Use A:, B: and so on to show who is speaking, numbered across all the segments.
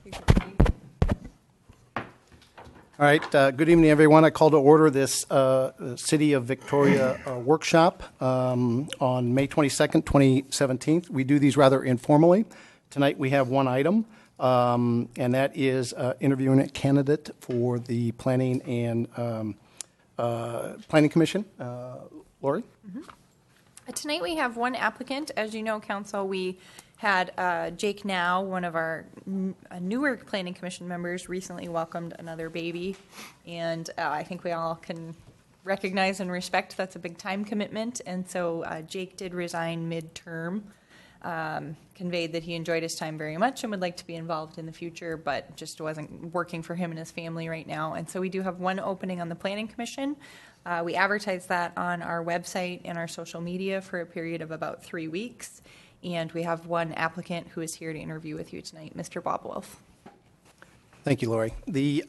A: All right, good evening, everyone. I call to order this City of Victoria workshop on May 22nd, 2017. We do these rather informally. Tonight we have one item, and that is interviewing a candidate for the Planning and Planning Commission. Lori?
B: Mm-hmm. Tonight we have one applicant. As you know, Council, we had Jake Now, one of our newer Planning Commission members, recently welcomed another baby. And I think we all can recognize and respect that's a big time commitment. And so Jake did resign mid-term, conveyed that he enjoyed his time very much and would like to be involved in the future, but just wasn't working for him and his family right now. And so we do have one opening on the Planning Commission. We advertise that on our website and our social media for a period of about 3 weeks. And we have one applicant who is here to interview with you tonight, Mr. Bob Wolf.
A: Thank you, Lori. We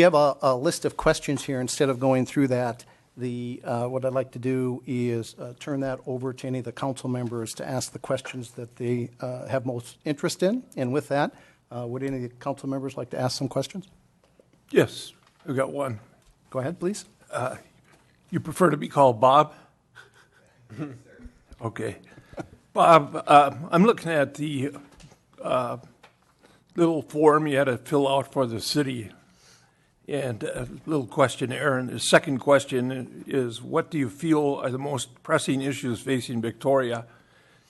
A: have a list of questions here. Instead of going through that, what I'd like to do is turn that over to any of the council members to ask the questions that they have most interest in. And with that, would any of the council members like to ask some questions?
C: Yes, I've got one.
A: Go ahead, please.
C: You prefer to be called Bob? Okay. Bob, I'm looking at the little form you had to fill out for the city and a little questionnaire. And the second question is, what do you feel are the most pressing issues facing Victoria?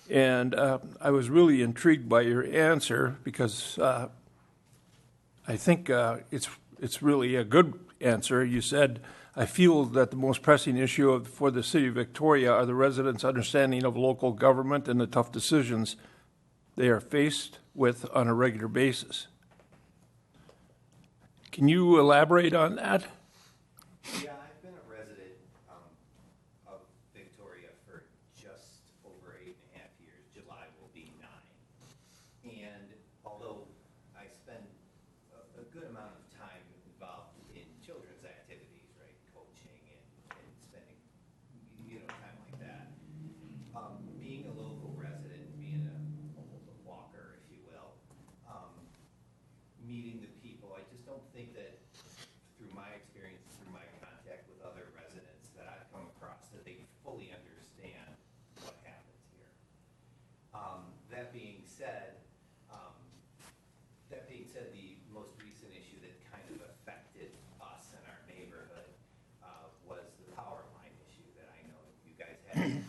C: And I was really intrigued by your answer because I think it's really a good answer. You said, I feel that the most pressing issue for the City of Victoria are the residents' understanding of local government and the tough decisions they are faced with on a regular basis. Can you elaborate on that?
D: Yeah, I've been a resident of Victoria for just over 8.5 years. July will be 9. And although I spend a good amount of time involved in children's activities, right, coaching and spending, time like that, being a local resident, being almost a walker, if you will, meeting the people, I just don't think that through my experience, through my contact with other residents that I've come across, that they fully understand what happens here. That being said, the most recent issue that kind of affected us and our neighborhood was the power line issue that I know you guys had,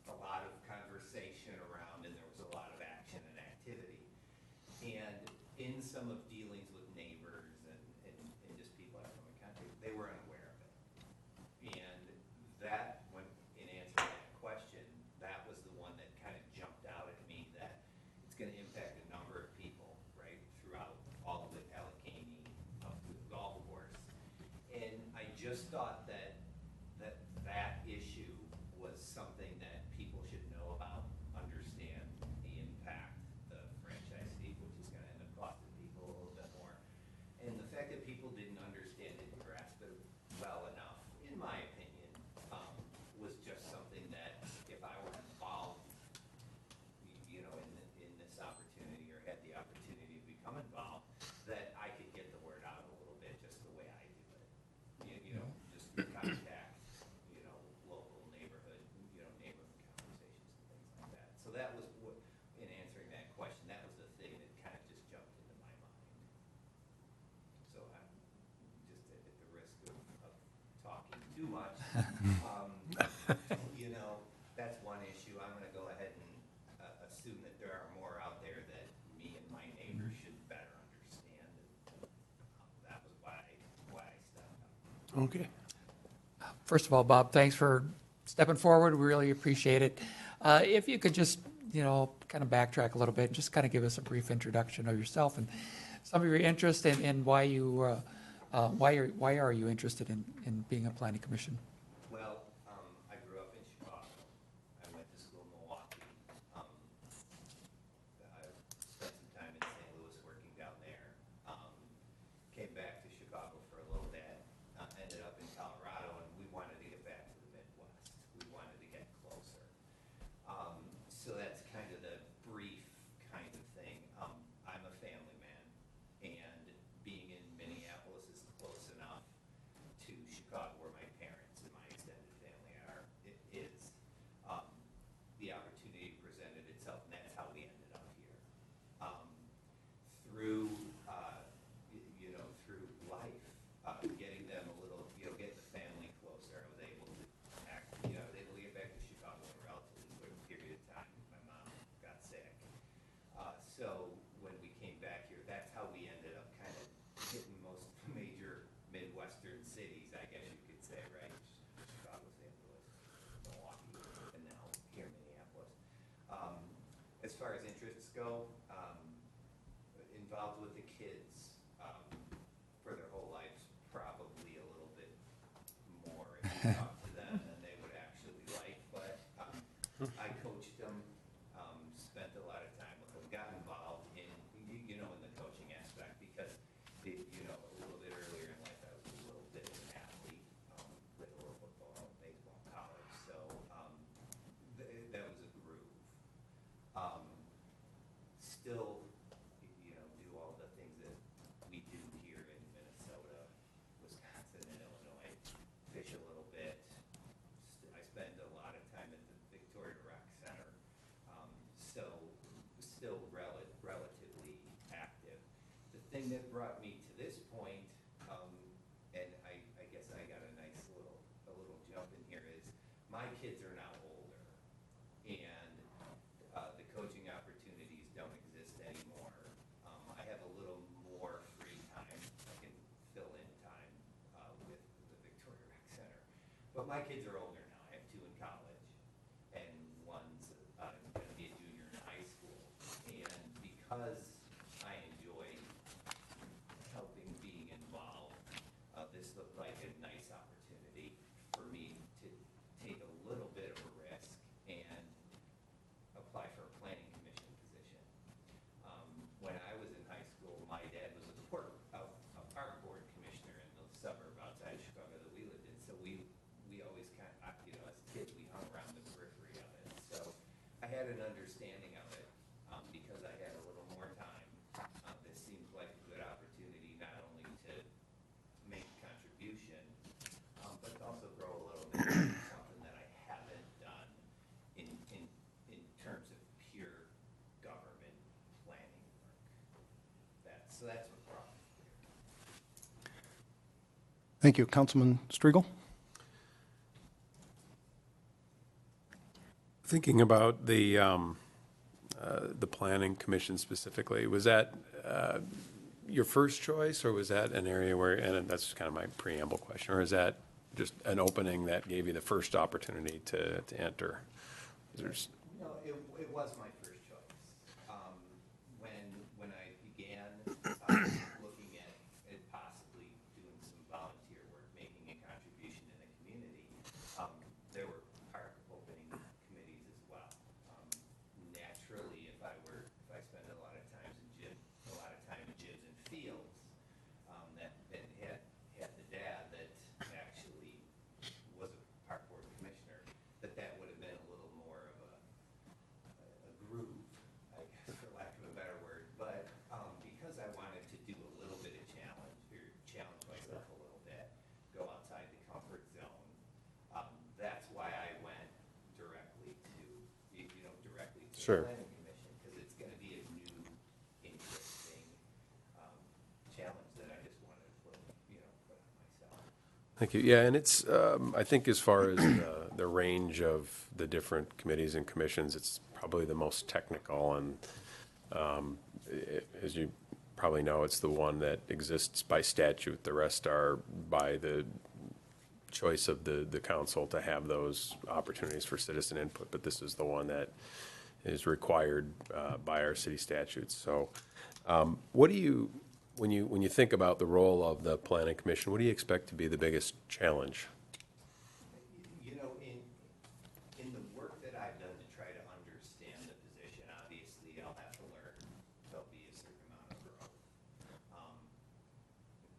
D: a lot of conversation around, and there was a lot of action and activity. And in some of dealings with neighbors and just people I come in contact with, they were unaware of it. And that, when in answering that question, that was the one that kind of jumped out at me, that it's going to impact a number of people, right, throughout all of the Allegheny up to the golf course. And I just thought that issue was something that people should know about, understand the impact the franchise fee, which is going to end up costing people a little bit more. And the fact that people didn't understand it and grasp it well enough, in my opinion, was just something that if I were involved, in this opportunity, or had the opportunity to become involved, that I could get the word out a little bit just the way I do it. Just contact, local neighborhood, neighborhood conversations and things like that. So that was what, in answering that question, that was the thing that kind of just jumped into my mind. So I'm just at the risk of talking too much. That's one issue. I'm going to go ahead and assume that there are more out there that me and my neighbors should better understand. That was why I stepped up.
C: Okay.
E: First of all, Bob, thanks for stepping forward. We really appreciate it. If you could just, kind of backtrack a little bit and just kind of give us a brief introduction of yourself and some of your interests and why are you interested in being a planning commission?
D: Well, I grew up in Chicago. I went to school in Milwaukee. I spent some time in St. Louis working down there. Came back to Chicago for a little bit. Ended up in Colorado, and we wanted to get back to the Midwest. We wanted to get closer. So that's kind of the brief kind of thing. ago, involved with the kids for their whole lives, probably a little bit more if you talk to them than they would actually like. But I coached them, spent a lot of time with them, got involved in, in the coaching aspect because, a little bit earlier in life, I was a little bit of an athlete, played a little football, baseball, college. So that was a groove. Still, do all the things that we do here in Minnesota, Wisconsin, and Illinois. Fish a little bit. I spend a lot of time at the Victoria Rec Center. Still relatively active. The thing that brought me to this point, and I guess I got a little jump in here, is my kids are now older, and the coaching opportunities don't exist anymore. I have a little more free time. I can fill in time with the Victoria Rec Center. But my kids are older now. I have two in college, and one's going to be a junior in high school. And because I enjoy helping, being involved, this looked like a nice opportunity for me to take a little bit of a risk and apply for a planning commission position. When I was in high school, my dad was a park board commissioner in the suburb outside Chicago that we lived in. So we always kind of, as kids, we hung around the periphery of it. So I had an understanding of it because I had a little more time. This seems like a good opportunity not only to make a contribution, but to also grow a little bit into something that I haven't done in terms of pure government planning work. So that's what brought me here.
A: Thank you. Councilman Striegel?
F: Thinking about the planning commission specifically, was that your first choice, or was that an area where, and that's kind of my preamble question, or is that just an opening that gave you the first opportunity to enter? There's,
D: No, it was my first choice. When I began looking at possibly doing some volunteer work, making a contribution in the community, there were park opening committees as well. Naturally, if I spend a lot of time in gyms and fields, that had the dad that actually was a park board commissioner, that would have been a little more of a groove, I guess, for lack of a better word. But because I wanted to do a little bit of challenge myself a little bit, go outside the comfort zone, that's why I went directly to
F: Sure.
D: the planning commission, because it's going to be a new, interesting challenge that I just wanted to put on myself.
F: Thank you. Yeah, and it's, I think as far as the range of the different committees and commissions, it's probably the most technical, and as you probably know, it's the one that exists by statute. The rest are by the choice of the council to have those opportunities for citizen input, but this is the one that is required by our city statutes. So what do you, when you think about the role of the planning commission, what do you expect to be the biggest challenge?
D: In the work that I've done to try to understand the position, obviously I'll have to learn. There'll be a certain amount of growth.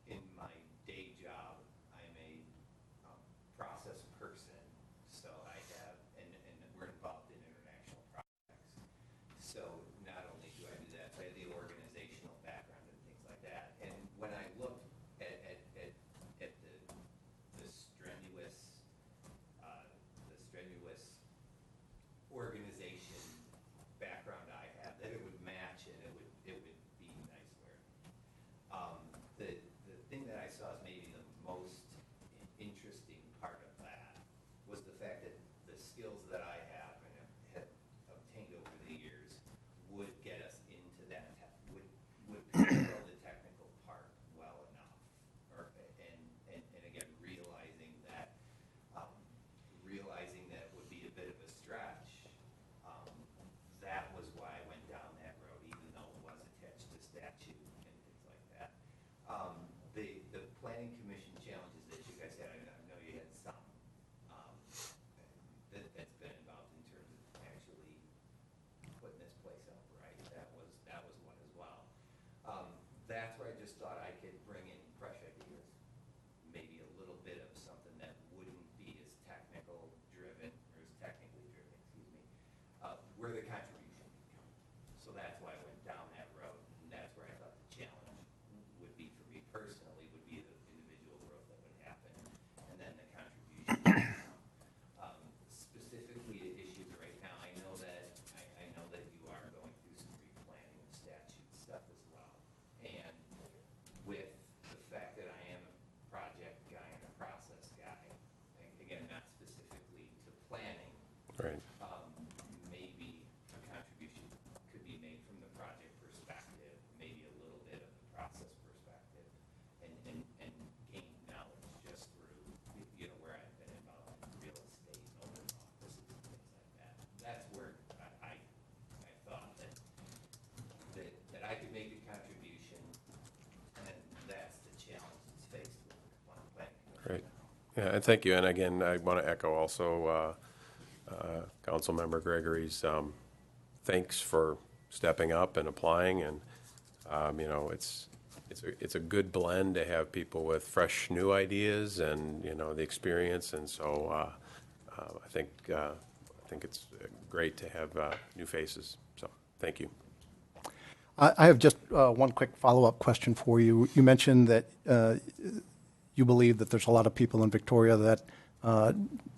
D: In my day job, I'm a process person, so I have, and we're involved in international projects. So not only do I do that, but I have the organizational background and things like that. And when I look at the strengths thought I could bring in fresh ideas, maybe a little bit of something that wouldn't be as technical driven, or as technically driven, excuse me, where the contribution could come. So that's why I went down that road, and that's where I thought the challenge would be for me personally, would be the individual growth that would happen, and then the contribution would come. Specifically to issues right now, I know that you are going through some replanning of statute stuff as well. And with the fact that I am a project guy and a process guy, again, not specifically to planning,
F: Right.
D: maybe a contribution could be made from the project perspective, maybe a little bit of the process perspective, and gain knowledge just through, where I've been involved in real estate, open offices, and things like that. That's where I thought that I could make a contribution, and that's the challenge that's faced with one planning commission.
F: Great. Yeah, and thank you. And again, I want to echo also Councilmember Gregory's thanks for stepping up and applying. And, it's a good blend to have people with fresh new ideas and, the experience. And so I think it's great to have new faces. So thank you.
A: I have just one quick follow-up question for you. You mentioned that you believe that there's a lot of people in Victoria that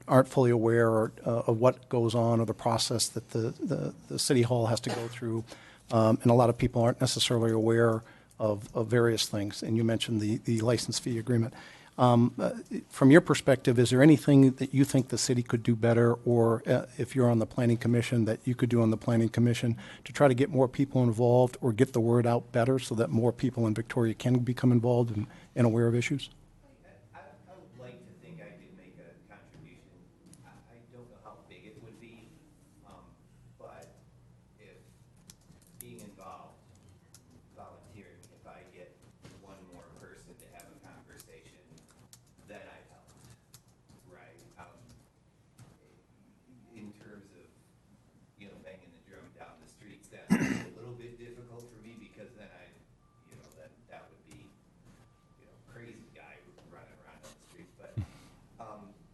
A: aren't fully aware of what goes on or the process that the City Hall has to go through, and a lot of people aren't necessarily aware of various things. And you mentioned the license fee agreement. From your perspective, is there anything that you think the city could do better, or if you're on the Planning Commission, that you could do on the Planning Commission to try to get more people involved or get the word out better so that more people in Victoria can become involved and aware of issues?
D: I would like to think I could make a contribution. I don't know how big it would be, but if being involved, volunteering, if I get one more person to have a conversation, then I've helped, right? In terms of, banging the drum down the streets, that's a little bit difficult for me because then that would be, crazy guy running around on the streets. But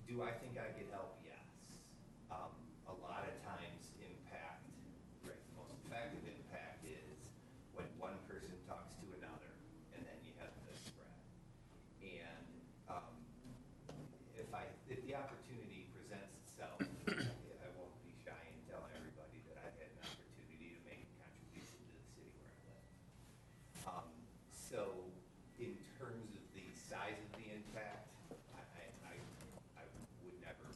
D: do I think I could help? Yes. A lot of times impact, right, the most effective impact is when one person talks to another and then you have the spread. And if the opportunity presents itself, I won't be shy in telling everybody that I had an opportunity to make a contribution to the city where I live. So in terms of the size of the impact, I would never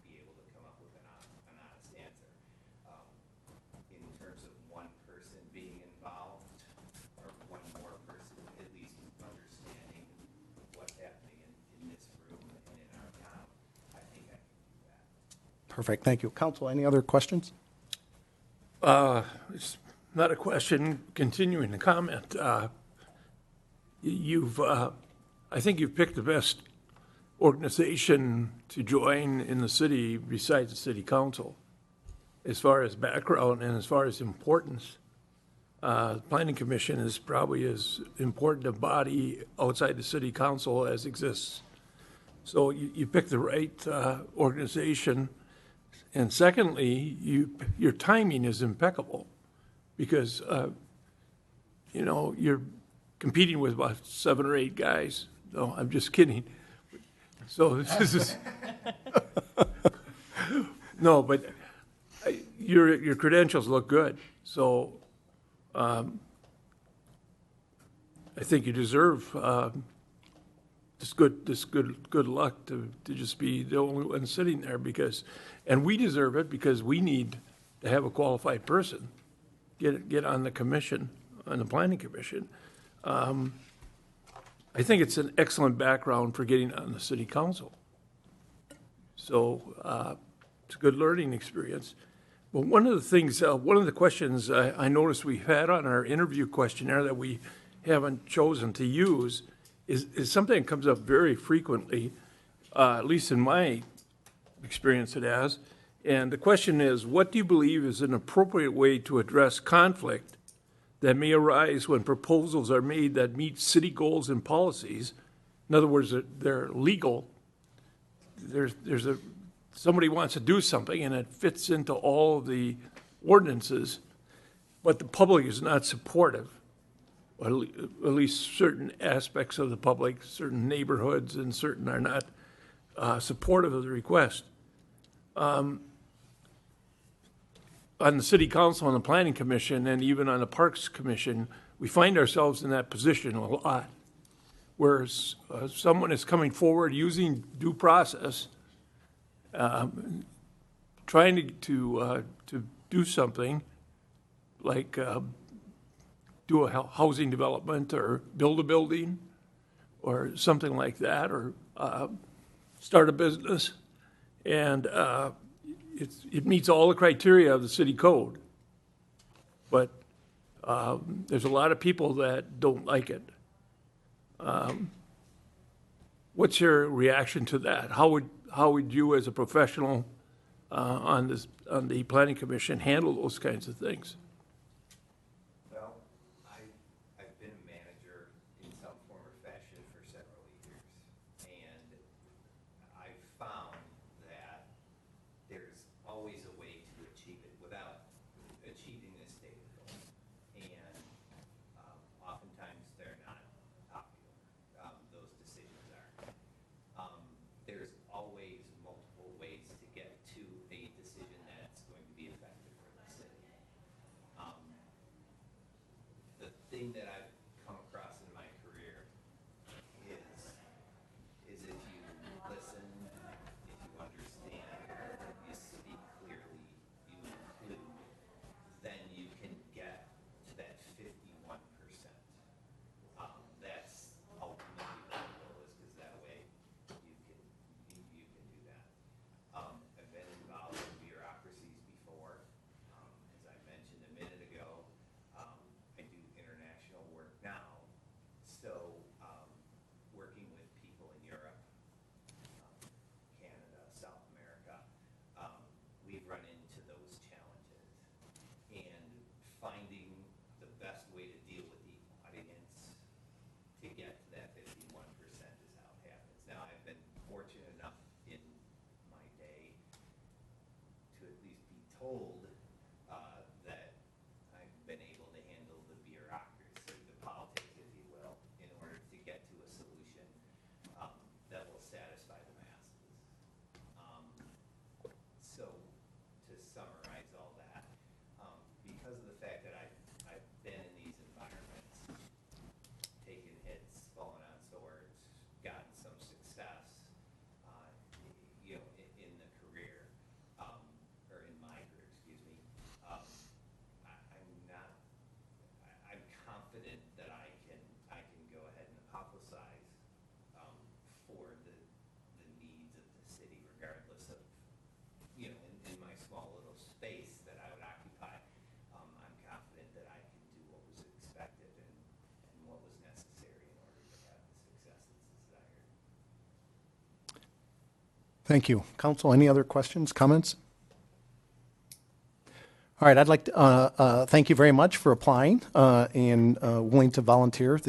D: be able to come up with an honest answer. In terms of one person being involved, or one more person at least understanding what's happening in this room and in our town, I think I can do that.
A: Perfect, thank you. Council, any other questions?
C: It's not a question, continuing the comment. I think you've picked the best organization to join in the city besides the city council, as far as background and as far as importance. Planning Commission is probably as important a body outside the city council as exists. So you picked the right organization. And secondly, your timing is impeccable because, you're competing with about 7 or 8 guys. No, I'm just kidding. So this is, no, but your credentials look good. So I think you deserve this good luck to just be the only one sitting there and we deserve it because we need to have a qualified person get on the commission, on the Planning Commission. I think it's an excellent background for getting on the city council. So it's a good learning experience. But one of the questions I noticed we've had on our interview questionnaire that we haven't chosen to use is something that comes up very frequently, at least in my experience it has. And the question is, what do you believe is an appropriate way to address conflict that may arise when proposals are made that meet city goals and policies. In other words, they're legal. Somebody wants to do something and it fits into all of the ordinances, but the public is not supportive. At least certain aspects of the public, certain neighborhoods and certain are not supportive of the request. On the city council and the planning commission and even on the parks commission, we find ourselves in that position a lot, where someone is coming forward using due process, trying to do something like do a housing development or build a building or something like that, or start a business, and it meets all the criteria of the city code. But there's a lot of people that don't like it. What's your reaction to that? How would you, as a professional on the planning commission, handle those kinds of things?
D: Well, I've been a manager in some form or fashion for several years, and I've found that there's always a way to achieve it without achieving the stated goal. And oftentimes they're not popular. Those decisions are. There's always multiple ways to get to a decision that's going to be effective for the city. The thing that I've come across in my career is if you listen, if you understand, you speak clearly, you include, then you can get to that 51%. That's ultimately what the goal is, because that way you can do that. I've been involved in bureaucracies before. As I mentioned a minute ago, I do international work now. So, working with people in Europe, Canada, South America, we've run into those challenges. And finding the best way to deal with the audience to get to that 51% is how it happens. Now, I've been fortunate enough in my day to at least be told that I've been able to handle the bureaucracy, the politics, if you will, in order to get to a solution that will satisfy the masses. So, to summarize all that, because of the fact that I've been in these environments, taken hits, fallen on swords, gotten some success, in the career, or in my career, excuse me, I'm confident that I can go ahead and publicize for the needs of the city, regardless of, in my small little space that I would occupy. I'm confident that I can do what was expected and what was necessary in order to have the success that's desired.
A: Thank you. Council, any other questions, comments? All right, I'd like to thank you very much for applying and willing to volunteer.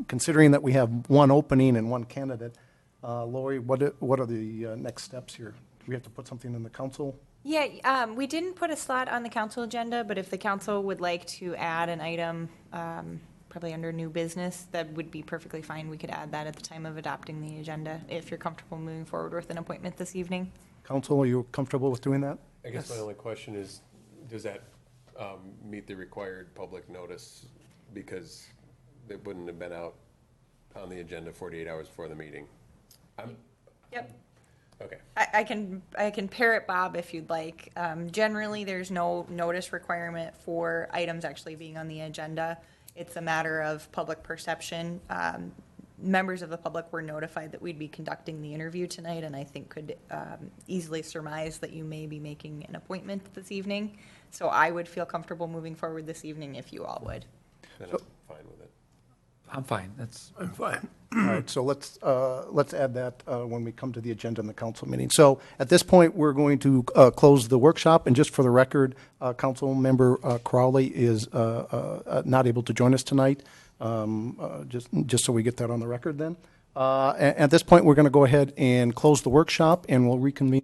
A: Considering that we have one opening and one candidate, Lori, what are the next steps here? Do we have to put something in the council?
B: Yeah, we didn't put a slot on the council agenda, but if the council would like to add an item, probably under new business, that would be perfectly fine. We could add that at the time of adopting the agenda, if you're comfortable moving forward with an appointment this evening.
A: Council, are you comfortable with doing that?
F: I guess my only question is, does that meet the required public notice? Because it wouldn't have been out on the agenda 48 hours before the meeting.
B: Yep.
F: Okay.
B: I can pair it, Bob, if you'd like. Generally, there's no notice requirement for items actually being on the agenda. It's a matter of public perception. Members of the public were notified that we'd be conducting the interview tonight, and I think could easily surmise that you may be making an appointment this evening. So I would feel comfortable moving forward this evening if you all would.
F: Then I'm fine with it.
E: I'm fine. That's,
C: I'm fine.
A: All right, so let's add that when we come to the agenda in the council meeting. So at this point, we're going to close the workshop, and just for the record, Council Member Crowley is not able to join us tonight, just so we get that on the record then. At this point, we're going to go ahead and close the workshop, and we'll reconvene.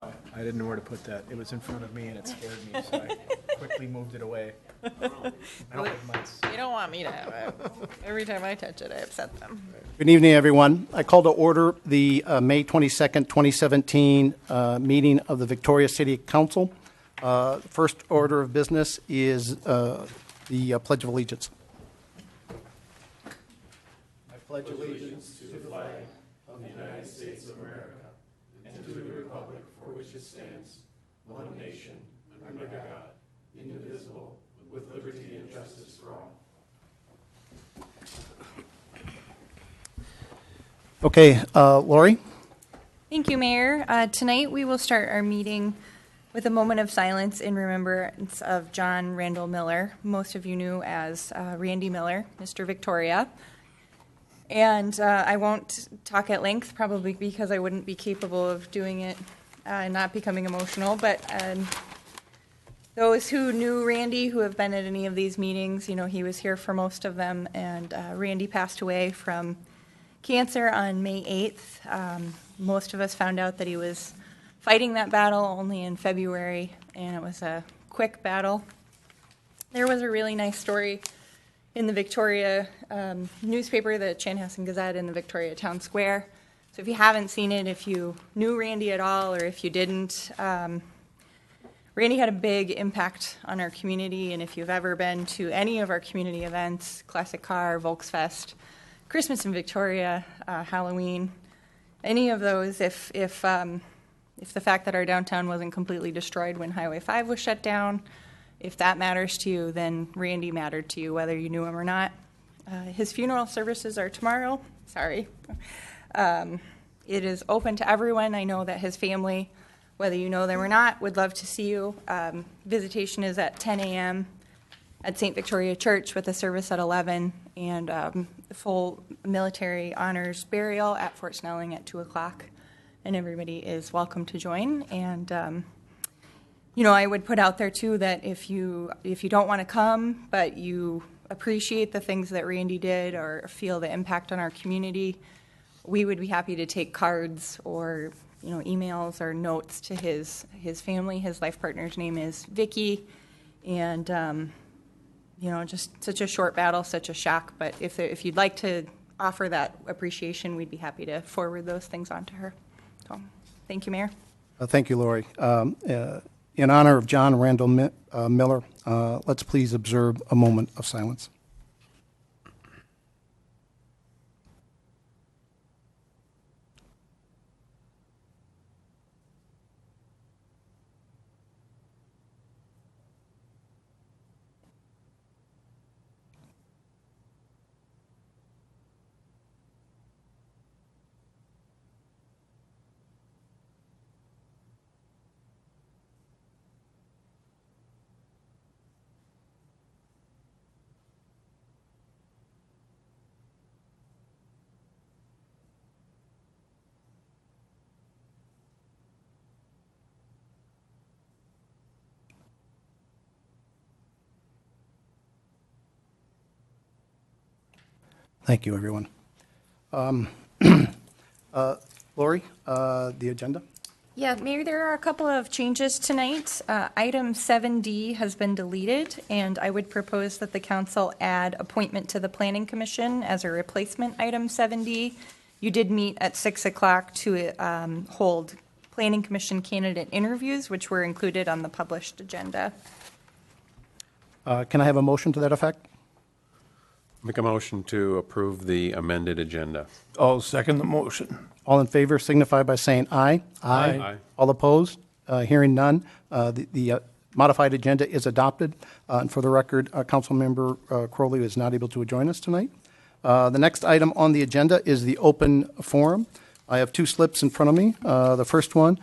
G: I didn't know where to put that. It was in front of me and it scared me, so I quickly moved it away. Now it might-
B: They don't want me to have it. Every time I touch it, I upset them.
A: Good evening, everyone. I call to order the May 22nd, 2017 meeting of the Victoria City Council. First order of business is the Pledge of Allegiance. I pledge allegiance to the flag of the United States of America and to the republic for which it stands, one nation, under God, indivisible, with liberty and justice for all. Okay, Lori?
B: Thank you, Mayor. Tonight we will start our meeting with a moment of silence in remembrance of John Randall Miller. Most of you knew as Randy Miller, Mr. Victoria. And I won't talk at length, probably because I wouldn't be capable of doing it and not becoming emotional. But those who knew Randy, who have been at any of these meetings, you know, he was here for most of them. And Randy passed away from cancer on May 8th. Most of us found out that he was fighting that battle only in February, and it was a quick battle. There was a really nice story in the Victoria newspaper, the Chanhassen Gazette, in the Victoria Town Square. So if you haven't seen it, if you knew Randy at all, or if you didn't, Randy had a big impact on our community, and if you've ever been to any of our community events, Classic Car, Volksfest, Christmas in Victoria, Halloween, any of those, if the fact that our downtown wasn't completely destroyed when Highway 5 was shut down, if that matters to you, then Randy mattered to you, whether you knew him or not. His funeral services are tomorrow. Sorry. It is open to everyone. I know that his family, whether you know them or not, would love to see you. Visitation is at 10 a.m. at St. Victoria Church with a service at 11, and full military honors burial at Fort Snelling at 2 o'clock. And everybody is welcome to join. And you know, I would put out there too that if you don't want to come, but you appreciate the things that Randy did or feel the impact on our community, we would be happy to take cards or, you know, emails or notes to his family. His life partner's name is Vicky, and you know, just such a short battle, such a shock. But if you'd like to offer that appreciation, we'd be happy to forward those things on to her. So, thank you, Mayor.
A: Thank you, Lori. In honor of John Randall Miller, let's please observe a moment of silence. Thank you, everyone. Lori, the agenda?
B: Yeah, Mayor, there are a couple of changes tonight. Item 7D has been deleted, and I would propose that the council add appointment to the Planning Commission as a replacement item 7D. You did meet at 6 o'clock to hold Planning Commission candidate interviews, which were included on the published agenda.
A: Can I have a motion to that effect?
F: Make a motion to approve the amended agenda.
C: I'll second the motion.
A: All in favor signify by saying aye.
C: Aye.
A: All opposed? Hearing none, the modified agenda is adopted. And for the record, Councilmember Crowley is not able to join us tonight. The next item on the agenda is the open forum. I have two slips in front of me. The first one,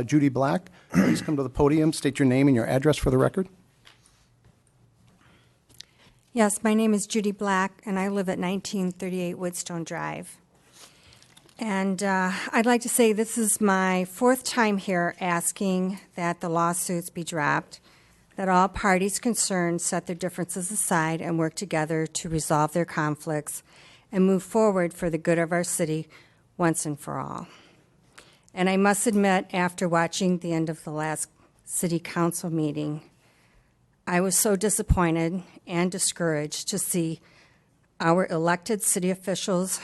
A: Judy Black. Please come to the podium, state your name and your address for the record.
H: Yes, my name is Judy Black, and I live at 1938 Woodstone Drive. And I'd like to say this is my fourth time here asking that the lawsuits be dropped, that all parties concerned set their differences aside and work together to resolve their conflicts and move forward for the good of our city once and for all. And I must admit, after watching the end of the last city council meeting, I was so disappointed and discouraged to see our elected city officials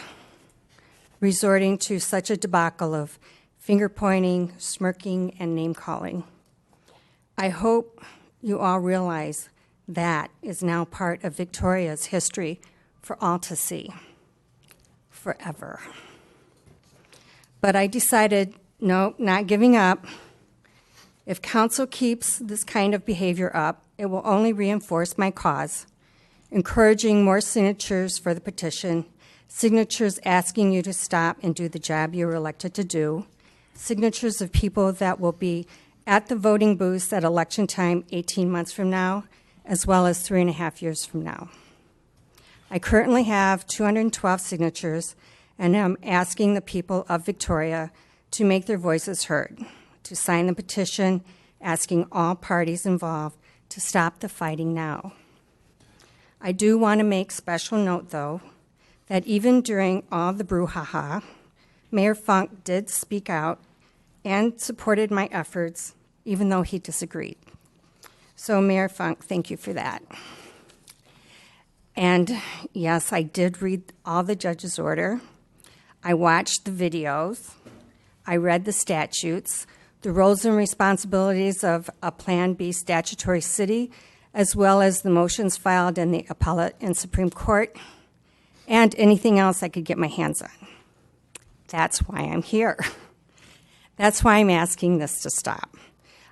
H: resorting to such a debacle of finger-pointing, smirking, and name-calling. I hope you all realize that is now part of Victoria's history for all to see, forever. But I decided, no, not giving up. If council keeps this kind of behavior up, it will only reinforce my cause, encouraging more signatures for the petition, signatures asking you to stop and do the job you were elected to do, signatures of people that will be at the voting booths at election time 18 months from now, as well as 3.5 years from now. I currently have 212 signatures, and I'm asking the people of Victoria to make their voices heard, to sign the petition, asking all parties involved to stop the fighting now. I do want to make special note, though, that even during all the brouhaha, Mayor Funk did speak out and supported my efforts, even though he disagreed. So, Mayor Funk, thank you for that. And yes, I did read all the judge's order. I watched the videos. I read the statutes, the roles and responsibilities of a Plan B statutory city, as well as the motions filed in the appellate and Supreme Court, and anything else I could get my hands on. That's why I'm here. That's why I'm asking this to stop.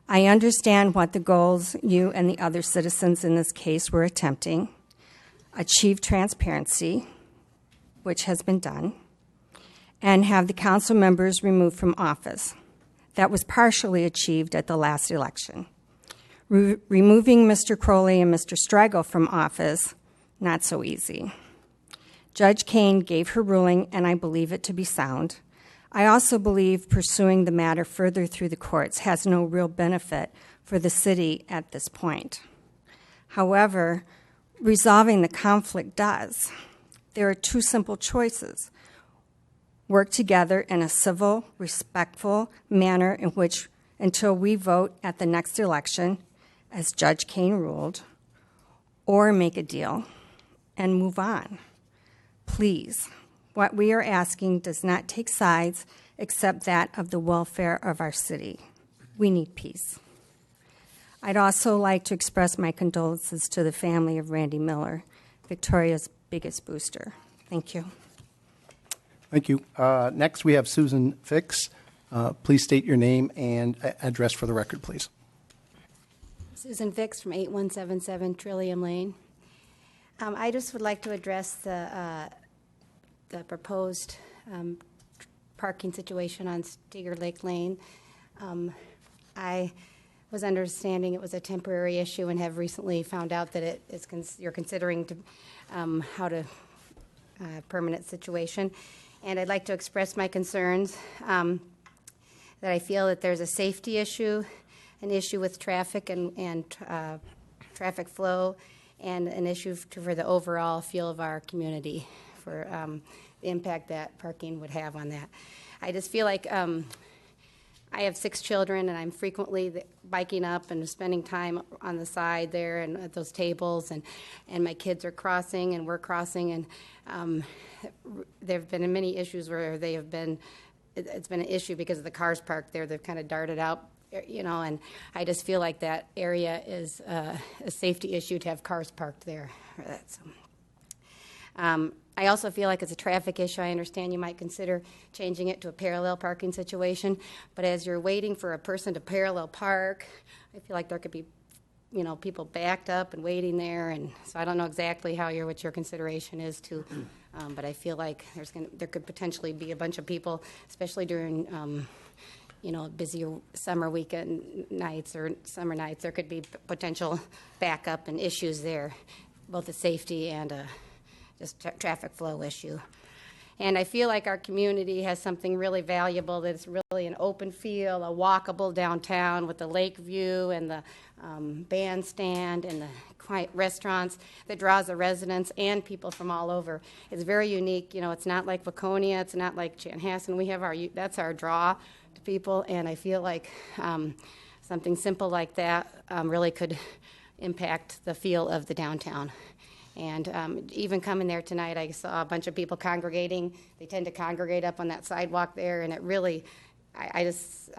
H: I understand what the goals you and the other citizens in this case were attempting: achieve transparency, which has been done, and have the council members removed from office. That was partially achieved at the last election. Removing Mr. Crowley and Mr. Strago from office, not so easy. Judge Kane gave her ruling, and I believe it to be sound. I also believe pursuing the matter further through the courts has no real benefit for the city at this point. However, resolving the conflict does. There are two simple choices: work together in a civil, respectful manner in which, until we vote at the next election, as Judge Kane ruled, or make a deal and move on. Please, What we are asking does not take sides except that of the welfare of our city. We need peace. I'd also like to express my condolences to the family of Randy Miller, Victoria's biggest booster. Thank you.
A: Thank you. Next, we have Susan Fix. Please state your name and address for the record, please.
I: Susan Fix from 8177 Trillium Lane. I just would like to address the proposed parking situation on Steger Lake Lane. I was understanding it was a temporary issue and have recently found out that you're considering how to permanent situation. And I'd like to express my concerns that I feel that there's a safety issue, an issue with traffic and traffic flow, and an issue for the overall feel of our community, for the impact that parking would have on that. I just feel like I have 6 children, and I'm frequently biking up and spending time on the side there and at those tables, and my kids are crossing and we're crossing, and there have been many issues where it's been an issue because of the cars parked there. They've kind of darted out, and I just feel like that area is a safety issue to have cars parked there. I also feel like it's a traffic issue. I understand you might consider changing it to a parallel parking situation, but as you're waiting for a person to parallel park, I feel like there could be, people backed up and waiting there, and so I don't know exactly what your consideration is to, but I feel like there could potentially be a bunch of people, especially during busier summer weekend nights or summer nights. There could be potential backup and issues there, both a safety and just traffic flow issue. And I feel like our community has something really valuable that's really an open feel, a walkable downtown with the lake view and the bandstand and the quiet restaurants that draws the residents and people from all over. It's very unique. It's not like Waconia. It's not like Chanhassen. That's our draw to people, and I feel like something simple like that really could impact the feel of the downtown. And even coming there tonight, I saw a bunch of people congregating. They tend to congregate up on that sidewalk there, and it really, I just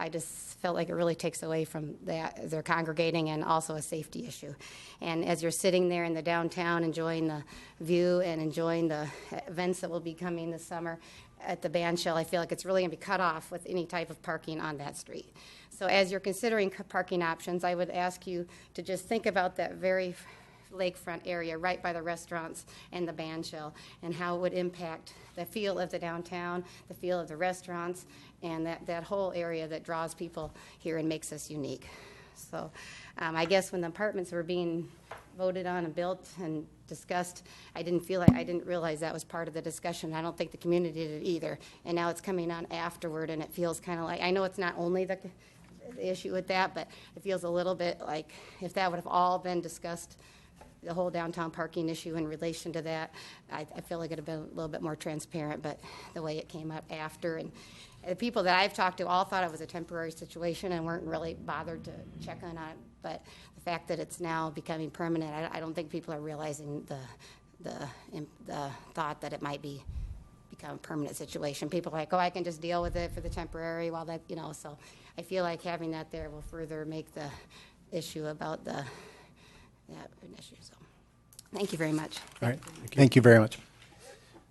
I: felt like it really takes away from that as they're congregating, and also a safety issue. And as you're sitting there in the downtown enjoying the view and enjoying the events that will be coming this summer at the band shell, I feel like it's really going to be cut off with any type of parking on that street. So as you're considering parking options, I would ask you to just think about that very lakefront area right by the restaurants and the band shell, and how it would impact the feel of the downtown, the feel of the restaurants, and that whole area that draws people here and makes us unique. So I guess when the apartments were being voted on and built and discussed, I didn't realize that was part of the discussion. I don't think the community did either. And now it's coming on afterward, and it feels kind of like, I know it's not only the issue with that, but it feels a little bit like if that would have all been discussed, the whole downtown parking issue in relation to that, I feel like it would have been a little bit more transparent, but the way it came out after, and the people that I've talked to all thought it was a temporary situation and weren't really bothered to check on it, but the fact that it's now becoming permanent, I don't think people are realizing the thought that it might become a permanent situation. People are like, I can just deal with it for the temporary while that, so I feel like having that there will further make the issue about an issue. So, thank you very much.
A: All right. Thank you very much.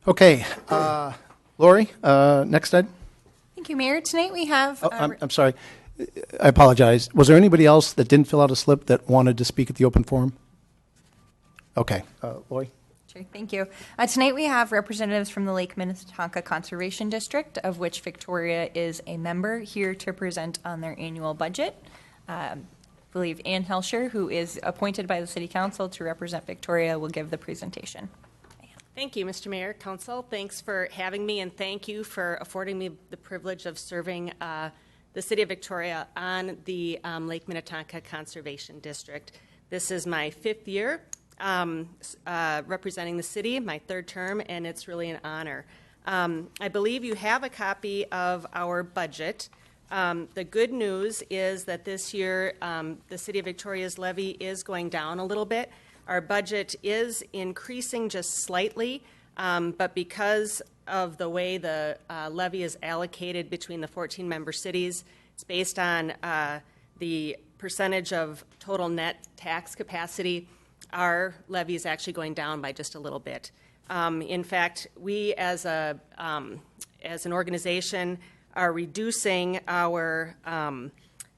A: Okay, Lori, next item.
B: Thank you, Mayor. Tonight we have.
A: I'm sorry. I apologize. Was there anybody else that didn't fill out a slip that wanted to speak at the open forum? Okay, Lori.
B: Sure, thank you. Tonight we have representatives from the Lake Minnetonka Conservation District, of which Victoria is a member, here to present on their annual budget. I believe Ann Helscher, who is appointed by the City Council to represent Victoria, will give the presentation.
J: Thank you, Mr. Mayor, Council. Thanks for having me, and thank you for affording me the privilege of serving the City of Victoria on the Lake Minnetonka Conservation District. This is my 5th year representing the city, my 3rd term, and it's really an honor. I believe you have a copy of our budget. The good news is that this year the City of Victoria's levy is going down a little bit. Our budget is increasing just slightly, but because of the way the levy is allocated between the 14 member cities. It's based on the percentage of total net tax capacity. Our levy is actually going down by just a little bit. In fact, we as an organization are reducing our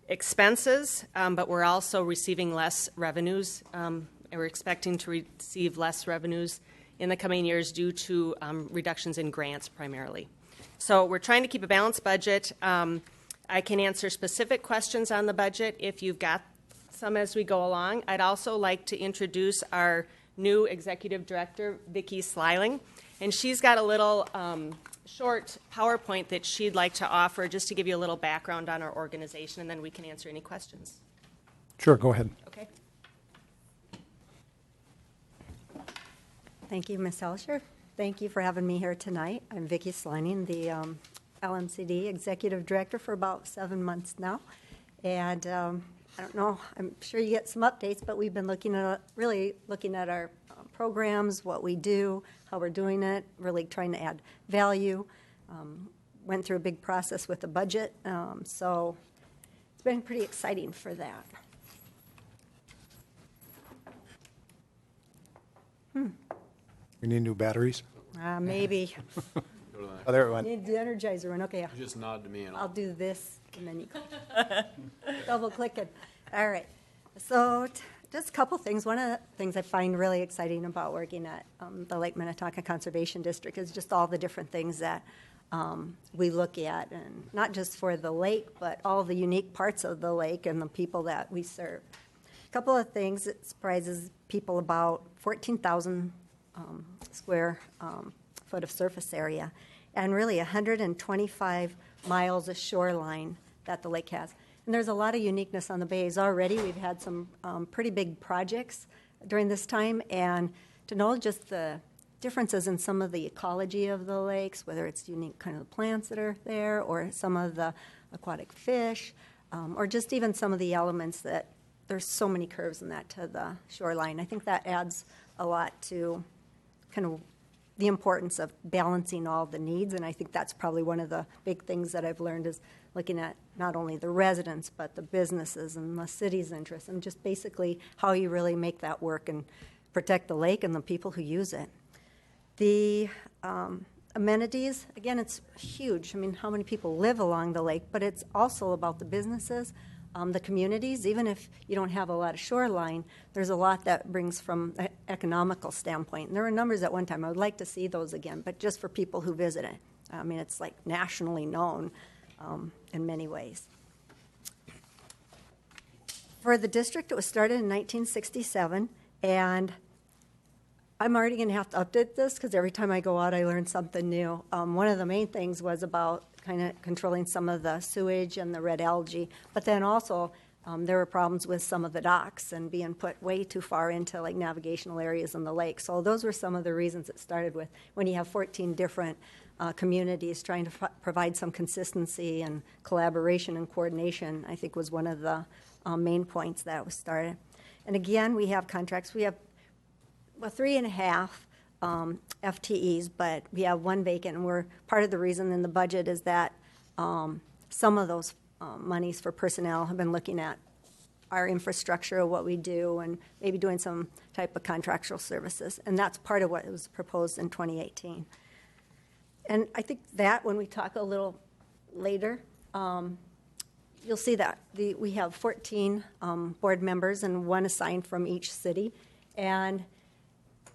J: expenses, but we're also receiving less revenues. And we're expecting to receive less revenues in the coming years due to reductions in grants primarily. So we're trying to keep a balanced budget. I can answer specific questions on the budget if you've got some as we go along. I'd also like to introduce our new Executive Director, Vicki Sliling, and she's got a little short PowerPoint that she'd like to offer just to give you a little background on our organization, and then we can answer any questions.
A: Sure, go ahead.
J: Okay.
K: Thank you, Ms. Elsher. Thank you for having me here tonight. I'm Vicki Slining, the LMCD Executive Director for about 7 months now. And I don't know, I'm sure you get some updates, but we've been really looking at our programs, what we do, how we're doing it, really trying to add value. Went through a big process with the budget, so it's been pretty exciting for that.
A: We need new batteries?
K: Maybe.
A: Oh, there it went.
K: Need the Energizer one. Okay,
F: You just nod to me and
K: I'll do this, and then you double click it. All right. So just a couple things. One of the things I find really exciting about working at the Lake Minnetonka Conservation District is just all the different things that we look at, and not just for the lake, but all the unique parts of the lake and the people that we serve. A couple of things that surprises people about 14,000 square foot of surface area, and really 125 miles of shoreline that the lake has. And there's a lot of uniqueness on the bays already. We've had some pretty big projects during this time, and to know just the differences in some of the ecology of the lakes, whether it's unique kind of the plants that are there, or some of the aquatic fish, or just even some of the elements that there's so many curves in that to the shoreline. I think that adds a lot to kind of the importance of balancing all the needs, and I think that's probably one of the big things that I've learned is looking at not only the residents, but the businesses and the city's interests, and just basically how you really make that work and protect the lake and the people who use it. The amenities, again, it's huge. I mean, how many people live along the lake, but it's also about the businesses, the communities. Even if you don't have a lot of shoreline, there's a lot that brings from an economical standpoint. And there were numbers at one time. I would like to see those again, but just for people who visit it. I mean, it's like nationally known in many ways. For the district, it was started in 1967, and I'm already going to have to update this because every time I go out, I learn something new. One of the main things was about kind of controlling some of the sewage and the red algae, but then also there were problems with some of the docks and being put way too far into like navigational areas in the lake. So those were some of the reasons it started with. When you have 14 different communities trying to provide some consistency and collaboration and coordination, I think was one of the main points that was started. And again, we have contracts. We have 3.5 FTEs, but we have 1 vacant, and we're part of the reason in the budget is that some of those monies for personnel have been looking at our infrastructure of what we do and maybe doing some type of contractual services, and that's part of what was proposed in 2018. And I think that when we talk a little later, you'll see that we have 14 board members and 1 assigned from each city, and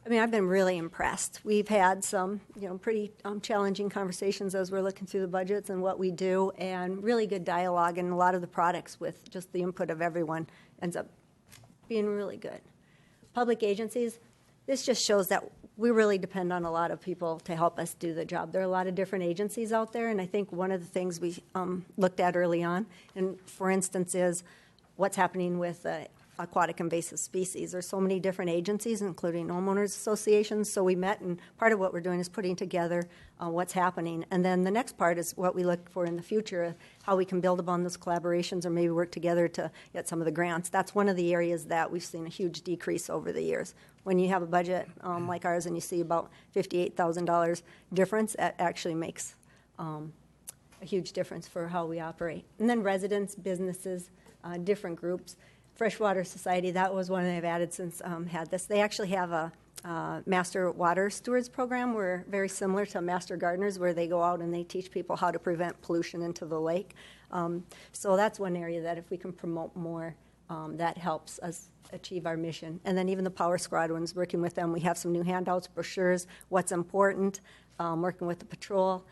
K: I mean, I've been really impressed. We've had some, pretty challenging conversations as we're looking through the budgets and what we do, and really good dialogue, and a lot of the products with just the input of everyone ends up being really good. Public agencies, this just shows that we really depend on a lot of people to help us do the job. There are a lot of different agencies out there, and I think one of the things we looked at early on, and for instance, is what's happening with aquatic invasive species. There's so many different agencies, including homeowners associations, so we met, and part of what we're doing is putting together what's happening. And then the next part is what we look for in the future, how we can build upon those collaborations or maybe work together to get some of the grants. That's one of the areas that we've seen a huge decrease over the years. When you have a budget like ours and you see about $58,000 difference, that actually makes a huge difference for how we operate. And then residents, businesses, different groups. Freshwater Society, that was one they've added since had this. They actually have a Master Water Stewards program. We're very similar to Master Gardeners, where they go out and they teach people how to prevent pollution into the lake. So that's one area that if we can promote more, that helps us achieve our mission. And then even the Power Squadrons, working with them, we have some new handouts, brochures, what's important, working with the patrol.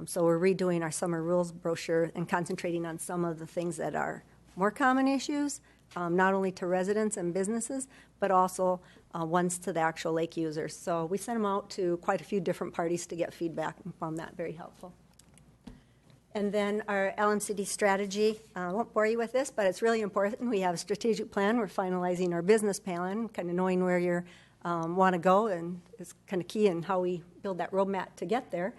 K: So we're redoing our summer rules brochure and concentrating on some of the things that are more common issues, not only to residents and businesses, but also ones to the actual lake users. So we sent them out to quite a few different parties to get feedback and found that very helpful. And then our LMCD strategy, I won't bore you with this, but it's really important. We have a strategic plan. We're finalizing our business plan, kind of knowing where you want to go, and it's kind of key in how we build that roadmap to get there.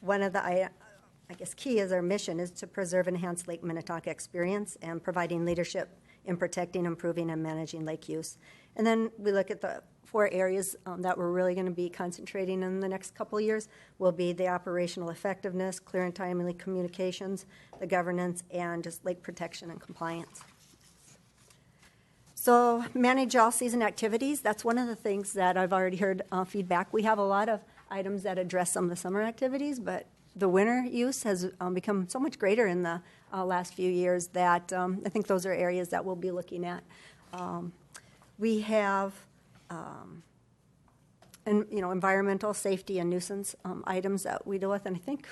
K: One of the, I guess, key is our mission is to preserve and enhance Lake Minnetonka experience and providing leadership in protecting, improving, and managing lake use. And then we look at the 4 areas that we're really going to be concentrating in the next couple of years will be the operational effectiveness, clear and timely communications, the governance, and just lake protection and compliance. So manage all-season activities. That's one of the things that I've already heard feedback. We have a lot of items that address some of the summer activities, but the winter use has become so much greater in the last few years that I think those are areas that we'll be looking at. We have environmental safety and nuisance items that we deal with, and I think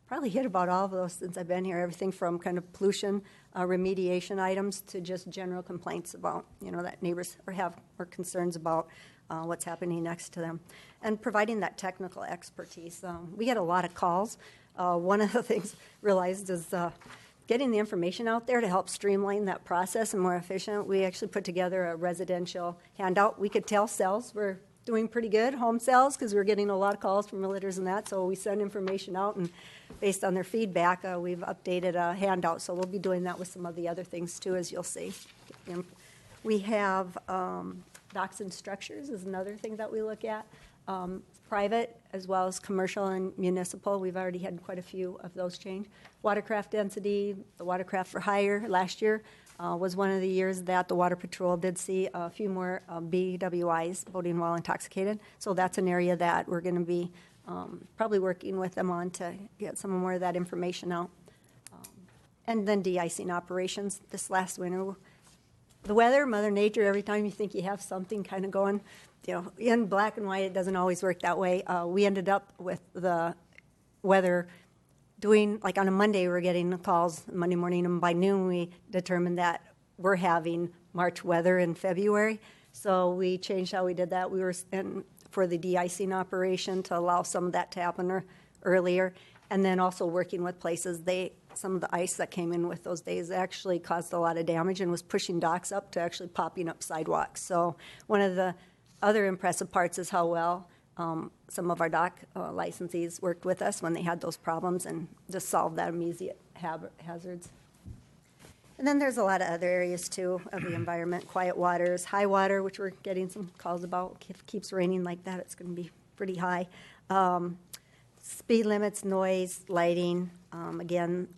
K: probably hit about all of those since I've been here. Everything from kind of pollution remediation items to just general complaints about that neighbors have concerns about what's happening next to them, and providing that technical expertise. We get a lot of calls. One of the things realized is getting the information out there to help streamline that process and more efficient. We actually put together a residential handout. We could tell cells were doing pretty good, home cells, because we were getting a lot of calls from realtors and that, so we send information out, and based on their feedback, we've updated a handout, so we'll be doing that with some of the other things too, as you'll see. We have docks and structures is another thing that we look at. Private as well as commercial and municipal. We've already had quite a few of those change. Watercraft density, the watercraft for hire last year was one of the years that the Water Patrol did see a few more BWIs, boating while intoxicated. So that's an area that we're going to be probably working with them on to get some more of that information out. And then de-icing operations this last winter. The weather, Mother Nature, every time you think you have something kind of going, in black and white, it doesn't always work that way. We ended up with the weather doing, like on a Monday, we're getting calls Monday morning, and by noon we determined that we're having March weather in February. So we changed how we did that. We were for the de-icing operation to allow some of that to happen earlier. And then also working with places, some of the ice that came in with those days actually caused a lot of damage and was pushing docks up to actually popping up sidewalks. So one of the other impressive parts is how well some of our dock licensees worked with us when they had those problems and just solved that immediate hazards. And then there's a lot of other areas too of the environment, quiet waters, high water, which we're getting some calls about. If it keeps raining like that, it's going to be pretty high. Speed limits, noise, lighting, again,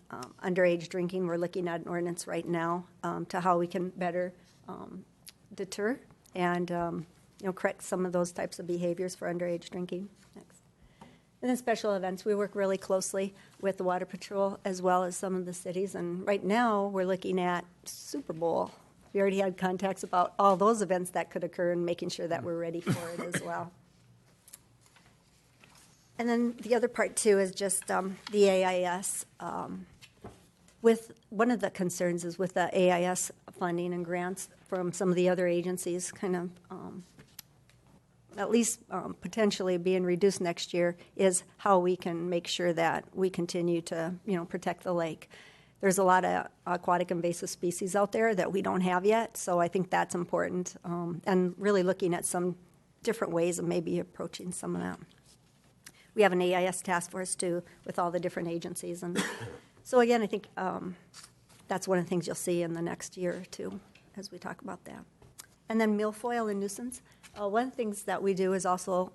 K: underage drinking. We're looking at an ordinance right now to how we can better deter and correct some of those types of behaviors for underage drinking. Next. And then special events. We work really closely with the Water Patrol as well as some of the cities. And right now we're looking at Super Bowl. We already had contacts about all those events that could occur and making sure that we're ready for it as well. And then the other part, too, is just the AIS. With one of the concerns is with the AIS funding and grants from some of the other agencies kind of at least potentially being reduced next year is how we can make sure that we continue to, protect the lake. there's a lot of aquatic invasive species out there that we don't have yet, so I think that's important, and really looking at some different ways of maybe approaching some of that. We have an AIS task force, too, with all the different agencies, and so again, I think that's one of the things you'll see in the next year or two as we talk about that. And then milfoil and nuisance. One of the things that we do is also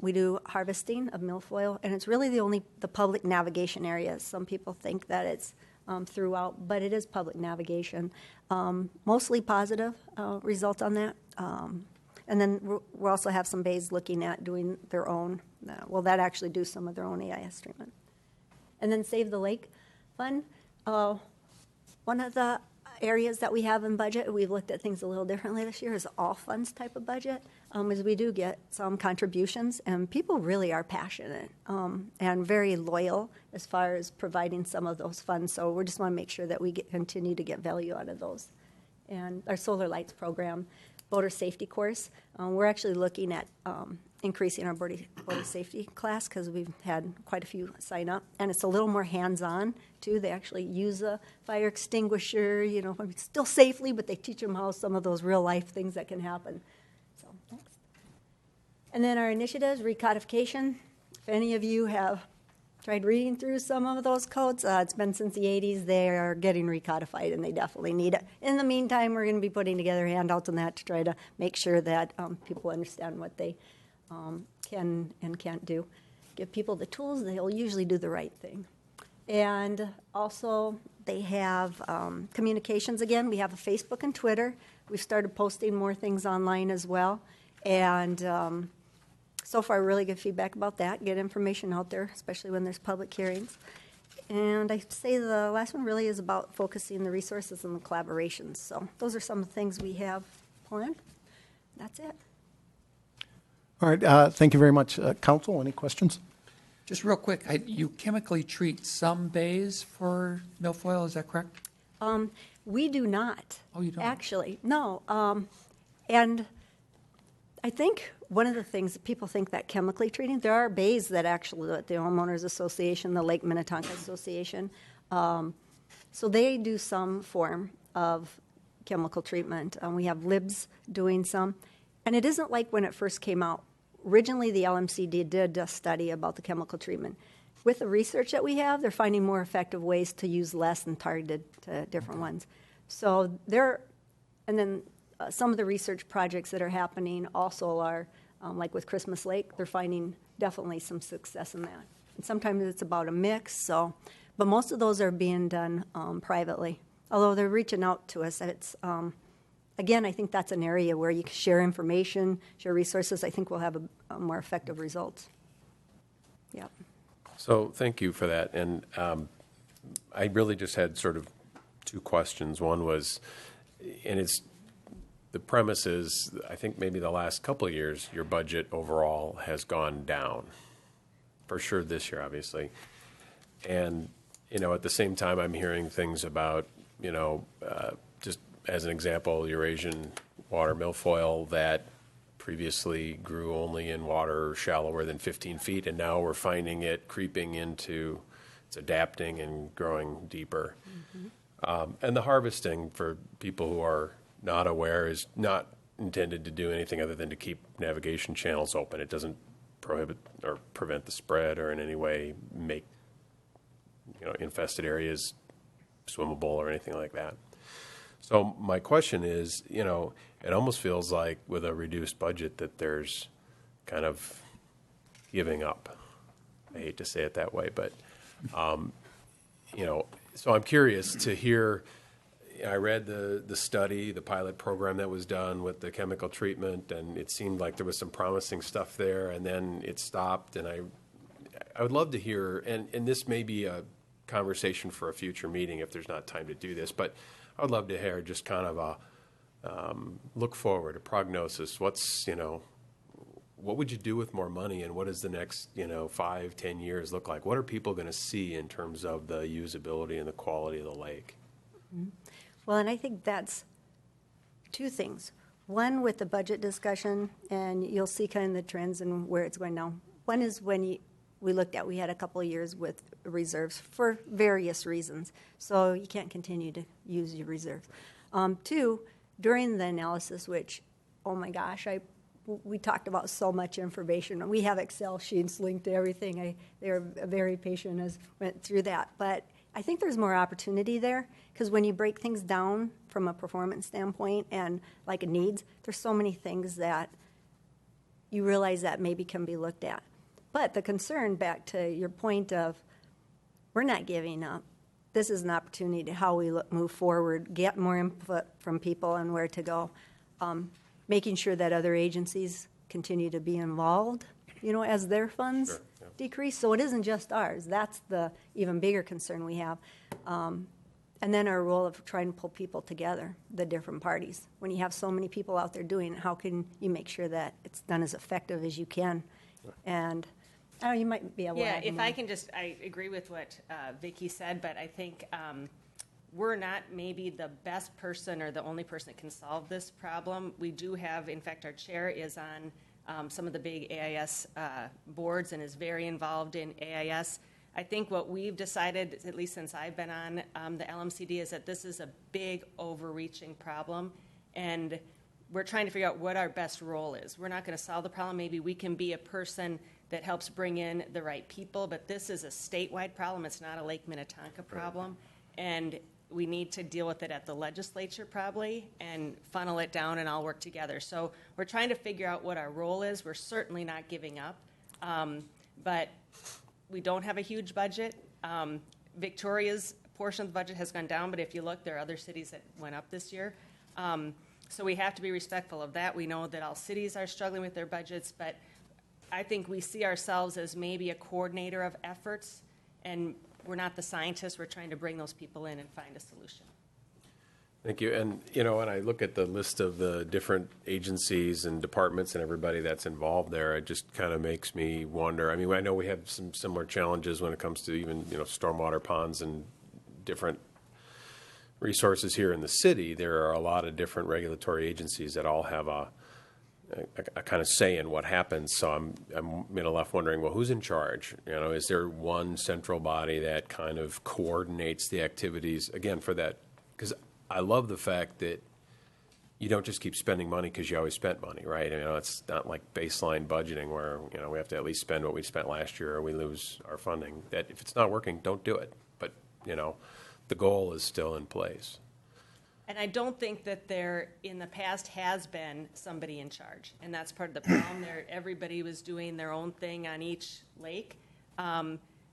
K: we do harvesting of milfoil, and it's really the public navigation areas. Some people think that it's throughout, but it is public navigation. Mostly positive results on that. And then we also have some bays looking at doing their own, that actually do some of their own AIS treatment. And then Save the Lake Fund. One of the areas that we have in budget, we've looked at things a little differently this year, is all funds type of budget, as we do get some contributions, and people really are passionate and very loyal as far as providing some of those funds. So we just want to make sure that we continue to get value out of those. And our Solar Lights program, boater safety course, we're actually looking at increasing our boater safety class because we've had quite a few sign up, and it's a little more hands-on too. They actually use a fire extinguisher, still safely, but they teach them how some of those real life things that can happen. So next. And then our initiatives, recodification. If any of you have tried reading through some of those codes, it's been since the 80s. They are getting recodified, and they definitely need it. In the meantime, we're going to be putting together handouts on that to try to make sure that people understand what they can and can't do. Give people the tools, they'll usually do the right thing. And also, they have communications again. We have a Facebook and Twitter. We've started posting more things online as well. And so far, really good feedback about that. Get information out there, especially when there's public hearings. And I say the last one really is about focusing the resources and the collaborations. So those are some of the things we have planned. That's it.
A: All right, thank you very much. Council, any questions?
E: Just real quick, you chemically treat some bays for milfoil, is that correct?
K: We do not.
E: Oh, you don't?
K: Actually, no. And I think one of the things that people think that chemically treating, there are bays that actually, the Homeowners Association, the Lake Minnetonka Association, so they do some form of chemical treatment. We have LIBS doing some. And it isn't like when it first came out. Originally, the LMCD did a study about the chemical treatment. With the research that we have, they're finding more effective ways to use less and targeted to different ones. So and then some of the research projects that are happening also are, like with Christmas Lake, they're finding definitely some success in that. And sometimes it's about a mix, but most of those are being done privately. Although they're reaching out to us, it's again, I think that's an area where you can share information, share resources. I think we'll have a more effective results. Yeah.
F: So thank you for that. And I really just had sort of two questions. One was, and it's the premise is, I think maybe the last couple of years, your budget overall has gone down. For sure this year, obviously. And, at the same time, I'm hearing things about, just as an example, Eurasian water milfoil that previously grew only in water shallower than 15 feet, and now we're finding it creeping into, it's adapting and growing deeper. Mm-hmm. And the harvesting, for people who are not aware, is not intended to do anything other than to keep navigation channels open. It doesn't prohibit or prevent the spread or in any way make infested areas swimmable or anything like that. So my question is, it almost feels like with a reduced budget that there's kind of giving up. I hate to say it that way, but, so I'm curious to hear, I read the study, the pilot program that was done with the chemical treatment, and it seemed like there was some promising stuff there, and then it stopped, and I would love to hear, and this may be a conversation for a future meeting if there's not time to do this, but I would love to hear just kind of a look forward, a prognosis. What would you do with more money, and what does the next 5, 10 years look like? What are people going to see in terms of the usability and the quality of the lake?
K: Mm-hmm. Well, and I think that's two things. One, with the budget discussion, and you'll see kind of the trends and where it's going now. One is when we looked at, we had a couple of years with reserves for various reasons. So you can't continue to use your reserves. Two, during the analysis, which, oh my gosh, we talked about so much information. We have Excel sheets linked to everything. They were very patient as went through that. But I think there's more opportunity there, because when you break things down from a performance standpoint and like a needs, there's so many things that you realize that maybe can be looked at. But the concern, back to your point of, we're not giving up. This is an opportunity to how we move forward, get more input from people and where to go. Making sure that other agencies continue to be involved, as their funds decrease. So it isn't just ours. That's the even bigger concern we have. And then our role of trying to pull people together, the different parties. When you have so many people out there doing it, how can you make sure that it's done as effective as you can? And I don't know, you might be able to add
J: if
K: more.
J: I agree with what Vicki said, but I think we're not maybe the best person or the only person that can solve this problem. We do have, in fact, our chair is on some of the big AIS boards and is very involved in AIS. I think what we've decided, at least since I've been on the LMCD, is that this is a big overreaching problem, and we're trying to figure out what our best role is. We're not going to solve the problem. Maybe we can be a person that helps bring in the right people, but this is a statewide problem. It's not a Lake Minnetonka problem, and we need to deal with it at the legislature probably and funnel it down and all work together. So we're trying to figure out what our role is. We're certainly not giving up, but we don't have a huge budget. Victoria's portion of the budget has gone down, but if you look, there are other cities that went up this year. So we have to be respectful of that. We know that all cities are struggling with their budgets, but I think we see ourselves as maybe a coordinator of efforts, and we're not the scientists. We're trying to bring those people in and find a solution.
F: Thank you. And, when I look at the list of the different agencies and departments and everybody that's involved there, it just kind of makes me wonder. I mean, I know we have some similar challenges when it comes to even, stormwater ponds and different resources here in the city. There are a lot of different regulatory agencies that all have a kind of say in what happens. So I'm left wondering, well, who's in charge? Is there one central body that kind of coordinates the activities, again, for that? Because I love the fact that you don't just keep spending money because you always spent money, right? It's not like baseline budgeting where, we have to at least spend what we spent last year or we lose our funding. That if it's not working, don't do it. But, the goal is still in place.
J: And I don't think that there, in the past, has been somebody in charge. And that's part of the problem there. Everybody was doing their own thing on each lake.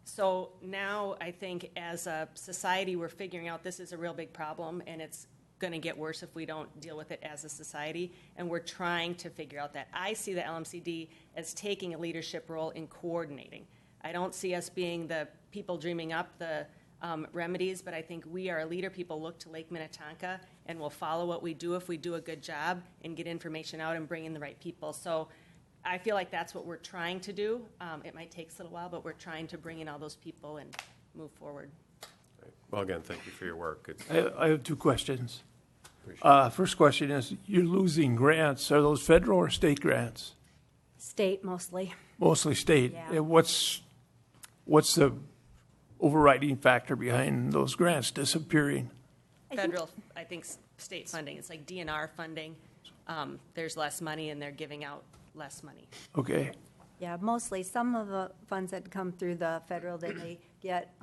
J: So now I think as a society, we're figuring out this is a real big problem, and it's going to get worse if we don't deal with it as a society. And we're trying to figure out that. I see the LMCD as taking a leadership role in coordinating. I don't see us being the people dreaming up the remedies, but I think we are a leader. People look to Lake Minnetonka and will follow what we do if we do a good job and get information out and bring in the right people. So I feel like that's what we're trying to do. It might take us a little while, but we're trying to bring in all those people and move forward.
F: Right. Well, again, thank you for your work.
C: I have two questions.
F: Appreciate it.
C: First question is, you're losing grants. Are those federal or state grants?
K: State mostly.
C: Mostly state.
K: Yeah.
C: What's the overriding factor behind those grants disappearing?
J: Federal, I think state funding. It's like DNR funding. There's less money, and they're giving out less money.
C: Okay.
K: Yeah, mostly. Some of the funds that come through the federal, then they get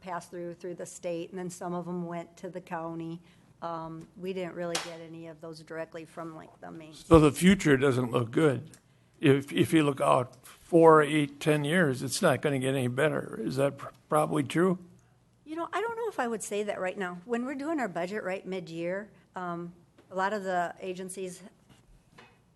K: passed through the state, and then some of them went to the county. We didn't really get any of those directly from like the main.
C: So the future doesn't look good. If you look out 4, 8, 10 years, it's not going to get any better. Is that probably true?
K: I don't know if I would say that right now. When we're doing our budget right mid-year, a lot of the agencies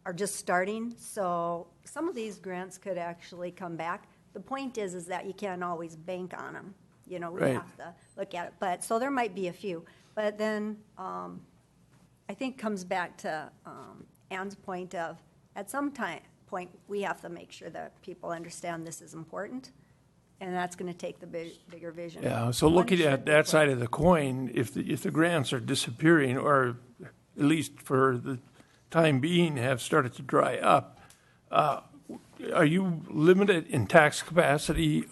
K: are just starting, so some of these grants could actually come back. The point is that you can't always bank on them. We
C: Right.
K: have to look at it. But so there might be a few. But then I think comes back to Ann's point of at some point we have to make sure that people understand this is important, and that's going to take the bigger vision.
C: Yeah, so looking at that side of the coin, if the grants are disappearing, or at least for the time being have started to dry up, are you limited in tax capacity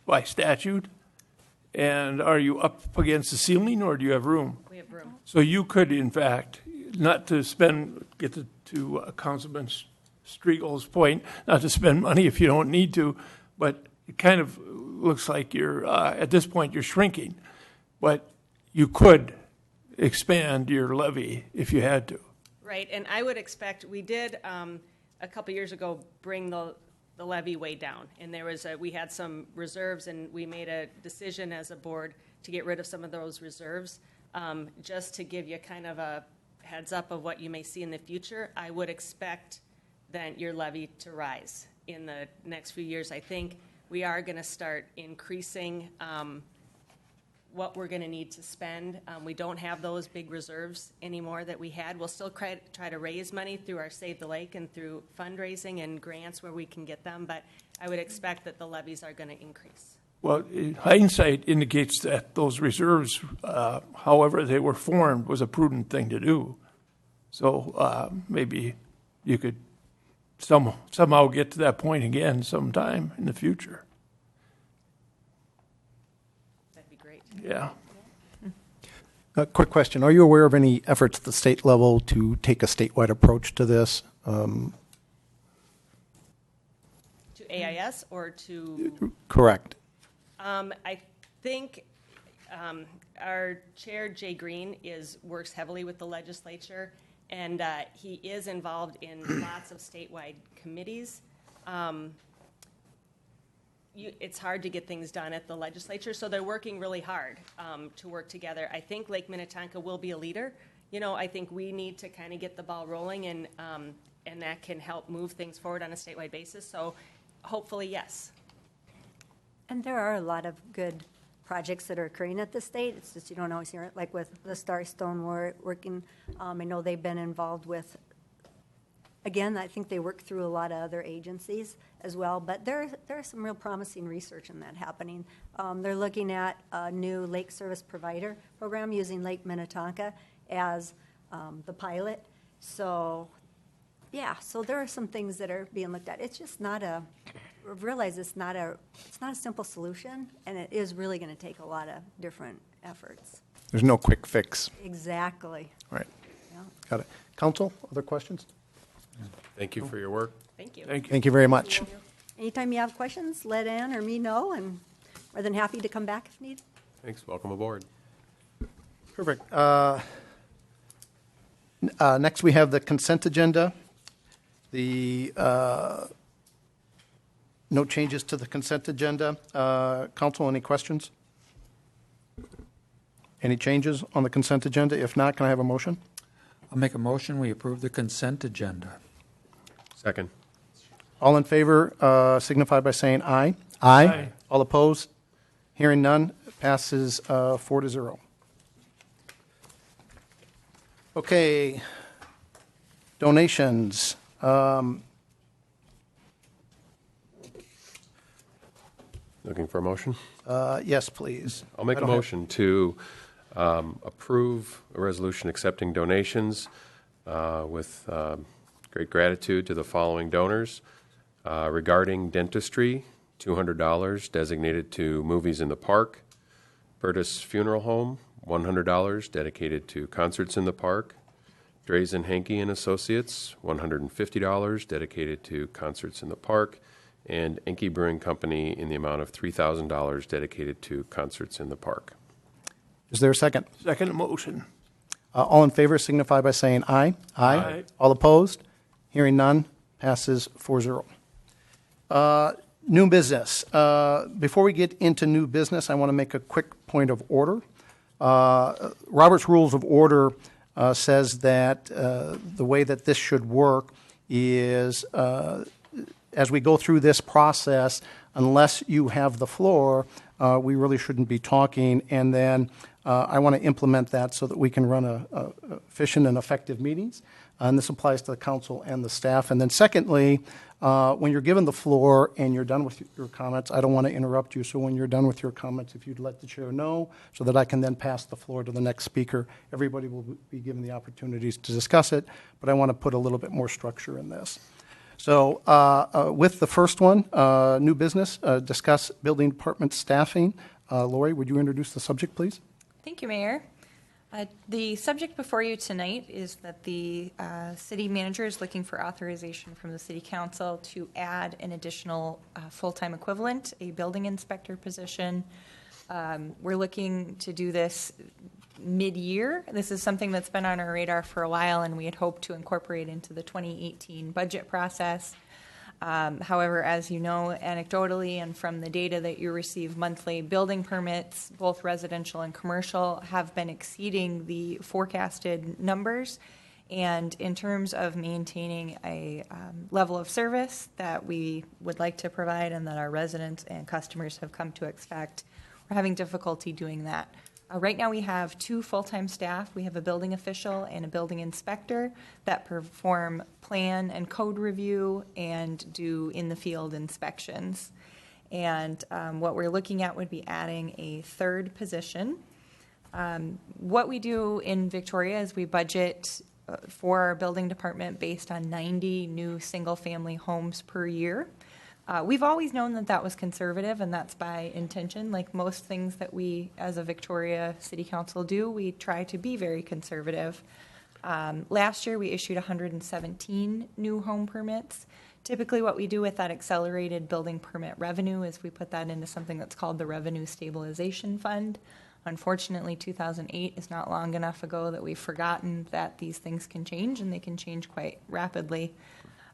C: by statute? And are you up against the ceiling, or do you have room?
J: We have room.
C: So you could, in fact, not to spend, to Councilman Striegel's point, not to spend money if you don't need to, but it kind of looks like you're, at this point, you're shrinking. But you could expand your levy if you had to.
J: Right, and I would expect, we did, a couple years ago, bring the levy way down. And we had some reserves, and we made a decision as a board to get rid of some of those reserves. Just to give you kind of a heads up of what you may see in the future, I would expect then your levy to rise in the next few years. I think we are going to start increasing what we're going to need to spend. We don't have those big reserves anymore that we had. We'll still try to raise money through our Save the Lake and through fundraising and grants where we can get them, but I would expect that the levies are going to increase.
C: Well, hindsight indicates that those reserves, however they were formed, was a prudent thing to do. So maybe you could somehow get to that point again sometime in the future.
J: That'd be great.
C: Yeah.
A: A quick question. Are you aware of any efforts at the state level to take a statewide approach to this?
J: To AIS or to?
A: Correct.
J: I think our chair, Jay Green, works heavily with the legislature, and he is involved in lots of statewide committees. It's hard to get things done at the legislature, so they're working really hard to work together. I think Lake Minnetonka will be a leader. I think we need to kind of get the ball rolling, and that can help move things forward on a statewide basis. So hopefully, yes.
K: And there are a lot of good projects that are occurring at the state. It's just you don't always hear it, like with the Starstone working. I know they've been involved with, again, I think they work through a lot of other agencies as well, but there is some real promising research in that happening. They're looking at a new lake service provider program using Lake Minnetonka as the pilot. So, yeah, so there are some things that are being looked at. It's just not realize it's not a simple solution, and it is really going to take a lot of different efforts.
A: There's no quick fix.
K: Exactly.
A: All right.
K: Yeah.
A: Got it. Council, other questions?
F: Thank you for your work.
J: Thank you.
C: Thank you.
A: Thank you very much.
K: Anytime you have questions, let Ann or me know, and more than happy to come back if needed.
F: Thanks. Welcome aboard.
A: Perfect. Next, we have the consent agenda. No changes to the consent agenda. Council, any questions? Any changes on the consent agenda? If not, can I have a motion?
E: I'll make a motion, we approve the consent agenda.
F: Second.
A: All in favor signify by saying aye.
C: Aye.
A: All opposed? Hearing none, passes 4-0. Okay, donations.
F: Looking for a motion?
A: Yes, please.
F: I'll make
A: I
F: a
A: don't have-
F: motion to approve a resolution accepting donations with great gratitude to the following donors. Regarding dentistry, $200 designated to Movies in the Park. Bertus Funeral Home, $100 dedicated to Concerts in the Park. Drazen Henke and Associates, $150 dedicated to Concerts in the Park. And Enke Brewing Company in the amount of $3,000 dedicated to Concerts in the Park.
A: Is there a second?
C: Second motion.
A: All in favor signify by saying aye.
C: Aye.
A: All opposed? Hearing none, passes 4-0. New business. Before we get into new business, I want to make a quick point of order. Robert's Rules of Order says that the way that this should work is as we go through this process, unless you have the floor, we really shouldn't be talking. And then I want to implement that so that we can run efficient and effective meetings. And this applies to the council and the staff. And then secondly, when you're given the floor and you're done with your comments, I don't want to interrupt you. So when you're done with your comments, if you'd let the chair know so that I can then pass the floor to the next speaker, everybody will be given the opportunities to discuss it. But I want to put a little bit more structure in this. So with the first one, new business, discuss building department staffing. Lori, would you introduce the subject, please?
B: Thank you, Mayor. The subject before you tonight is that the city manager is looking for authorization from the city council to add an additional full-time equivalent, a building inspector position. We're looking to do this mid-year. This is something that's been on our radar for a while, and we had hoped to incorporate into the 2018 budget process. However, as you know, anecdotally and from the data that you receive monthly, building permits, both residential and commercial, have been exceeding the forecasted numbers. And in terms of maintaining a level of service that we would like to provide and that our residents and customers have come to expect, we're having difficulty doing that. Right now we have 2 full-time staff. We have a building official and a building inspector that perform plan and code review and do in-the-field inspections. And what we're looking at would be adding a 3rd position. What we do in Victoria is we budget for our building department based on 90 new single-family homes per year. We've always known that that was conservative, and that's by intention. Like most things that we, as a Victoria City Council, do, we try to be very conservative. Last year, we issued 117 new home permits. Typically, what we do with that accelerated building permit revenue is we put that into something that's called the Revenue Stabilization Fund. Unfortunately, 2008 is not long enough ago that we've forgotten that these things can change, and they can change quite rapidly.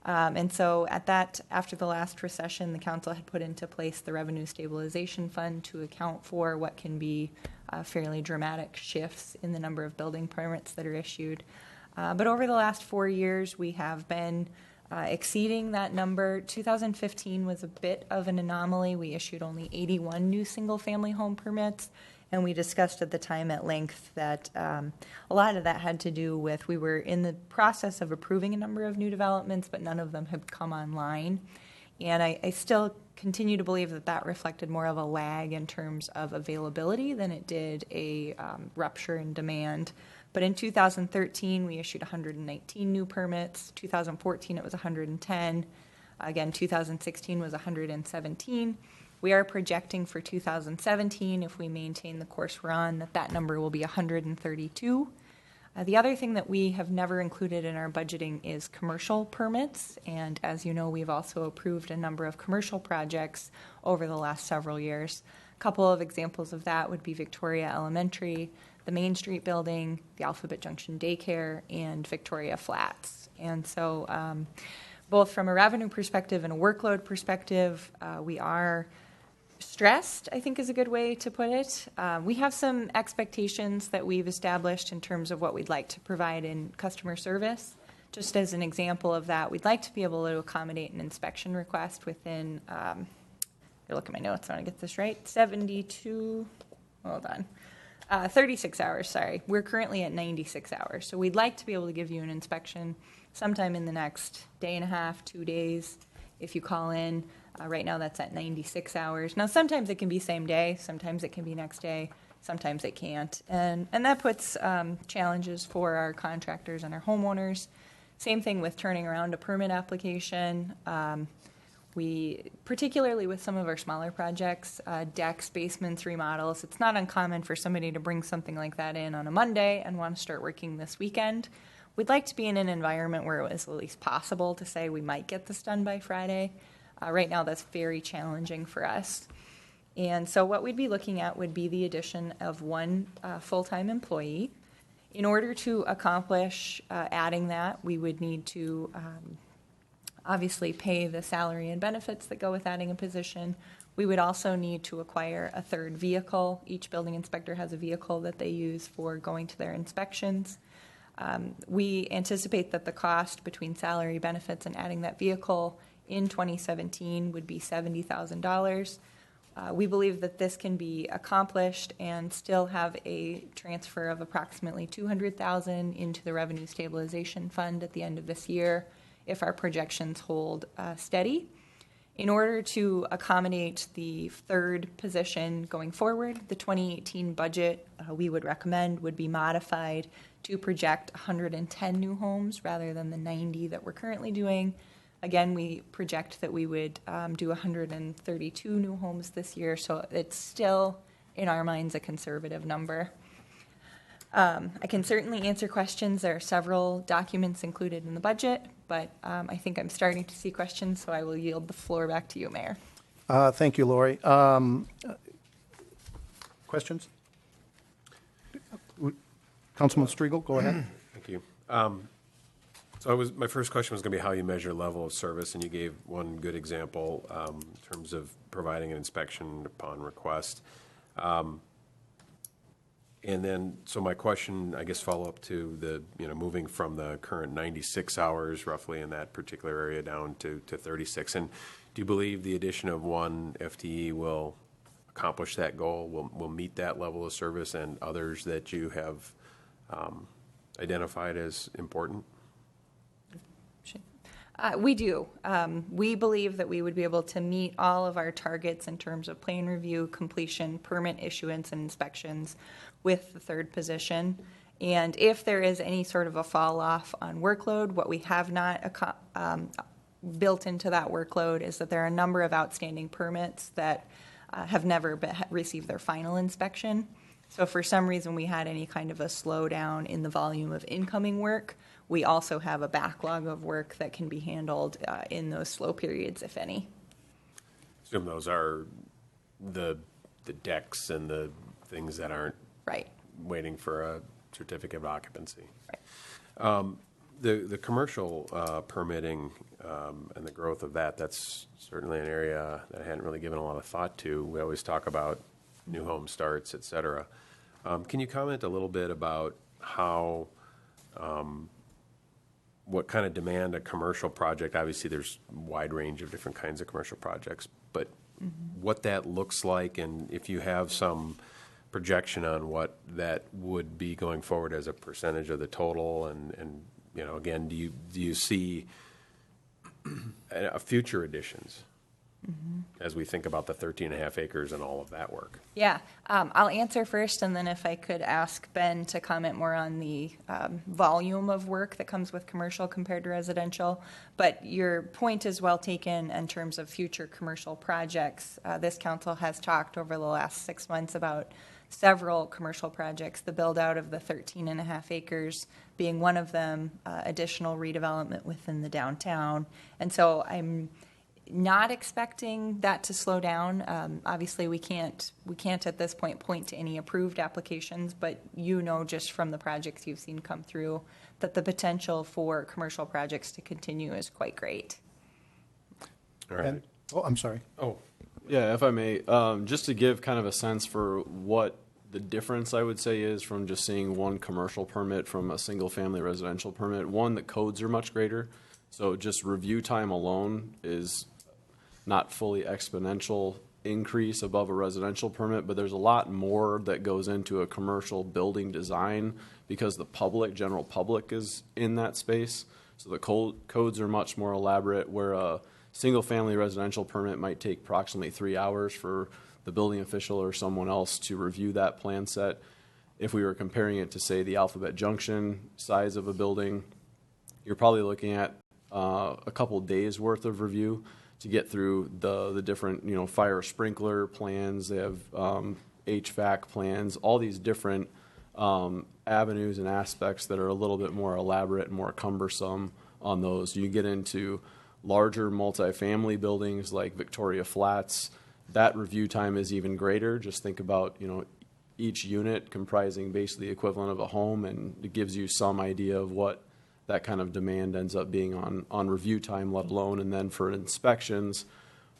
B: And so after the last recession, the council had put into place the Revenue Stabilization Fund to account for what can be fairly dramatic shifts in the number of building permits that are issued. But over the last 4 years, we have been exceeding that number. 2015 was a bit of an anomaly. We issued only 81 new single-family home permits. And we discussed at the time at length that a lot of that had to do with we were in the process of approving a number of new developments, but none of them had come online. And I still continue to believe that that reflected more of a lag in terms of availability than it did a rupture in demand. But in 2013, we issued 119 new permits. 2014, it was 110. Again, 2016 was 117. We are projecting for 2017, if we maintain the course we're on, that number will be 132. The other thing that we have never included in our budgeting is commercial permits. And as you know, we've also approved a number of commercial projects over the last several years. A couple of examples of that would be Victoria Elementary, the Main Street building, the Alphabet Junction Daycare, and Victoria Flats. And so both from a revenue perspective and a workload perspective, we are stressed, I think is a good way to put it. We have some expectations that we've established in terms of what we'd like to provide in customer service. Just as an example of that, we'd like to be able to accommodate an inspection request within, I look at my notes, I want to get this right, 36 hours, sorry. We're currently at 96 hours. So we'd like to be able to give you an inspection sometime in the next day and a half, 2 days, if you call in. Right now, that's at 96 hours. Now, sometimes it can be same day, sometimes it can be next day, sometimes it can't. And that puts challenges for our contractors and our homeowners. Same thing with turning around a permit application. We, particularly with some of our smaller projects, decks, basements, remodels, it's not uncommon for somebody to bring something like that in on a Monday and want to start working this weekend. We'd like to be in an environment where it was at least possible to say we might get this done by Friday. Right now, that's very challenging for us. And so what we'd be looking at would be the addition of 1 full-time employee. In order to accomplish adding that, we would need to obviously pay the salary and benefits that go with adding a position. We would also need to acquire a 3rd vehicle. Each building inspector has a vehicle that they use for going to their inspections. We anticipate that the cost between salary, benefits, and adding that vehicle in 2017 would be $70,000. We believe that this can be accomplished and still have a transfer of approximately $200,000 into the Revenue Stabilization Fund at the end of this year if our projections hold steady. In order to accommodate the 3rd position going forward, the 2018 budget we would recommend would be modified to project 110 new homes rather than the 90 that we're currently doing. Again, we project that we would do 132 new homes this year, so it's still, in our minds, a conservative number. I can certainly answer questions. There are several documents included in the budget, but I think I'm starting to see questions, so I will yield the floor back to you, Mayor.
A: Thank you, Lori. Questions? Councilman Striegel, go ahead.
F: Thank you. My first question was going to be how you measure level of service, and you gave one good example in terms of providing an inspection upon request. And then, so my question, I guess, follow up to the, moving from the current 96 hours roughly in that particular area down to 36. And do you believe the addition of one FTE will accomplish that goal, will meet that level of service, and others that you have identified as important?
B: We do. We believe that we would be able to meet all of our targets in terms of plan review, completion, permit issuance, and inspections with the third position. And if there is any sort of a fall off on workload, what we have not built into that workload is that there are a number of outstanding permits that have never received their final inspection. So if for some reason we had any kind of a slowdown in the volume of incoming work, we also have a backlog of work that can be handled in those slow periods, if any.
F: Assume those are the decks and the things that aren't
B: Right.
F: waiting for a certificate of occupancy.
B: Right.
F: The commercial permitting and the growth of that's certainly an area that I hadn't really given a lot of thought to. We always talk about new home starts, et cetera. Can you comment a little bit about how, what kind of demand a commercial project, obviously there's a wide range of different kinds of commercial projects, but what that looks like, and if you have some projection on what that would be going forward as a percentage of the total, and again, do you see future additions as we think about the 13.5 acres and all of that work?
B: Yeah, I'll answer first, and then if I could ask Ben to comment more on the volume of work that comes with commercial compared to residential. But your point is well taken in terms of future commercial projects. This council has talked over the last 6 months about several commercial projects, the build out of the 13.5 acres being one of them, additional redevelopment within the downtown. And so I'm not expecting that to slow down. Obviously, we can't at this point to any approved applications, but just from the projects you've seen come through that the potential for commercial projects to continue is quite great.
F: All right.
A: And, I'm sorry.
F: Oh,
L: Yeah, if I may, just to give kind of a sense for what the difference, I would say, is from just seeing one commercial permit from a single-family residential permit. One, the codes are much greater, so just review time alone is not fully exponential increase above a residential permit, but there's a lot more that goes into a commercial building design because the general public is in that space. So the codes are much more elaborate, where a single-family residential permit might take approximately 3 hours for the building official or someone else to review that plan set. If we were comparing it to, say, the Alphabet Junction size of a building, you're probably looking at a couple days worth of review to get through the different, fire sprinkler plans. They have HVAC plans, all these different avenues and aspects that are a little bit more elaborate and more cumbersome on those. You get into larger multifamily buildings like Victoria Flats, that review time is even greater. Just think about, each unit comprising basically the equivalent of a home, and it gives you some idea of what that kind of demand ends up being on review time, let alone. And then for inspections,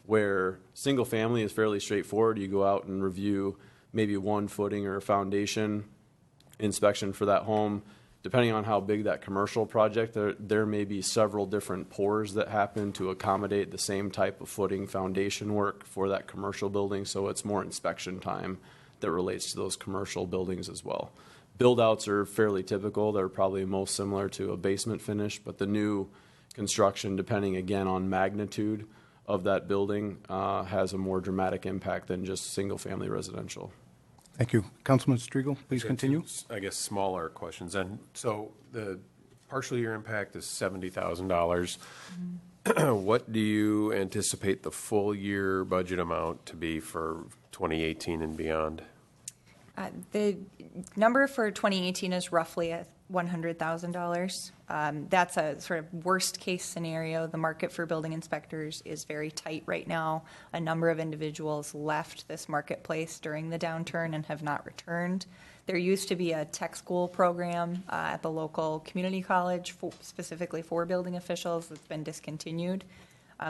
L: where single family is fairly straightforward, you go out and review maybe one footing or a foundation inspection for that home. Depending on how big that commercial project, there may be several different pours that happen to accommodate the same type of footing foundation work for that commercial building. So it's more inspection time that relates to those commercial buildings as well. Build-outs are fairly typical. They're probably most similar to a basement finish, but the new construction, depending again on magnitude of that building, has a more dramatic impact than just single-family residential.
A: Thank you. Councilman Striegel, please continue.
F: I guess smaller questions. And so the partial year impact is $70,000. What do you anticipate the full year budget amount to be for 2018 and beyond?
B: The number for 2018 is roughly at $100,000. That's a sort of worst case scenario. The market for building inspectors is very tight right now. A number of individuals left this marketplace during the downturn and have not returned. There used to be a tech school program at the local community college specifically for building officials that's been discontinued.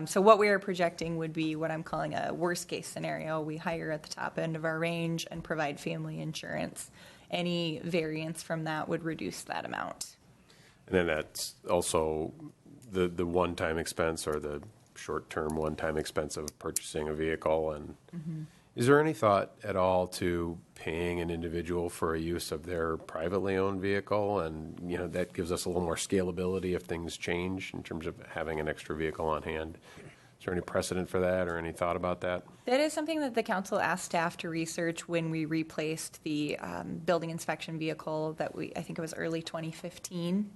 B: So what we are projecting would be what I'm calling a worst case scenario. We hire at the top end of our range and provide family insurance. Any variance from that would reduce that amount.
F: And then that's also the one-time expense or the short-term one-time expense of purchasing a vehicle. And is there any thought at all to paying an individual for a use of their privately owned vehicle? And, you know, that gives us a little more scalability if things change in terms of having an extra vehicle on hand. Is there any precedent for that or any thought about that?
B: That is something that the council asked staff to research when we replaced the building inspection vehicle that I think it was early 2015.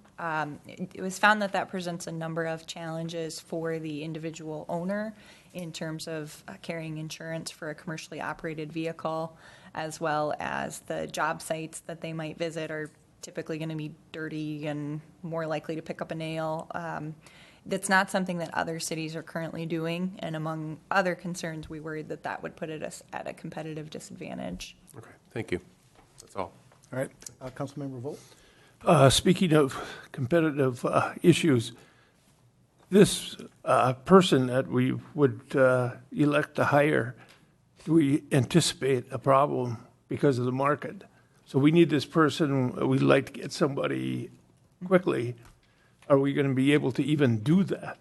B: It was found that presents a number of challenges for the individual owner in terms of carrying insurance for a commercially operated vehicle, as well as the job sites that they might visit are typically going to be dirty and more likely to pick up a nail. That's not something that other cities are currently doing, and among other concerns, we worried that would put us at a competitive disadvantage.
F: Okay, thank you. That's all.
A: All right, Councilmember Volt.
C: Speaking of competitive issues, this person that we would elect to hire, do we anticipate a problem because of the market? So we need this person, we'd like to get somebody quickly. Are we going to be able to even do that?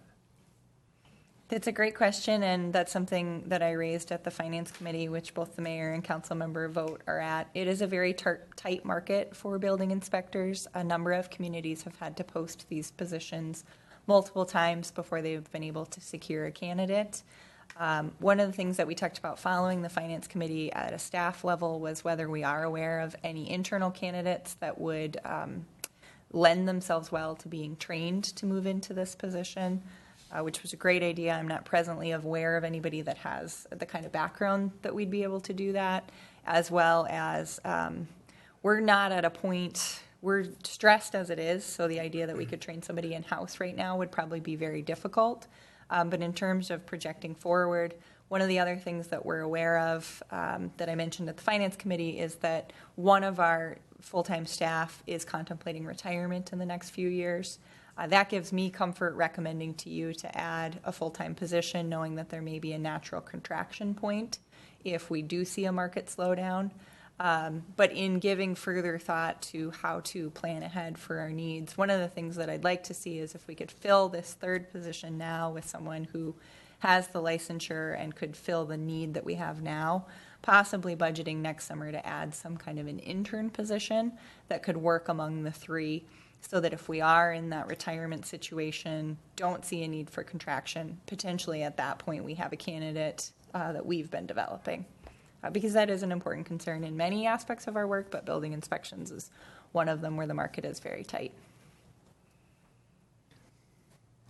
B: That's a great question, and that's something that I raised at the Finance Committee, which both the mayor and council member vote are at. It is a very tight market for building inspectors. A number of communities have had to post these positions multiple times before they've been able to secure a candidate. One of the things that we talked about following the Finance Committee at a staff level was whether we are aware of any internal candidates that would lend themselves well to being trained to move into this position, which was a great idea. I'm not presently aware of anybody that has the kind of background that we'd be able to do that, as well as we're not at a point, we're stressed as it is, so the idea that we could train somebody in-house right now would probably be very difficult. But in terms of projecting forward, one of the other things that we're aware of that I mentioned at the Finance Committee is that one of our full-time staff is contemplating retirement in the next few years. That gives me comfort recommending to you to add a full-time position, knowing that there may be a natural contraction point if we do see a market slowdown. But in giving further thought to how to plan ahead for our needs, one of the things that I'd like to see is if we could fill this third position now with someone who has the licensure and could fill the need that we have now, possibly budgeting next summer to add some kind of an intern position that could work among the three, so that if we are in that retirement situation, don't see a need for contraction, potentially at that point we have a candidate that we've been developing. Because that is an important concern in many aspects of our work, but building inspections is one of them where the market is very tight.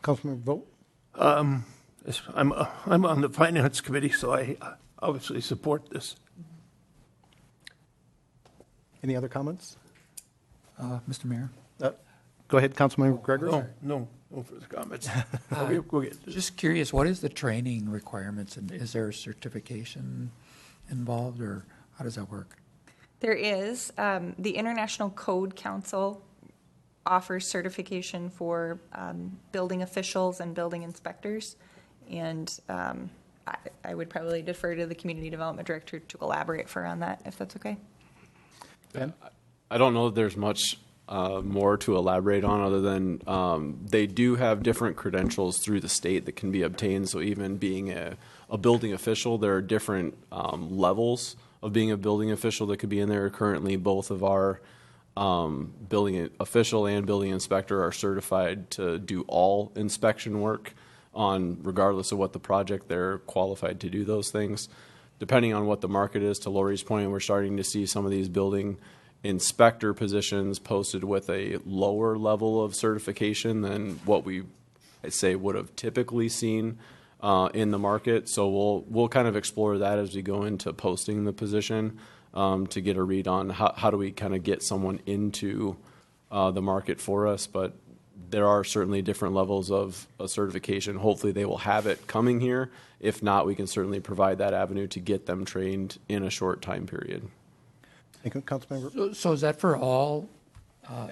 A: Councilmember Volt.
C: I'm on the Finance Committee, so I obviously support this.
A: Any other comments?
E: Mr. Mayor?
A: Go ahead, Councilmember Gregory.
C: No further comments. We'll get to this.
E: Just curious, what is the training requirements, and is there a certification involved, or how does that work?
B: There is. The International Code Council offers certification for building officials and building inspectors, and I would probably defer to the Community Development Director to elaborate further on that, if that's okay.
A: Ben?
L: I don't know if there's much more to elaborate on other than they do have different credentials through the state that can be obtained. So even being a building official, there are different levels of being a building official that could be in there. Currently, both of our building official and building inspector are certified to do all inspection work on, regardless of what the project, they're qualified to do those things. Depending on what the market is, to Lori's point, we're starting to see some of these building inspector positions posted with a lower level of certification than what we I'd say would have typically seen in the market. So we'll kind of explore that as we go into posting the position to get a read on how do we kind of get someone into the market for us. But there are certainly different levels of certification. Hopefully they will have it coming here. If not, we can certainly provide that avenue to get them trained in a short time period.
A: Thank you, Councilmember.
E: So is that for all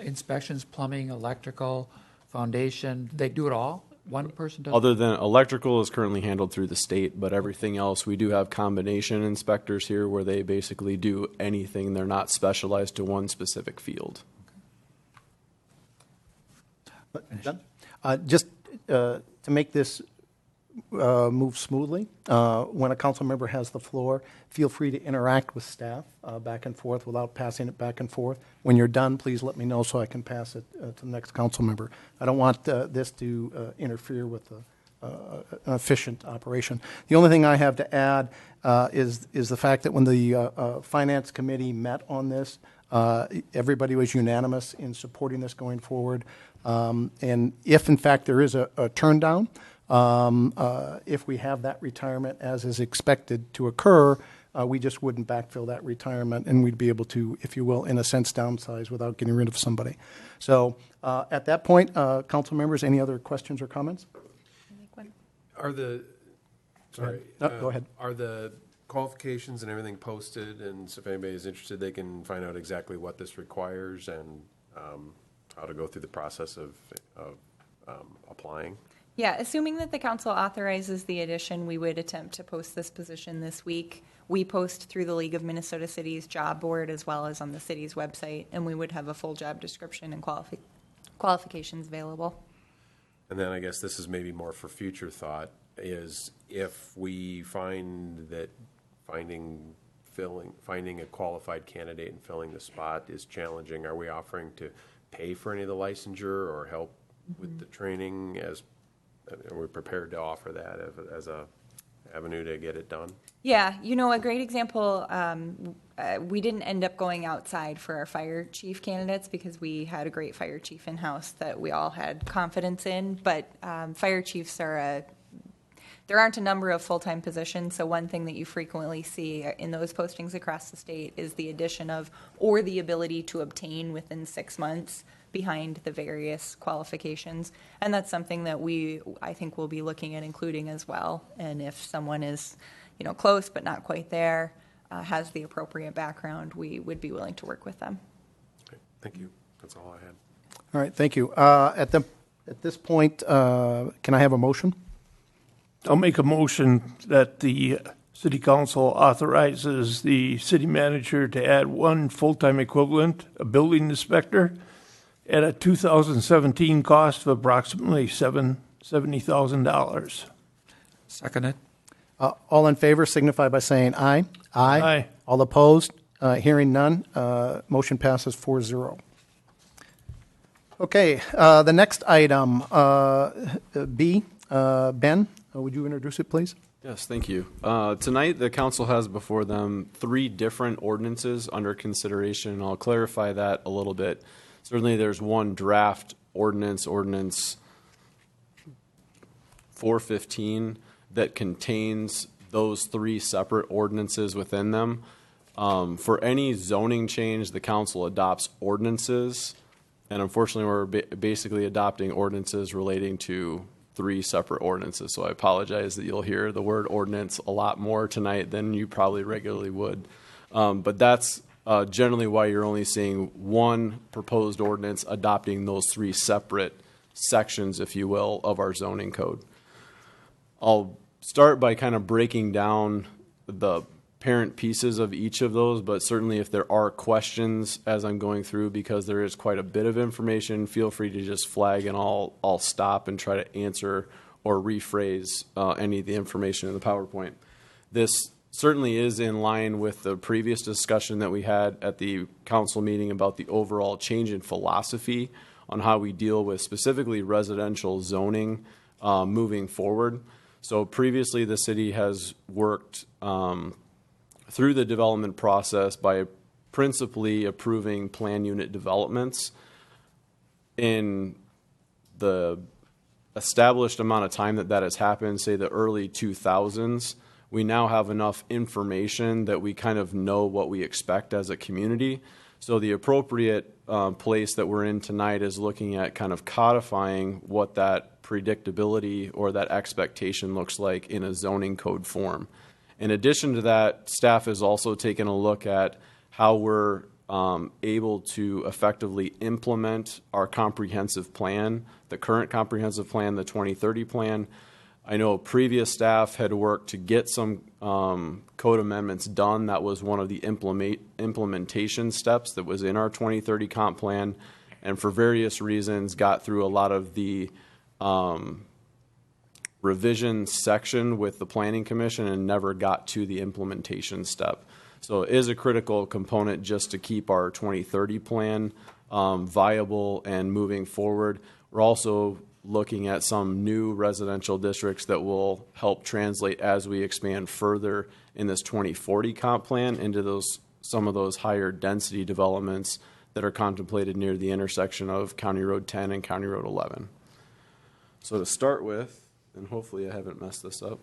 E: inspections, plumbing, electrical, foundation? They do it all? One person does?
L: Other than electrical is currently handled through the state, but everything else, we do have combination inspectors here where they basically do anything. They're not specialized to one specific field.
A: Done? Just to make this move smoothly, when a council member has the floor, feel free to interact with staff back and forth without passing it back and forth. When you're done, please let me know so I can pass it to the next council member. I don't want this to interfere with an efficient operation. The only thing I have to add is the fact that when the Finance Committee met on this, everybody was unanimous in supporting this going forward. And if, in fact, there is a turn down, if we have that retirement as is expected to occur, we just wouldn't backfill that retirement, and we'd be able to, if you will, in a sense, downsize without getting rid of somebody. So at that point, council members, any other questions or comments?
F: Are the, sorry.
A: No, go ahead.
F: Are the qualifications and everything posted, and so if anybody is interested, they can find out exactly what this requires and how to go through the process of applying?
B: Yeah, assuming that the council authorizes the addition, we would attempt to post this position this week. We post through the League of Minnesota Cities job board as well as on the city's website, and we would have a full job description and qualifications available.
F: And then I guess this is maybe more for future thought, is if we find that finding a qualified candidate and filling the spot is challenging, are we offering to pay for any of the licensure or help with the training? Are we prepared to offer that as a avenue to get it done?
B: Yeah, a great example, we didn't end up going outside for our fire chief candidates because we had a great fire chief in-house that we all had confidence in, but fire chiefs there aren't a number of full-time positions, so one thing that you frequently see in those postings across the state is the addition of or the ability to obtain within 6 months behind the various qualifications. And that's something that I think we'll be looking at including as well. And if someone is, close but not quite there, has the appropriate background, we would be willing to work with them.
F: Okay, thank you. That's all I had.
A: All right, thank you. At this point, can I have a motion?
C: I'll make a motion that the city council authorizes the city manager to add one full-time equivalent, a building inspector, at a 2017 cost of approximately $70,000.
E: Second it.
A: All in favor signify by saying aye.
C: Aye.
A: All opposed? Hearing none, motion passes 4-0. Okay, the next item, B, Ben, would you introduce it, please?
L: Yes, thank you. Tonight, the council has before them 3 different ordinances under consideration, and I'll clarify that a little bit. Certainly, there's one draft ordinance 415, that contains those 3 separate ordinances within them. For any zoning change, the council adopts ordinances, and unfortunately, we're basically adopting ordinances relating to 3 separate ordinances. So I apologize that you'll hear the word ordinance a lot more tonight than you probably regularly would. But that's generally why you're only seeing one proposed ordinance adopting those 3 separate sections, if you will, of our zoning code. I'll start by kind of breaking down the parent pieces of each of those, but certainly if there are questions as I'm going through, because there is quite a bit of information, feel free to just flag and I'll stop and try to answer or rephrase any of the information in the PowerPoint. This certainly is in line with the previous discussion that we had at the council meeting about the overall change in philosophy on how we deal with specifically residential zoning moving forward. So previously the city has worked through the development process by principally approving plan unit developments. In the established amount of time that has happened, say the early 2000s, we now have enough information that we kind of know what we expect as a community. So the appropriate place that we're in tonight is looking at kind of codifying what that predictability or that expectation looks like in a zoning code form. In addition to that, staff has also taken a look at how we're able to effectively implement our comprehensive plan, the current comprehensive plan, the 2030 plan. I know previous staff had worked to get some code amendments done. That was one of the implementation steps that was in our 2030 comp plan, and for various reasons got through a lot of the revision section with the Planning Commission and never got to the implementation step. So it is a critical component just to keep our 2030 plan viable and moving forward. We're also looking at some new residential districts that will help translate as we expand further in this 2040 comp plan into some of those higher density developments that are contemplated near the intersection of County Road 10 and County Road 11. So to start with, and hopefully I haven't messed this up,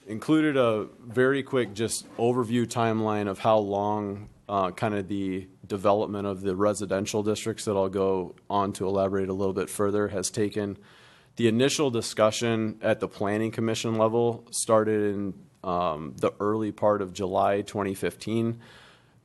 L: included a very quick just overview timeline of how long kind of the development of the residential districts that I'll go on to elaborate a little bit further has taken. The initial discussion at the Planning Commission level started in the early part of July 2015.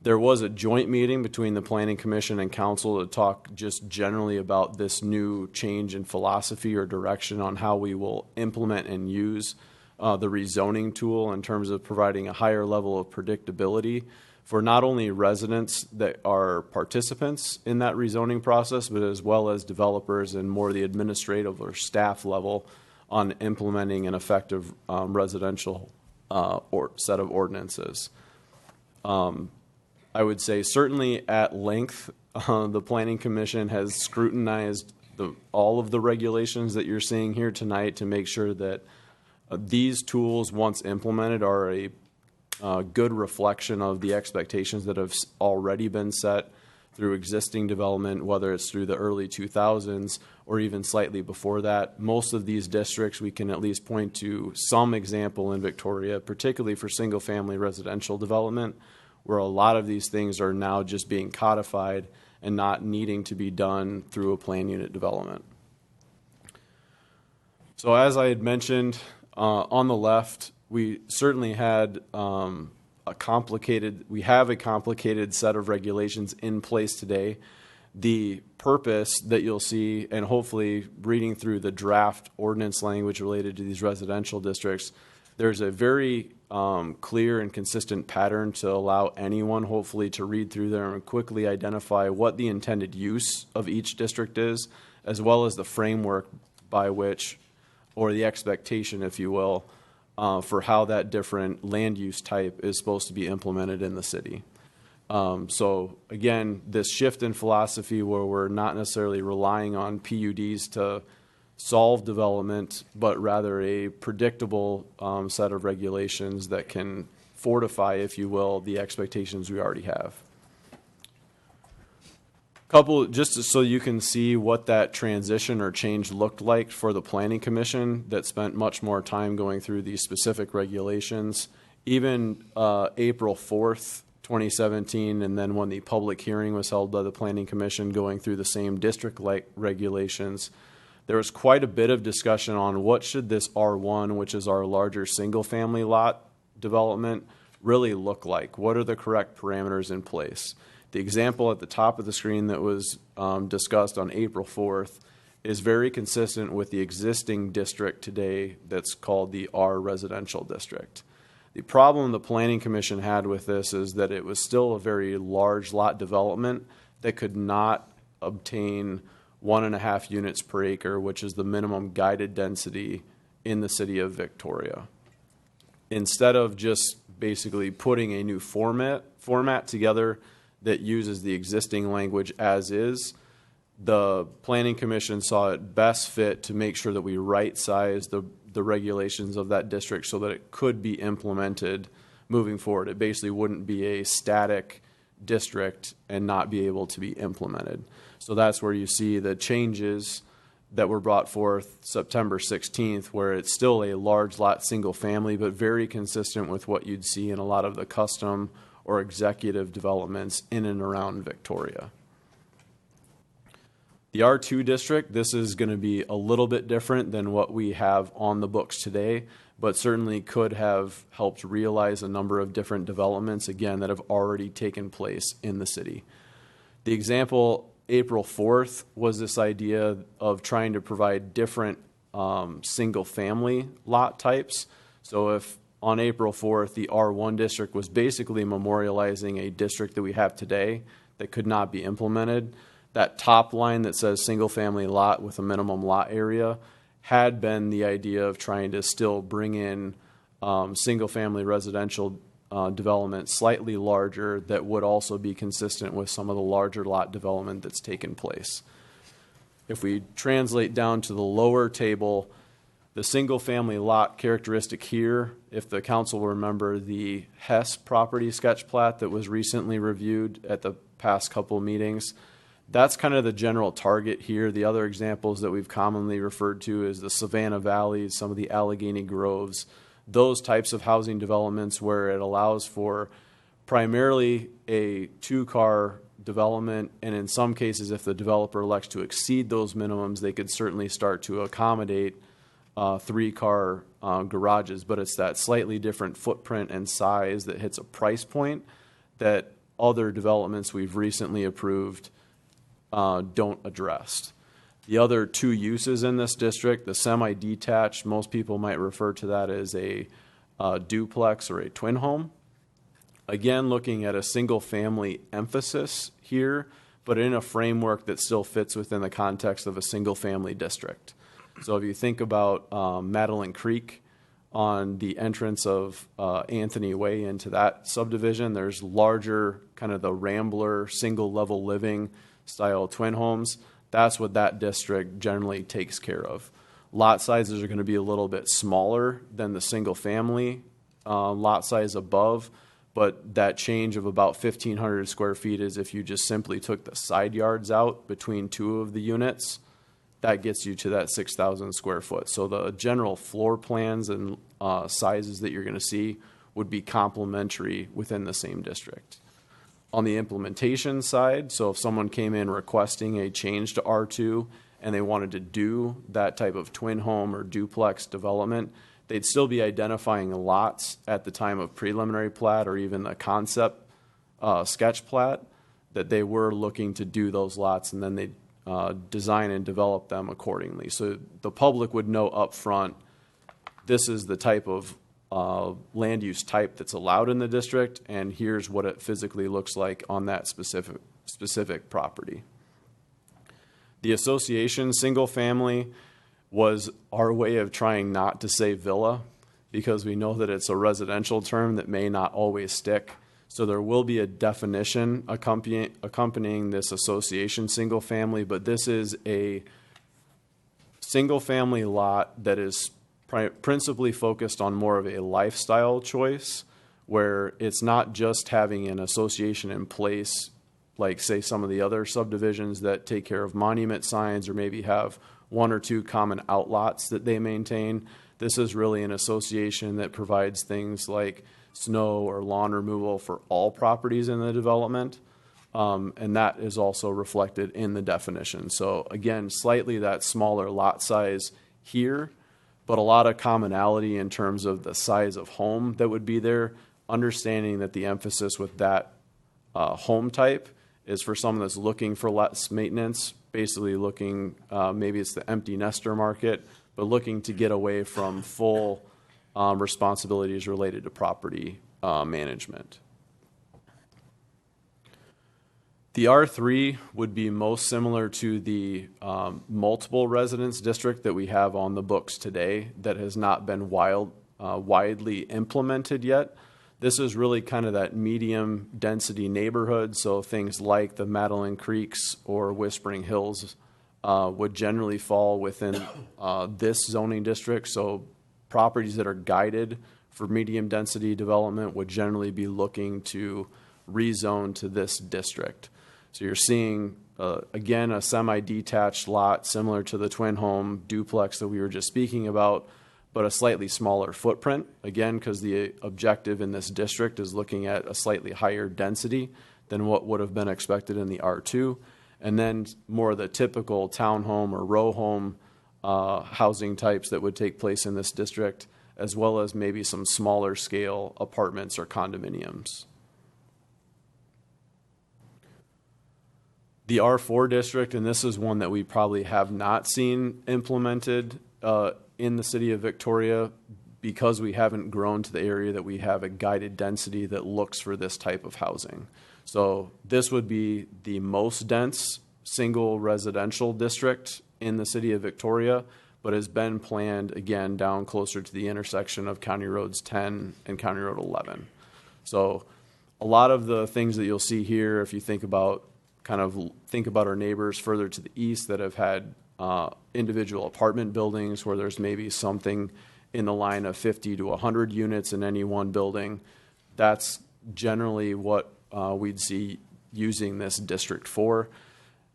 L: There was a joint meeting between the Planning Commission and Council to talk just generally about this new change in philosophy or direction on how we will implement and use the rezoning tool in terms of providing a higher level of predictability for not only residents that are participants in that rezoning process, but as well as developers and more the administrative or staff level on implementing an effective residential set of ordinances. I would say certainly at length, the Planning Commission has scrutinized all of the regulations that you're seeing here tonight to make sure that these tools, once implemented, are a good reflection of the expectations that have already been set through existing development, whether it's through the early 2000s or even slightly before that. Most of these districts, we can at least point to some example in Victoria, particularly for single-family residential development, where a lot of these things are now just being codified and not needing to be done through a plan unit development. So as I had mentioned, on the left, we certainly had a complicated set of regulations in place today. The purpose that you'll see, and hopefully reading through the draft ordinance language related to these residential districts, there's a very clear and consistent pattern to allow anyone hopefully to read through there and quickly identify what the intended use of each district is, as well as the framework by which, or the expectation, if you will, for how that different land use type is supposed to be implemented in the city. So again, this shift in philosophy where we're not necessarily relying on PUDs to solve development, but rather a predictable set of regulations that can fortify, if you will, the expectations we already have. Just so you can see what that transition or change looked like for the Planning Commission that spent much more time going through these specific regulations. Even April 4th, 2017, and then when the public hearing was held by the Planning Commission going through the same district-like regulations, there was quite a bit of discussion on what should this R1, which is our larger single-family lot development, really look like. What are the correct parameters in place? The example at the top of the screen that was discussed on April 4th is very consistent with the existing district today that's called the R residential district. The problem the Planning Commission had with this is that it was still a very large lot development that could not obtain 1.5 units per acre, which is the minimum guided density in the city of Victoria. Instead of just basically putting a new format together that uses the existing language as is, the Planning Commission saw it best fit to make sure that we right-size the regulations of that district so that it could be implemented moving forward. It basically wouldn't be a static district and not be able to be implemented. So that's where you see the changes that were brought forth September 16th, where it's still a large lot single family, but very consistent with what you'd see in a lot of the custom or executive developments in and around Victoria. The R2 district, this is going to be a little bit different than what we have on the books today, but certainly could have helped realize a number of different developments, again, that have already taken place in the city. The example April 4th was this idea of trying to provide different single-family lot types. So if on April 4th, the R1 district was basically memorializing a district that we have today that could not be implemented, that top line that says single-family lot with a minimum lot area had been the idea of trying to still bring in single-family residential development slightly larger that would also be consistent with some of the larger lot development that's taken place. If we translate down to the lower table, the single-family lot characteristic here, if the council will remember the Hess property sketch plat that was recently reviewed at the past couple of meetings, that's kind of the general target here. The other examples that we've commonly referred to is the Savannah Valleys, some of the Allegheny Groves, those types of housing developments where it allows for primarily a two-car development, and in some cases, if the developer elects to exceed those minimums, they could certainly start to accommodate three-car garages, but it's that slightly different footprint and size that hits a price point that other developments we've recently approved don't address. The other two uses in this district, the semi-detached, most people might refer to that as a duplex or a twin home. Again, looking at a single-family emphasis here, but in a framework that still fits within the context of a single-family district. So if you think about Madeline Creek on the entrance of Anthony Way into that subdivision, there's larger, kind of the Rambler, single-level living style twin homes. That's what that district generally takes care of. Lot sizes are going to be a little bit smaller than the single-family lot size above, but that change of about 1,500 square feet is if you just simply took the side yards out between two of the units, that gets you to that 6,000 square foot. So the general floor plans and sizes that you're going to see would be complementary within the same district. On the implementation side, so if someone came in requesting a change to R2 and they wanted to do that type of twin home or duplex development, they'd still be identifying lots at the time of preliminary plat or even the concept sketch plat that they were looking to do those lots, and then they'd design and develop them accordingly. So the public would know up front, this is the type of land use type that's allowed in the district, and here's what it physically looks like on that specific property. The association single family was our way of trying not to say villa, because we know that it's a residential term that may not always stick. So there will be a definition accompanying this association single family, but this is a single family lot that is principally focused on more of a lifestyle choice, where it's not just having an association in place, like say some of the other subdivisions that take care of monument signs or maybe have one or two common outlots that they maintain. This is really an association that provides things like snow or lawn removal for all properties in the development. And that is also reflected in the definition. So again, slightly that smaller lot size here, but a lot of commonality in terms of the size of home that would be there, understanding that the emphasis with that home type is for someone that's looking for less maintenance, basically looking, maybe it's the empty nester market, but looking to get away from full responsibilities related to property management. The R3 would be most similar to the multiple residence district that we have on the books today that has not been widely implemented yet. This is really kind of that medium density neighborhood, so things like the Madeline Creeks or Whispering Hills would generally fall within this zoning district. So properties that are guided for medium density development would generally be looking to rezone to this district. So you're seeing, again, a semi-detached lot similar to the twin home duplex that we were just speaking about, but a slightly smaller footprint, again, because the objective in this district is looking at a slightly higher density than what would have been expected in the R2, and then more of the typical townhome or row home housing types that would take place in this district, as well as maybe some smaller scale apartments or condominiums. The R4 district, and this is one that we probably have not seen implemented in the city of Victoria, because we haven't grown to the area that we have a guided density that looks for this type of housing. So this would be the most dense single residential district in the city of Victoria, but has been planned, again, down closer to the intersection of County Roads 10 and County Road 11. So a lot of the things that you'll see here, if you think about our neighbors further to the east that have had individual apartment buildings where there's maybe something in the line of 50 to 100 units in any one building, that's generally what we'd see using this district for.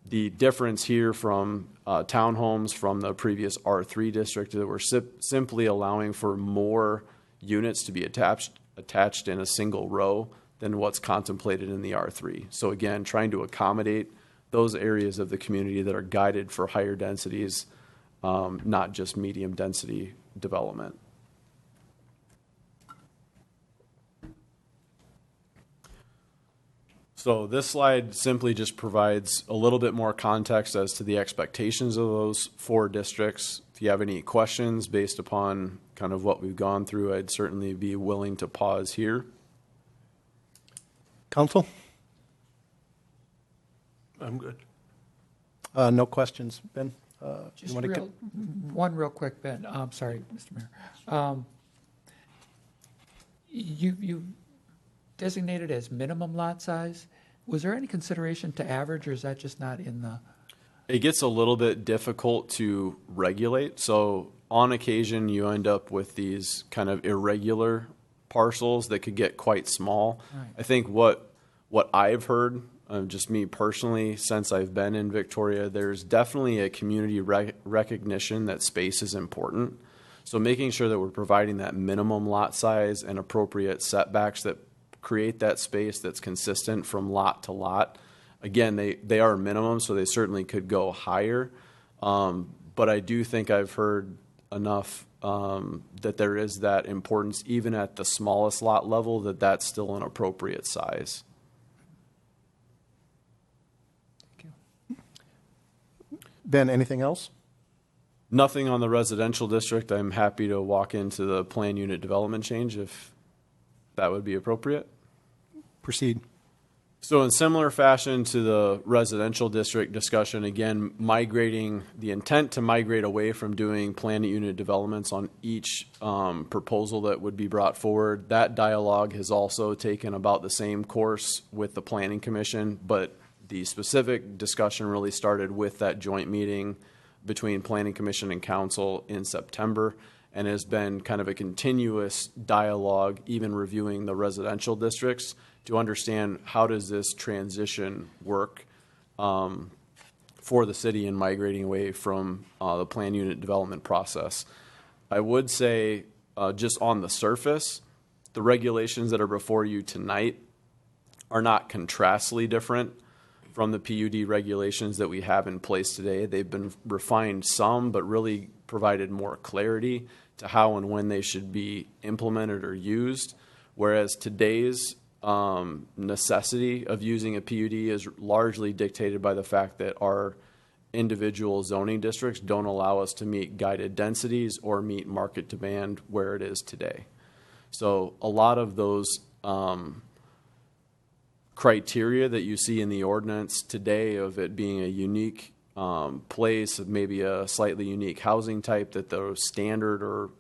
L: The difference here from townhomes from the previous R3 district that we're simply allowing for more units to be attached in a single row than what's contemplated in the R3. So again, trying to accommodate those areas of the community that are guided for higher densities, not just medium density development. So this slide simply just provides a little bit more context as to the expectations of those 4 districts. If you have any questions based upon kind of what we've gone through, I'd certainly be willing to pause here.
A: Council?
C: I'm good.
A: No questions. Ben?
E: Just
A: you wanna
E: one real quick, Ben. Sorry, Mr. Mayor. You designated as minimum lot size. Was there any consideration to average, or is that just not in the?
L: It gets a little bit difficult to regulate. So on occasion, you end up with these kind of irregular parcels that could get quite small.
E: Right.
L: I think what I've heard, just me personally, since I've been in Victoria, there's definitely a community recognition that space is important. So making sure that we're providing that minimum lot size and appropriate setbacks that create that space that's consistent from lot to lot. Again, they are minimum, so they certainly could go higher. But I do think I've heard enough that there is that importance, even at the smallest lot level, that that's still an appropriate size.
E: Thank you.
A: Ben, anything else?
L: Nothing on the residential district. I'm happy to walk into the plan unit development change if that would be appropriate.
A: Proceed.
L: So in similar fashion to the residential district discussion, again, the intent to migrate away from doing plan unit developments on each proposal that would be brought forward. That dialogue has also taken about the same course with the Planning Commission, but the specific discussion really started with that joint meeting between Planning Commission and Council in September, and has been kind of a continuous dialogue, even reviewing the residential districts, to understand how does this transition work for the city in migrating away from the plan unit development process. I would say, just on the surface, the regulations that are before you tonight are not contrastly different from the PUD regulations that we have in place today. They've been refined some, but really provided more clarity to how and when they should be implemented or used, whereas today's necessity of using a PUD is largely dictated by the fact that our individual zoning districts don't allow us to meet guided densities or meet market demand where it is today. So a lot of those criteria that you see in the ordinance today of it being a unique place, of maybe a slightly unique housing type that those standard or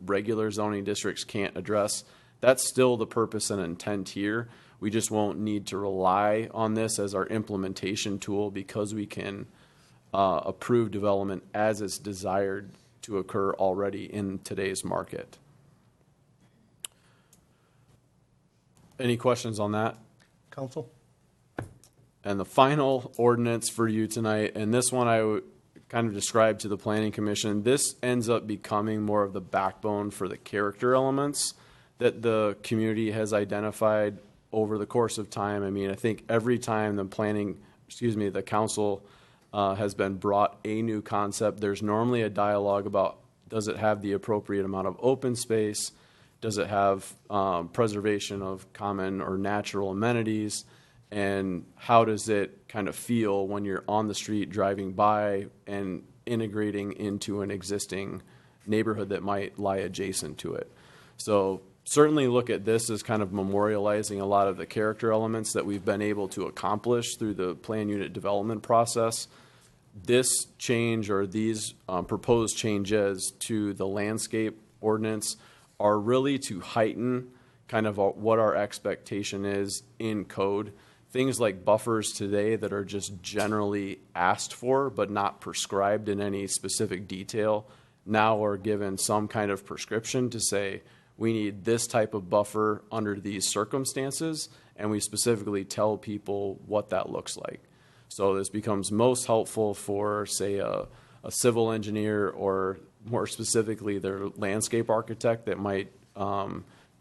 L: regular zoning districts can't address, that's still the purpose and intent here. We just won't need to rely on this as our implementation tool because we can approve development as it's desired to occur already in today's market. Any questions on that?
A: Council?
L: And the final ordinance for you tonight, and this one I would kind of describe to the Planning Commission, this ends up becoming more of the backbone for the character elements that the community has identified over the course of time. I mean, I think every time the council has been brought a new concept, there's normally a dialogue about, does it have the appropriate amount of open space? Does it have preservation of common or natural amenities? And how does it kind of feel when you're on the street driving by and integrating into an existing neighborhood that might lie adjacent to it? So certainly look at this as kind of memorializing a lot of the character elements that we've been able to accomplish through the plan unit development process. This change, or these proposed changes to the landscape ordinance, are really to heighten kind of what our expectation is in code. Things like buffers today that are just generally asked for but not prescribed in any specific detail now are given some kind of prescription to say, we need this type of buffer under these circumstances, and we specifically tell people what that looks like. So this becomes most helpful for, say, a civil engineer, or more specifically their landscape architect that might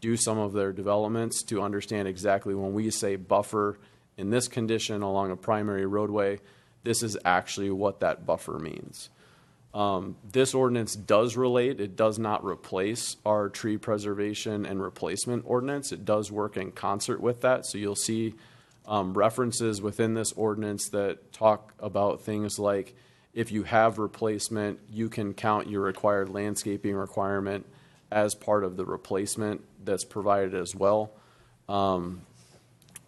L: do some of their developments, to understand exactly when we say buffer in this condition along a primary roadway, this is actually what that buffer means. This ordinance does relate. It does not replace our tree preservation and replacement ordinance. It does work in concert with that. So you'll see references within this ordinance that talk about things like, if you have replacement, you can count your required landscaping requirement as part of the replacement that's provided as well.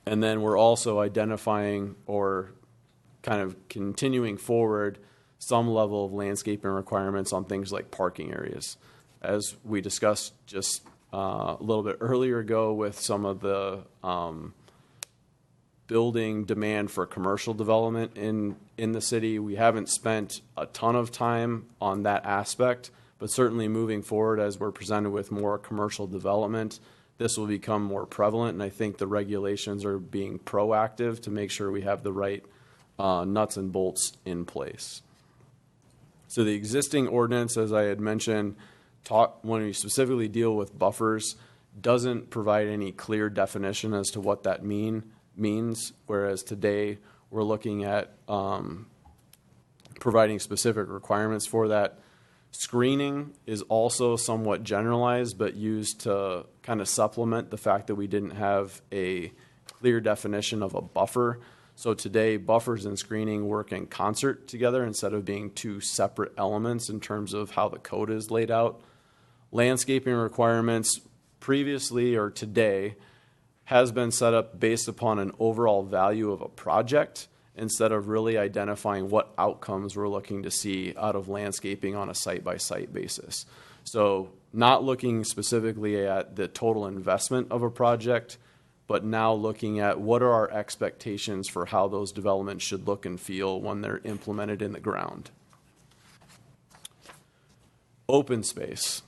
L: And then we're also identifying, or kind of continuing forward, some level of landscaping requirements on things like parking areas. As we discussed just a little bit earlier ago with some of the building demand for commercial development in the city, we haven't spent a ton of time on that aspect, but certainly moving forward as we're presented with more commercial development, this will become more prevalent, and I think the regulations are being proactive to make sure we have the right nuts and bolts in place. So the existing ordinance, as I had mentioned, when we specifically deal with buffers, doesn't provide any clear definition as to what that means, whereas today we're looking at providing specific requirements for that. Screening is also somewhat generalized, but used to kind of supplement the fact that we didn't have a clear definition of a buffer. So today, buffers and screening work in concert together instead of being two separate elements in terms of how the code is laid out. Landscaping requirements previously, or today, has been set up based upon an overall value of a project, instead of really identifying what outcomes we're looking to see out of landscaping on a site-by-site basis. So not looking specifically at the total investment of a project, but now looking at what are our expectations for how those developments should look and feel when they're implemented in the ground. Open space.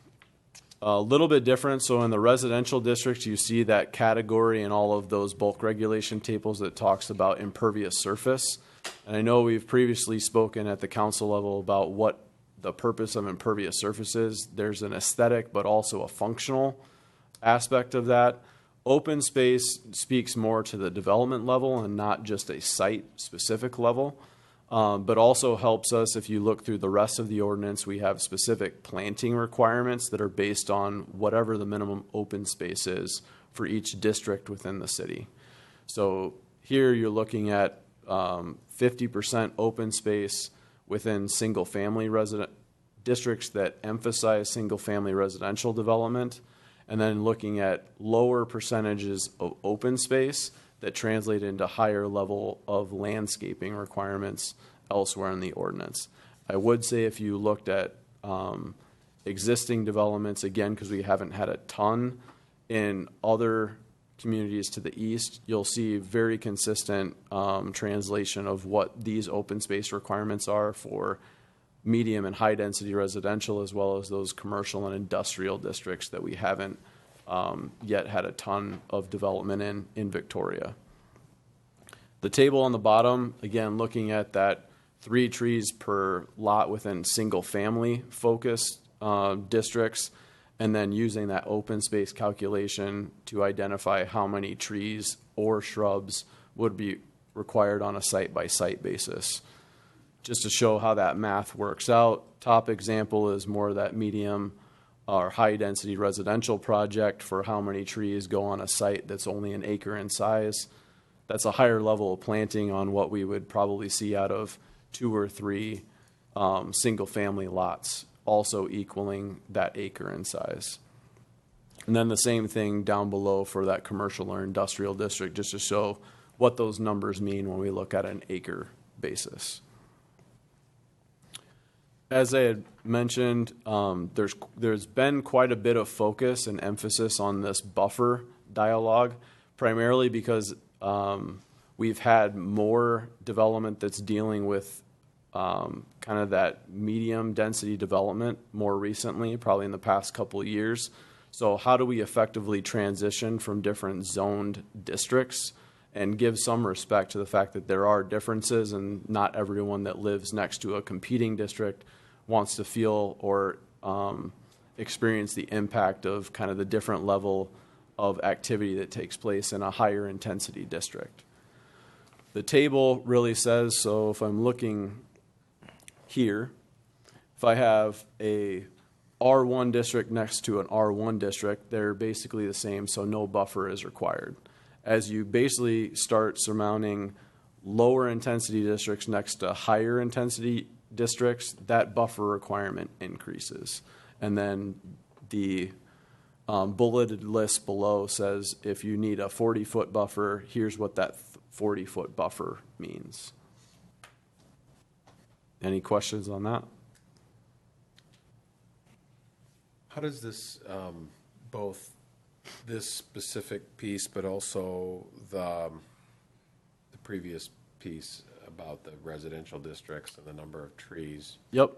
L: A little bit different. So in the residential districts, you see that category in all of those bulk regulation tables that talks about impervious surface. And I know we've previously spoken at the council level about what the purpose of impervious surface is. There's an aesthetic, but also a functional aspect of that. Open space speaks more to the development level and not just a site-specific level. But also helps us, if you look through the rest of the ordinance, we have specific planting requirements that are based on whatever the minimum open space is for each district within the city. So here you're looking at 50% open space within single-family resident districts that emphasize single-family residential development, and then looking at lower percentages of open space that translate into higher level of landscaping requirements elsewhere in the ordinance. I would say if you looked at existing developments, again, because we haven't had a ton in other communities to the east, you'll see very consistent translation of what these open space requirements are for medium and high density residential, as well as those commercial and industrial districts that we haven't yet had a ton of development in Victoria. The table on the bottom, again, looking at that 3 trees per lot within single-family focused districts, and then using that open space calculation to identify how many trees or shrubs would be required on a site-by-site basis. Just to show how that math works out, top example is more that medium or high-density residential project for how many trees go on a site that's only an acre in size. That's a higher level of planting on what we would probably see out of 2 or 3 single-family lots, also equaling that acre in size. And then the same thing down below for that commercial or industrial district, just to show what those numbers mean when we look at an acre basis. As I had mentioned, there's been quite a bit of focus and emphasis on this buffer dialogue, primarily because we've had more development that's dealing with kind of that medium density development more recently, probably in the past couple of years. So how do we effectively transition from different zoned districts and give some respect to the fact that there are differences and not everyone that lives next to a competing district wants to feel or experience the impact of kind of the different level of activity that takes place in a higher intensity district. The table really says, so if I'm looking here, if I have a R1 district next to an R1 district, they're basically the same, so no buffer is required. As you basically start surmounting lower intensity districts next to higher intensity districts, that buffer requirement increases. And then the bulleted list below says if you need a 40-foot buffer, here's what that 40-foot buffer means. Any questions on that?
F: How does this, both this specific piece, but also the previous piece about the residential districts and the number of trees,
L: Yep.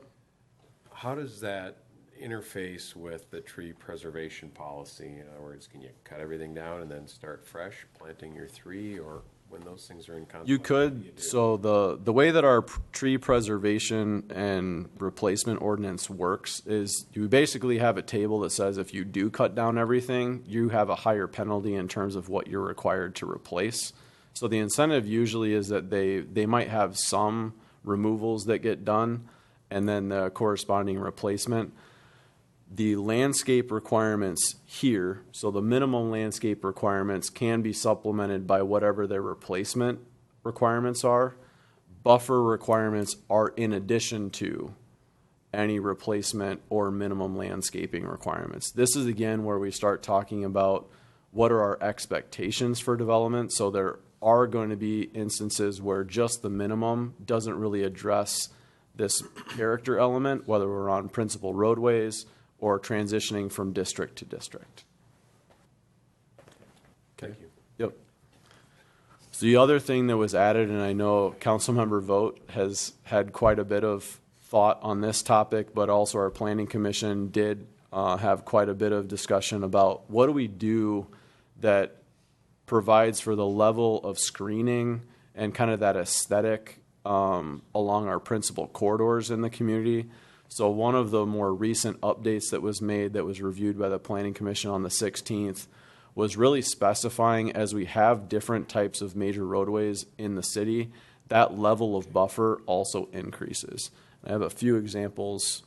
F: how does that interface with the tree preservation policy? In other words, can you cut everything down and then start fresh, planting your 3, or when those things are in conflict?
L: You
F: what
L: could.
F: do you do?
L: So the way that our tree preservation and replacement ordinance works is you basically have a table that says if you do cut down everything, you have a higher penalty in terms of what you're required to replace. So the incentive usually is that they might have some removals that get done and then the corresponding replacement. The landscape requirements here, so the minimum landscape requirements can be supplemented by whatever their replacement requirements are. Buffer requirements are in addition to any replacement or minimum landscaping requirements. This is again where we start talking about what are our expectations for development. So there are going to be instances where just the minimum doesn't really address this character element, whether we're on principal roadways or transitioning from district to district.
F: Thank you.
L: Yep. So the other thing that was added, and I know Councilmember Vogt has had quite a bit of thought on this topic, but also our Planning Commission did have quite a bit of discussion about what do we do that provides for the level of screening and kind of that aesthetic along our principal corridors in the community. So one of the more recent updates that was made that was reviewed by the Planning Commission on the 16th was really specifying as we have different types of major roadways in the city, that level of buffer also increases. I have a few examples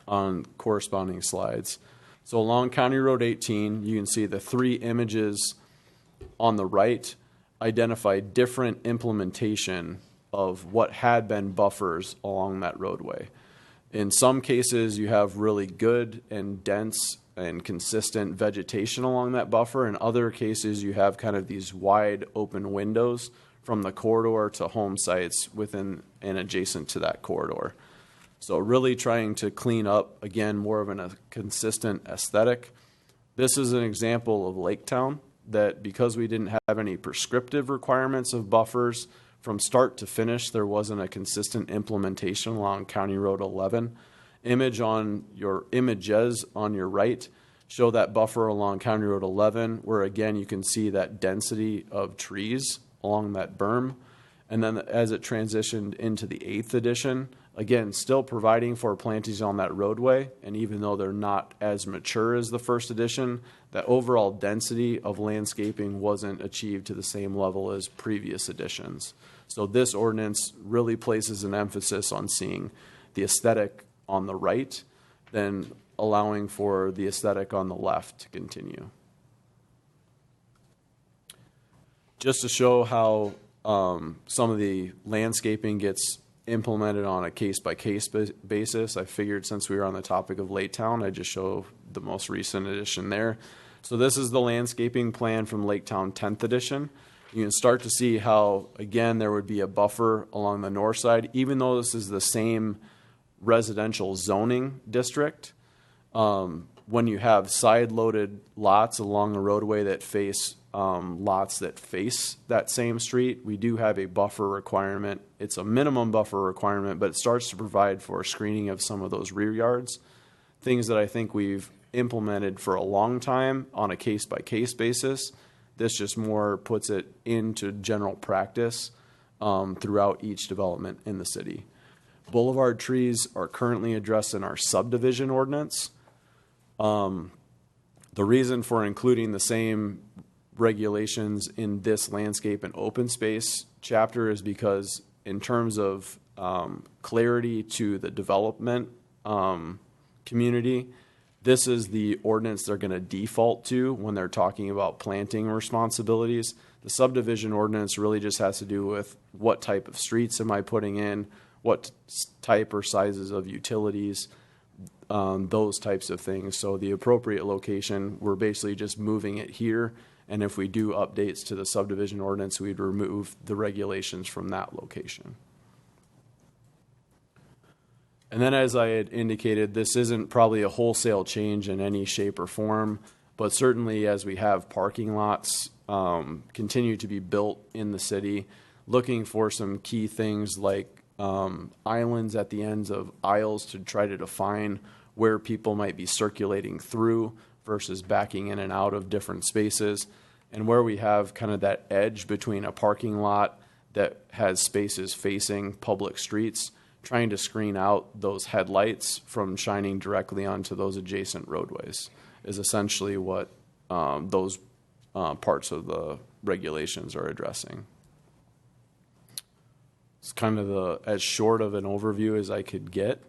L: on corresponding slides. So along County Road 18, you can see the 3 images on the right identify different implementation of what had been buffers along that roadway. In some cases, you have really good and dense and consistent vegetation along that buffer. In other cases, you have kind of these wide open windows from the corridor to home sites within and adjacent to that corridor. So really trying to clean up, again, more of a consistent aesthetic. This is an example of Lake Town that because we didn't have any prescriptive requirements of buffers, from start to finish, there wasn't a consistent implementation along County Road 11. Images on your right show that buffer along County Road 11, where again you can see that density of trees along that berm. And then as it transitioned into the 8th edition, again, still providing for plantings on that roadway. And even though they're not as mature as the first edition, that overall density of landscaping wasn't achieved to the same level as previous editions. So this ordinance really places an emphasis on seeing the aesthetic on the right, then allowing for the aesthetic on the left to continue. Just to show how some of the landscaping gets implemented on a case-by-case basis, I figured since we were on the topic of Lake Town, I'd just show the most recent edition there. So this is the landscaping plan from Lake Town 10th edition. You can start to see how, again, there would be a buffer along the north side, even though this is the same residential zoning district. When you have side-loaded lots along the roadway that face lots that face that same street, we do have a buffer requirement. It's a minimum buffer requirement, but it starts to provide for screening of some of those rear yards, things that I think we've implemented for a long time on a case-by-case basis. This just more puts it into general practice throughout each development in the city. Boulevard trees are currently addressed in our subdivision ordinance. The reason for including the same regulations in this landscape and open space chapter is because in terms of clarity to the development community, this is the ordinance they're going to default to when they're talking about planting responsibilities. The subdivision ordinance really just has to do with what type of streets am I putting in, what type or sizes of utilities, those types of things. So the appropriate location, we're basically just moving it here. And if we do updates to the subdivision ordinance, we'd remove the regulations from that location. And then as I had indicated, this isn't probably a wholesale change in any shape or form, but certainly as we have parking lots continue to be built in the city, looking for some key things like islands at the ends of aisles to try to define where people might be circulating through versus backing in and out of different spaces, and where we have kind of that edge between a parking lot that has spaces facing public streets, trying to screen out those headlights from shining directly onto those adjacent roadways is essentially what those parts of the regulations are addressing. It's kind of as short of an overview as I could get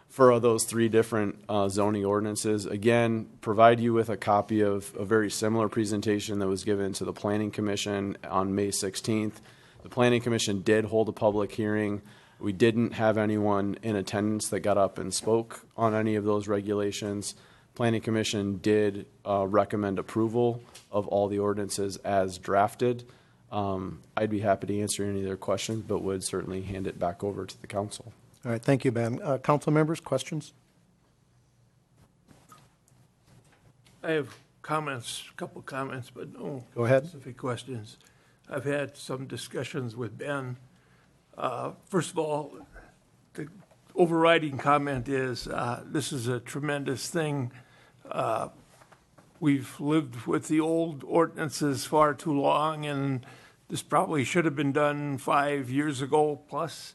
L: for those three different zoning ordinances. Again, provide you with a copy of a very similar presentation that was given to the Planning Commission on May 16th. The Planning Commission did hold a public hearing. We didn't have anyone in attendance that got up and spoke on any of those regulations. Planning Commission did recommend approval of all the ordinances as drafted. I'd be happy to answer any of their questions, but would certainly hand it back over to the council.
A: All right, thank you, Ben. Council members, questions?
C: I have comments, a couple comments, but no
A: Go ahead.
C: specific questions. I've had some discussions with Ben. First of all, the overriding comment is this is a tremendous thing. We've lived with the old ordinances far too long, and this probably should have been done 5 years ago plus.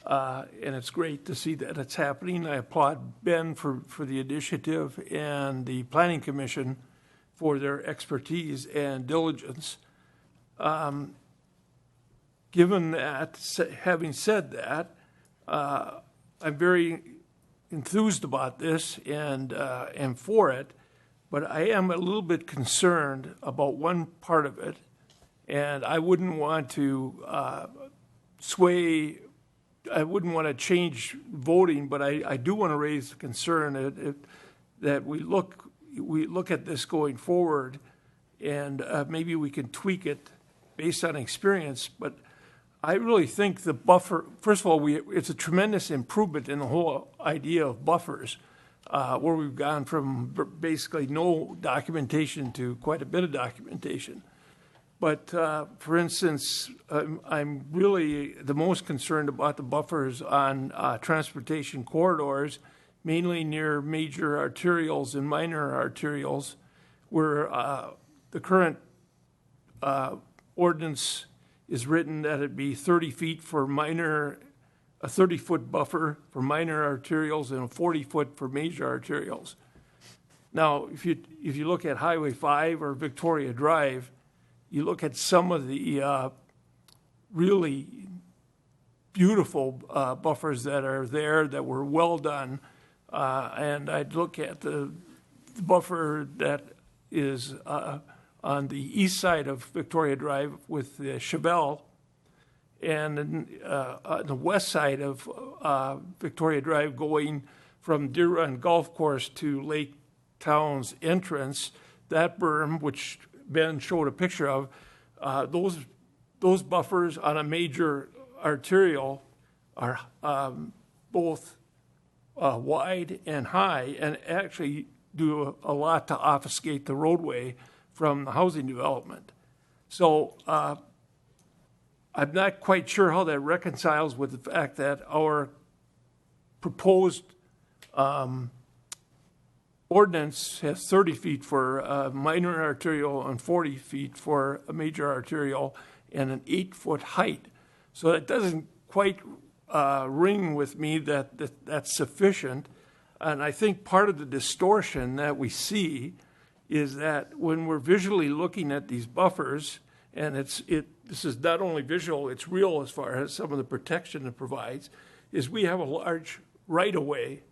C: And it's great to see that it's happening. I applaud Ben for the initiative and the Planning Commission for their expertise and diligence. Given that, having said that, I'm very enthused about this and for it, but I am a little bit concerned about one part of it, and I wouldn't want to sway. I wouldn't want to change voting, but I do want to raise the concern that we look at this going forward, and maybe we can tweak it based on experience. But I really think the buffer. First of all, it's a tremendous improvement in the whole idea of buffers, where we've gone from basically no documentation to quite a bit of documentation. But for instance, I'm really the most concerned about the buffers on transportation corridors, mainly near major arterials and minor arterials, where the current ordinance is written that it be 30 feet for minor, a 30-foot buffer for minor arterials and a 40-foot for major arterials. Now, if you look at Highway 5 or Victoria Drive, you look at some of the really beautiful buffers that are there that were well done, and I'd look at the buffer that is on the east side of Victoria Drive with the Chevelle, and on the west side of Victoria Drive going from Deer Run Golf Course to Lake Town's entrance, that berm, which Ben showed a picture of, those buffers on a major arterial are both wide and high, and actually do a lot to obfuscate the roadway from the housing development. So I'm not quite sure how that reconciles with the fact that our proposed ordinance has 30 feet for a minor arterial and 40 feet for a major arterial and an 8-foot height. So it doesn't quite ring with me that that's sufficient. And I think part of the distortion that we see is that when we're visually looking at these buffers, and this is not only visual, it's real as far as some of the protection it provides, is we have a large right-of-way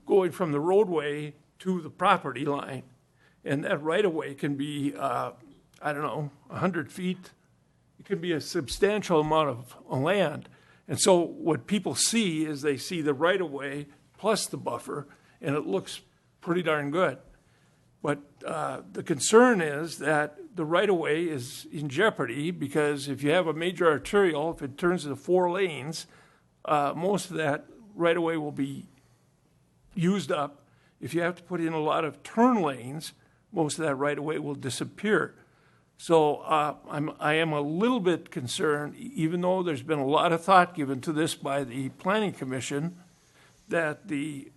C: going from the roadway to the property line. And that right-of-way can be, 100 feet. It can be a substantial amount of land. And so what people see is they see the right-of-way plus the buffer, and it looks pretty darn good. But the concern is that the right-of-way is in jeopardy because if you have a major arterial, if it turns into 4 lanes, most of that right-of-way will be used up. If you have to put in a lot of turn lanes, most of that right-of-way will disappear. So I am a little bit concerned, even though there's been a lot of thought given to this by the Planning Commission, that the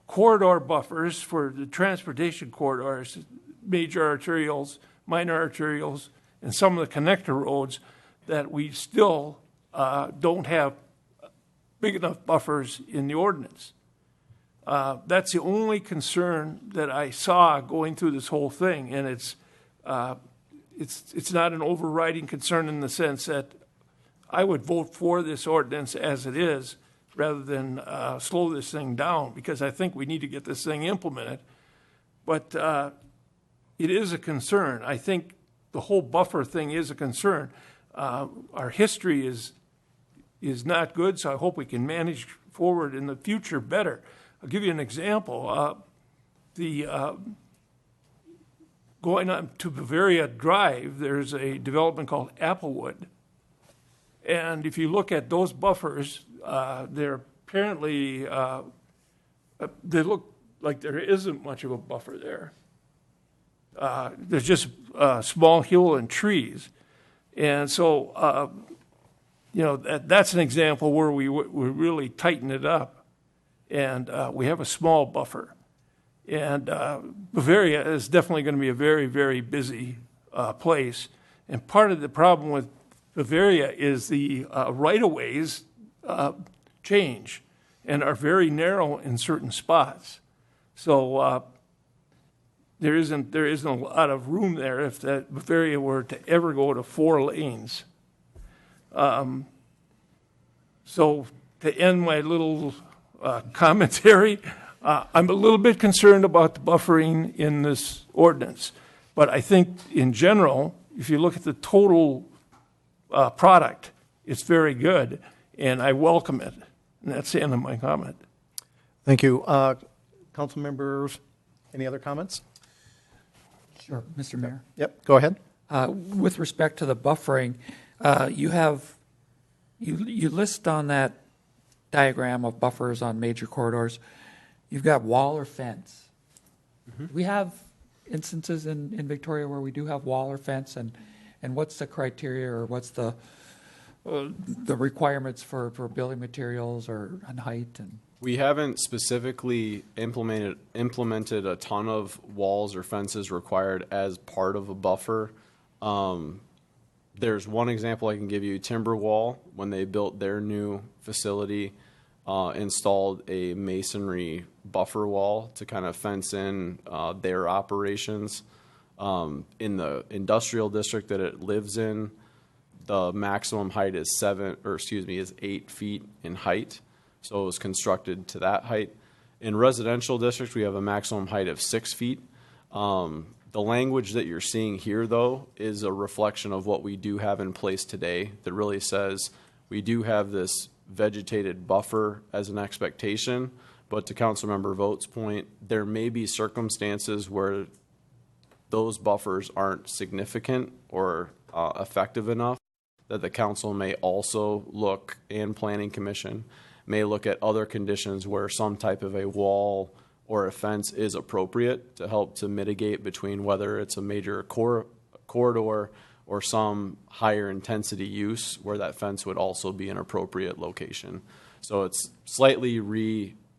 C: corridor buffers for the transportation corridors, major arterials, minor arterials, and some of the connector roads, that we still don't have big enough buffers in the ordinance. That's the only concern that I saw going through this whole thing, and it's not an overriding concern in the sense that I would vote for this ordinance as it is rather than slow this thing down, because I think we need to get this thing implemented. But it is a concern. I think the whole buffer thing is a concern. Our history is not good, so I hope we can manage forward in the future better. I'll give you an example. Going on to Bavaria Drive, there's a development called Applewood. And if you look at those buffers, they're apparently, they look like there isn't much of a buffer there. There's just a small hill and trees. And so, that's an example where we really tighten it up. And we have a small buffer. And Bavaria is definitely going to be a very, very busy place. And part of the problem with Bavaria is the right-of-ways change and are very narrow in certain spots. So there isn't a lot of room there if that Bavaria were to ever go to 4 lanes. So to end my little commentary, I'm a little bit concerned about the buffering in this ordinance. But I think in general, if you look at the total product, it's very good, and I welcome it. And that's the end of my comment.
A: Thank you. Council members, any other comments?
E: Sure, Mr. Mayor.
A: Yep, go ahead.
E: With respect to the buffering, you list on that diagram of buffers on major corridors, you've got wall or fence. Mm-hmm. We have instances in Victoria where we do have wall or fence, and what's the criteria or what's the requirements for building materials or on height? And
L: we haven't specifically implemented a ton of walls or fences required as part of a buffer. There's one example I can give you. Timberwall, when they built their new facility, installed a masonry buffer wall to kind of fence in their operations. In the industrial district that it lives in, the maximum height is 8 feet in height. So it was constructed to that height. In residential districts, we have a maximum height of 6 feet. The language that you're seeing here, though, is a reflection of what we do have in place today that really says we do have this vegetated buffer as an expectation, but to Councilmember Vogt's point, there may be circumstances where those buffers aren't significant or effective enough that the council may also look, and Planning Commission may look at other conditions where some type of a wall or a fence is appropriate to help to mitigate between whether it's a major corridor or some higher intensity use where that fence would also be an appropriate location. So it's slightly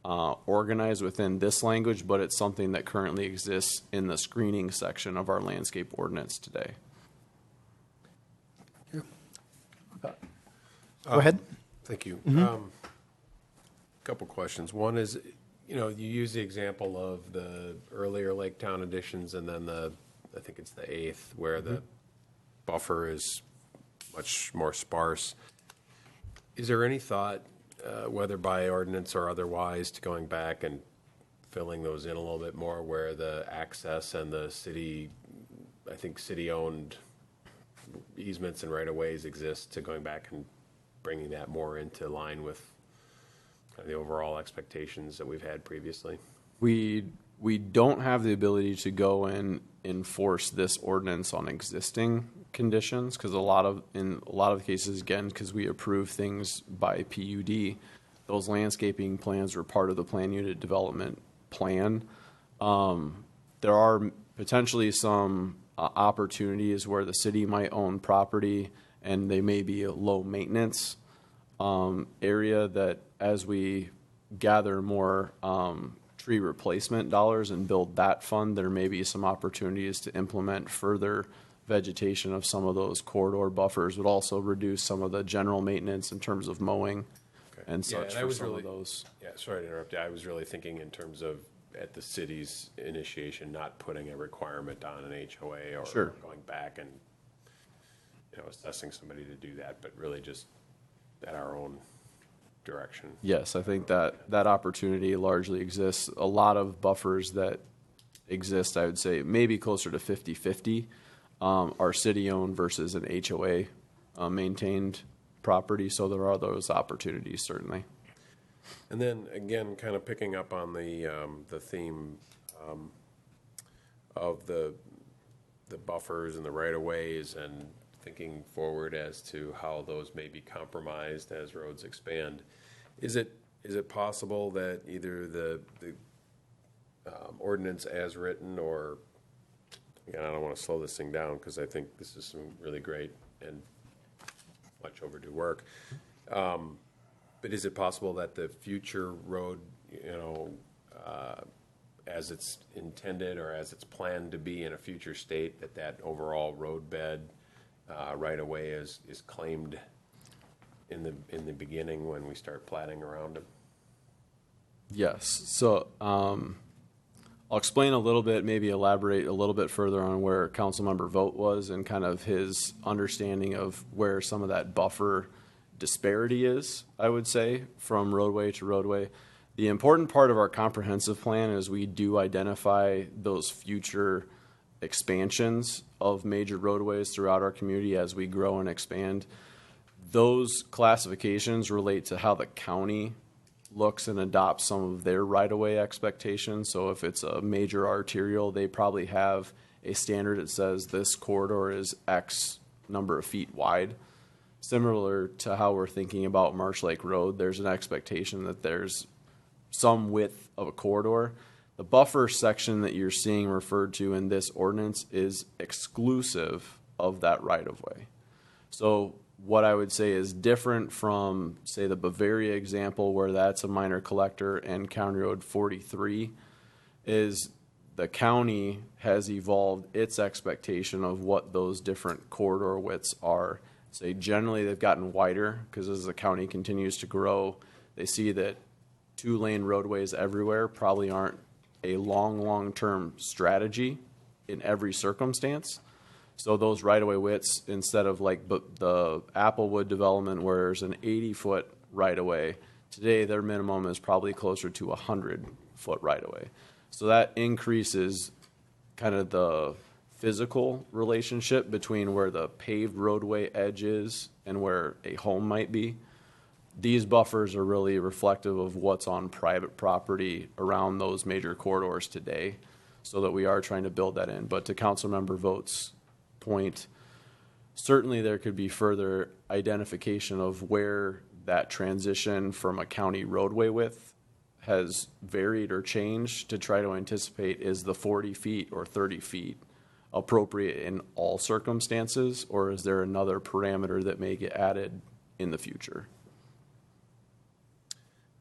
L: organized within this language, but it's something that currently exists in the screening section of our landscape ordinance today.
A: Go ahead.
F: Thank you. Couple questions. One is, you use the example of the earlier Lake Town additions and then I think it's the 8th, where the buffer is much more sparse. Is there any thought, whether by ordinance or otherwise, to going back and filling those in a little bit more where the access and the city, I think city-owned easements and right-of-ways exist, to going back and bringing that more into line with the overall expectations that we've had previously?
L: We don't have the ability to go and enforce this ordinance on existing conditions, because in a lot of cases, again, because we approve things by PUD, those landscaping plans were part of the plan unit development plan. There are potentially some opportunities where the city might own property and they may be a low maintenance area that, as we gather more tree replacement dollars and build that fund, there may be some opportunities to implement further vegetation of some of those corridor buffers, would also reduce some of the general maintenance in terms of mowing and such for some of those.
F: Yeah, sorry to interrupt you. I was really thinking in terms of at the city's initiation, not putting a requirement on an HOA or
L: Sure.
F: going back and assessing somebody to do that, but really just at our own direction.
L: Yes, I think that opportunity largely exists. A lot of buffers that exist, I would say, maybe closer to 50-50, are city-owned versus an HOA maintained property. So there are those opportunities, certainly.
F: And then again, kind of picking up on the theme of the buffers and the right-of-ways, and thinking forward as to how those may be compromised as roads expand. Is it possible that either the ordinance as written, or again, I don't want to slow this thing down because I think this is some really great and much overdue work. But is it possible that the future road, as it's intended or as it's planned to be in a future state, that overall road bed right away is claimed in the beginning when we start platting around them?
L: Yes. So I'll explain a little bit, maybe elaborate a little bit further on where Councilmember Vogt was and kind of his understanding of where some of that buffer disparity is, I would say, from roadway to roadway. The important part of our comprehensive plan is we do identify those future expansions of major roadways throughout our community as we grow and expand. Those classifications relate to how the county looks and adopts some of their right-of-way expectations. So if it's a major arterial, they probably have a standard that says this corridor is X number of feet wide. Similar to how we're thinking about Marsh Lake Road, there's an expectation that there's some width of a corridor. The buffer section that you're seeing referred to in this ordinance is exclusive of that right-of-way. So what I would say is different from, say, the Bavaria example where that's a minor collector and County Road 43, is the county has evolved its expectation of what those different corridor widths are. So generally, they've gotten wider because as the county continues to grow, they see that 2-lane roadways everywhere probably aren't a long-term strategy in every circumstance. So those right-of-way widths, instead of like the Applewood development where there's an 80-foot right-of-way, today their minimum is probably closer to 100-foot right-of-way. So that increases kind of the physical relationship between where the paved roadway edge is and where a home might be. These buffers are really reflective of what's on private property around those major corridors today, so that we are trying to build that in. But to Councilmember Vogt's point, certainly there could be further identification of where that transition from a county roadway width has varied or changed to try to anticipate, is the 40 feet or 30 feet appropriate in all circumstances, or is there another parameter that may get added in the future?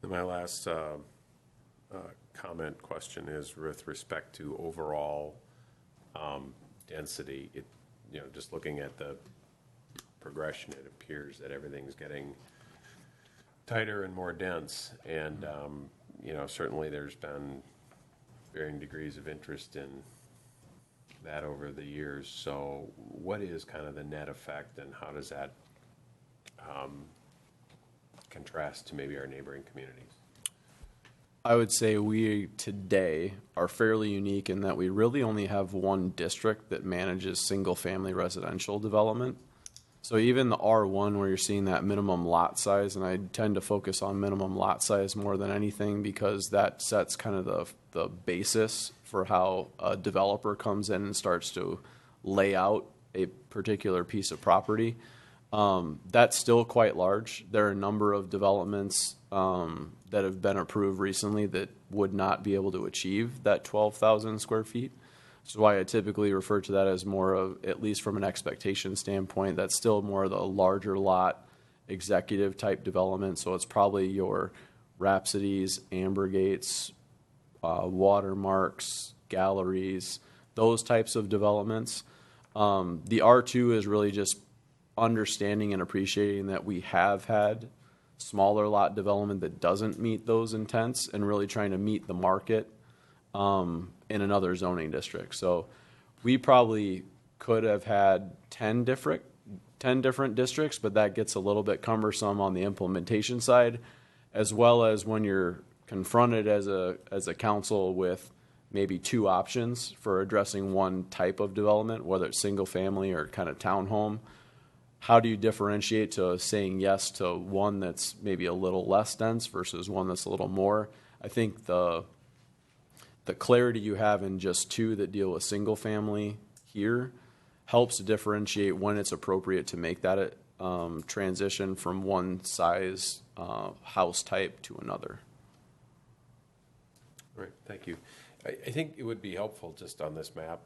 F: And my last comment question is with respect to overall density. Just looking at the progression, it appears that everything's getting tighter and more dense. And, certainly there's been varying degrees of interest in that over the years. So what is kind of the net effect, and how does that contrast to maybe our neighboring communities?
L: I would say we today are fairly unique in that we really only have one district that manages single-family residential development. So even the R1, where you're seeing that minimum lot size, and I tend to focus on minimum lot size more than anything because that sets kind of the basis for how a developer comes in and starts to lay out a particular piece of property. That's still quite large. There are a number of developments that have been approved recently that would not be able to achieve that 12,000 square feet. Which is why I typically refer to that as more of, at least from an expectation standpoint, that's still more of the larger lot executive type development. So it's probably your Rhapsodies, Ambergates, Watermarks, Galleries, those types of developments. The R2 is really just understanding and appreciating that we have had smaller lot development that doesn't meet those intents, and really trying to meet the market in another zoning district. So we probably could have had 10 different districts, but that gets a little bit cumbersome on the implementation side, as well as when you're confronted as a council with maybe two options for addressing one type of development, whether it's single family or kind of townhome. How do you differentiate to saying yes to one that's maybe a little less dense versus one that's a little more? I think the clarity you have in just two that deal with single family here helps to differentiate when it's appropriate to make that transition from one size house type to another.
F: All right, thank you. I think it would be helpful just on this map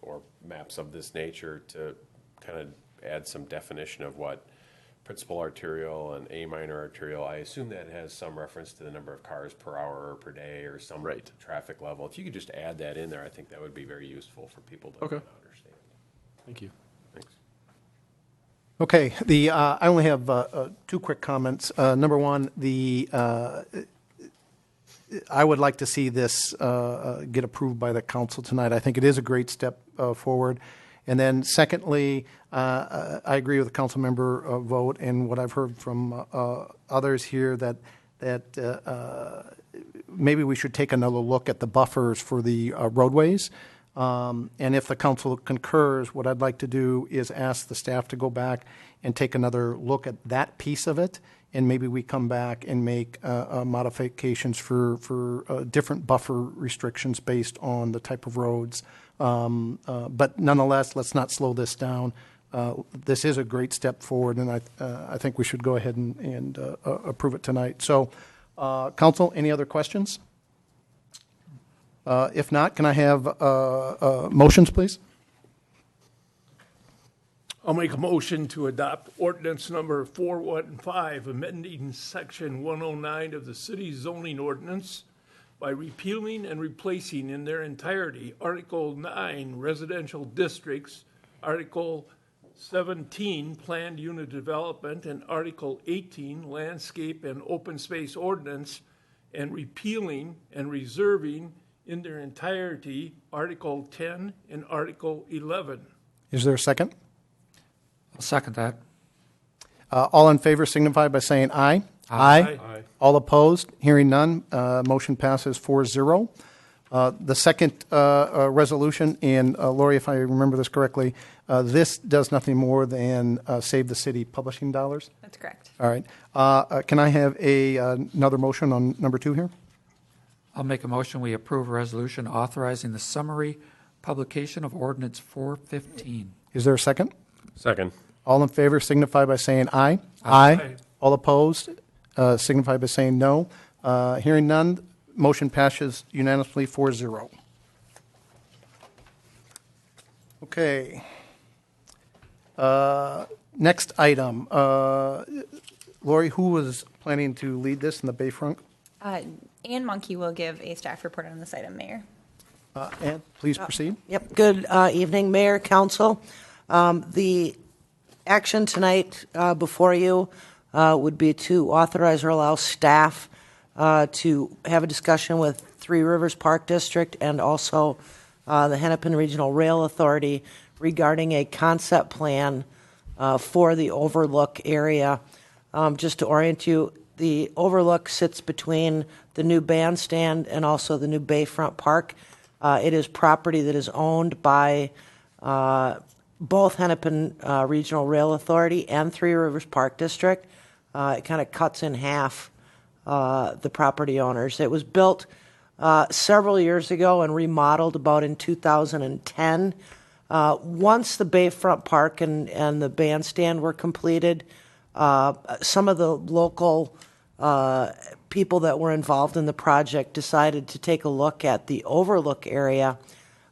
F: or maps of this nature to kind of add some definition of what principal arterial and A minor arterial. I assume that has some reference to the number of cars per hour or per day or some traffic level. If you could just add that in there, I think that would be very useful for people to understand.
L: Thank you.
F: Thanks.
A: Okay, I only have two quick comments. Number one, I would like to see this get approved by the council tonight. I think it is a great step forward. And then secondly, I agree with the council member vote and what I've heard from others here that maybe we should take another look at the buffers for the roadways. And if the council concurs, what I'd like to do is ask the staff to go back and take another look at that piece of it, and maybe we come back and make modifications for different buffer restrictions based on the type of roads. But nonetheless, let's not slow this down. This is a great step forward, and I think we should go ahead and approve it tonight. So, council, any other questions? If not, can I have motions, please?
C: I'll make a motion to adopt ordinance number 415, amending section 109 of the city zoning ordinance by repealing and replacing in their entirety Article 9 residential districts, Article 17 planned unit development, and Article 18 landscape and open space ordinance, and repealing and reserving in their entirety Article 10 and Article 11.
A: Is there a second?
E: I'll second that.
A: All in favor signify by saying aye.
C: Aye.
A: All opposed? Hearing none, motion passes 4-0. The second resolution, and Lori, if I remember this correctly, this does nothing more than save the city publishing dollars?
B: That's correct.
A: All right. Can I have another motion on number 2 here?
E: I'll make a motion, we approve a resolution authorizing the summary publication of ordinance 415.
A: Is there a second?
F: Second.
A: All in favor signify by saying aye.
C: Aye.
A: All opposed signify by saying no. Hearing none, motion passes unanimously 4-0. Okay. Next item. Lori, who was planning to lead this in the Bayfront?
B: Ann Monkey will give a staff report on this item, Mayor.
A: Ann, please proceed.
M: Yep, good evening, Mayor, Council. The action tonight before you would be to authorize or allow staff to have a discussion with Three Rivers Park District and also the Hennepin Regional Rail Authority regarding a concept plan for the Overlook area. Just to orient you, the Overlook sits between the new bandstand and also the new Bayfront Park. It is property that is owned by both Hennepin Regional Rail Authority and Three Rivers Park District. It kind of cuts in half the property owners. It was built several years ago and remodeled about in 2010. Once the Bayfront Park and the bandstand were completed, some of the local people that were involved in the project decided to take a look at the Overlook area.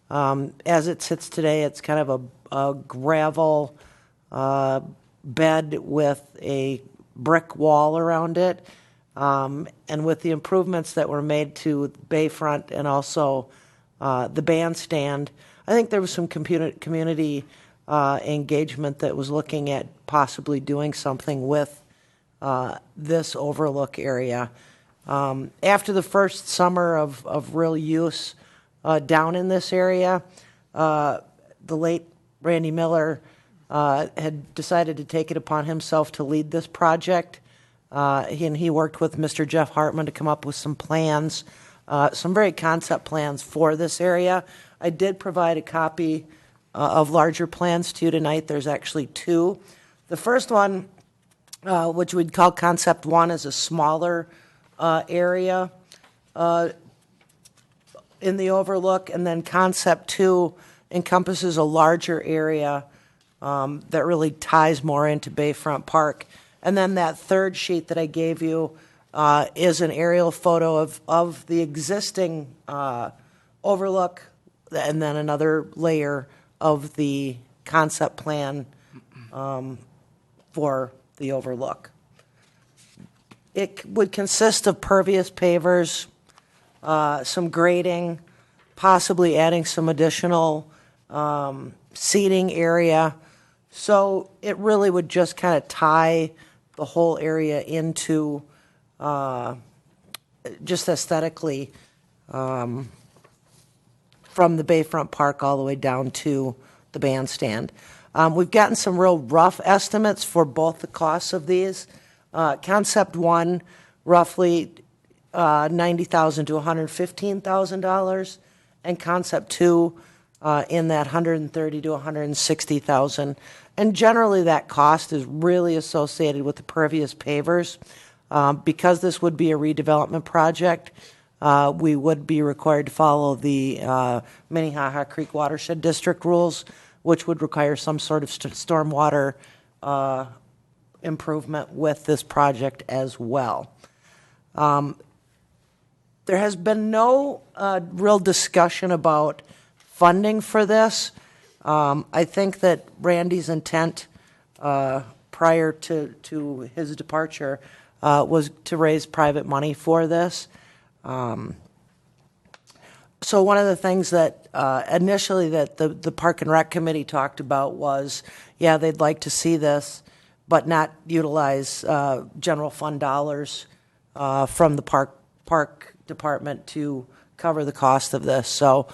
M: As it sits today, it's kind of a gravel bed with a brick wall around it. And with the improvements that were made to Bayfront and also the bandstand, I think there was some community engagement that was looking at possibly doing something with this Overlook area. After the first summer of real use down in this area, the late Randy Miller had decided to take it upon himself to lead this project. He worked with Mr. Jeff Hartman to come up with some plans, some very concept plans for this area. I did provide a copy of larger plans to you tonight. There's actually 2. The first one, which we'd call Concept 1, is a smaller area in the Overlook, and then Concept 2 encompasses a larger area that really ties more into Bayfront Park. And then that third sheet that I gave you is an aerial photo of the existing Overlook, and then another layer of the concept plan for the Overlook. It would consist of pervious pavers, some grading, possibly adding some additional seating area. So it really would just kind of tie the whole area into just aesthetically from the Bayfront Park all the way down to the bandstand. We've gotten some real rough estimates for both the costs of these. Concept 1, roughly $90,000 to $115,000, and Concept 2 in that $130,000 to $160,000. And generally that cost is really associated with the pervious pavers. Because this would be a redevelopment project, we would be required to follow the Minnehaha Creek Watershed District rules, which would require some sort of stormwater improvement with this project as well. There has been no real discussion about funding for this. I think that Randy's intent prior to his departure was to raise private money for this. So one of the things that initially that the Park and Rec Committee talked about was, yeah, they'd like to see this, but not utilize general fund dollars from the park department to cover the cost of this. So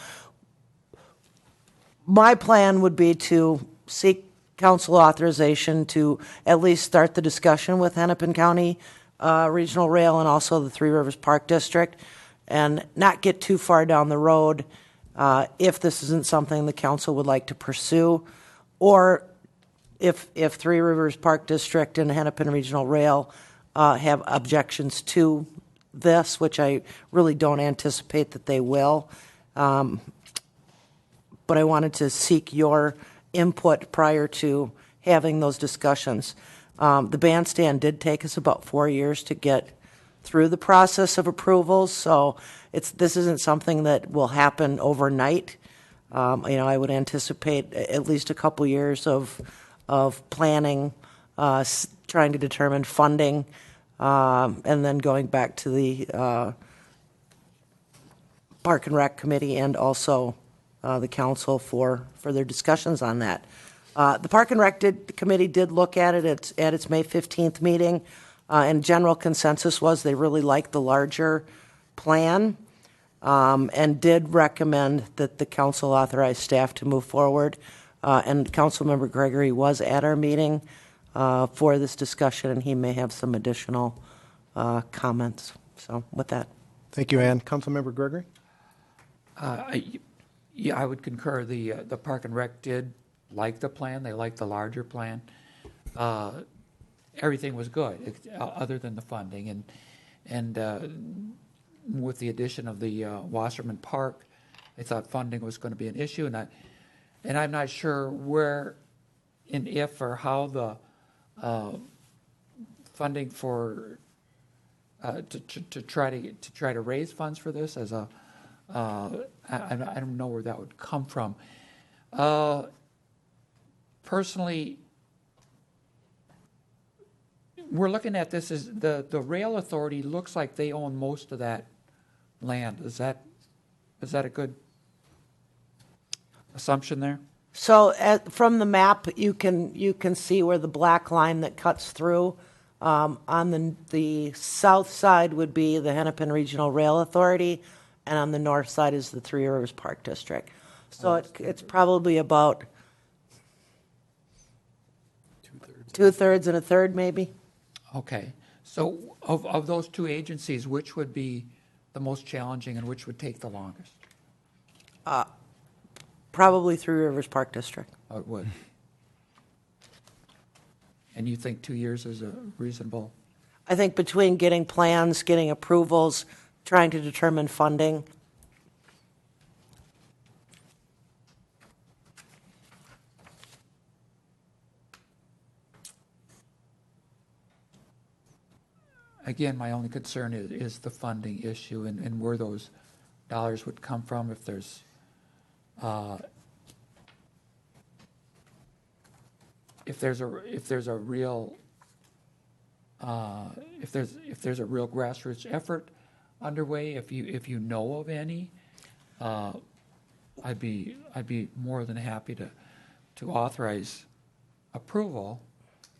M: my plan would be to seek council authorization to at least start the discussion with Hennepin County Regional Rail and also the Three Rivers Park District, and not get too far down the road if this isn't something the council would like to pursue, or if Three Rivers Park District and Hennepin Regional Rail have objections to this, which I really don't anticipate that they will. But I wanted to seek your input prior to having those discussions. The bandstand did take us about 4 years to get through the process of approvals, so this isn't something that will happen overnight. I would anticipate at least a couple years of planning, trying to determine funding, and then going back to the Park and Rec Committee and also the council for further discussions on that. The Park and Rec Committee did look at it at its May 15th meeting, and general consensus was they really liked the larger plan, and did recommend that the council authorize staff to move forward. And Councilmember Gregory was at our meeting for this discussion, and he may have some additional comments. So with that.
A: Thank you, Ann. Councilmember Gregory?
E: Yeah, I would concur. The Park and Rec did like the plan. They liked the larger plan. Everything was good, other than the funding. And with the addition of the Wasserman Park, they thought funding was going to be an issue. And I'm not sure where and if or how the funding for to try to raise funds for this as a I don't know where that would come from. Personally, we're looking at this as the rail authority looks like they own most of that land. Is that a good assumption there?
M: So from the map, you can see where the black line that cuts through. On the south side would be the Hennepin Regional Rail Authority, and on the north side is the Three Rivers Park District. So it's probably about two-thirds and a third, maybe.
E: Okay. So of those two agencies, which would be the most challenging and which would take the longest?
M: Probably Three Rivers Park District.
E: Oh, it would. And you think 2 years is a reasonable?
M: I think between getting plans, getting approvals, trying to determine funding.
E: Again, my only concern is the funding issue and where those dollars would come from if there's a real grassroots effort underway, if you know of any, I'd be more than happy to authorize approval.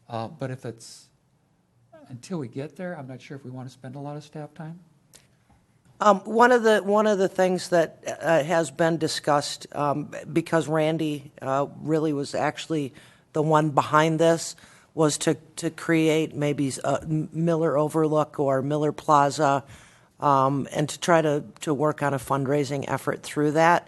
E: But if it's until we get there, I'm not sure if we want to spend a lot of staff time.
M: One of the things that has been discussed, because Randy really was actually the one behind this, was to create maybe Miller Overlook or Miller Plaza, and to try to work on a fundraising effort through that.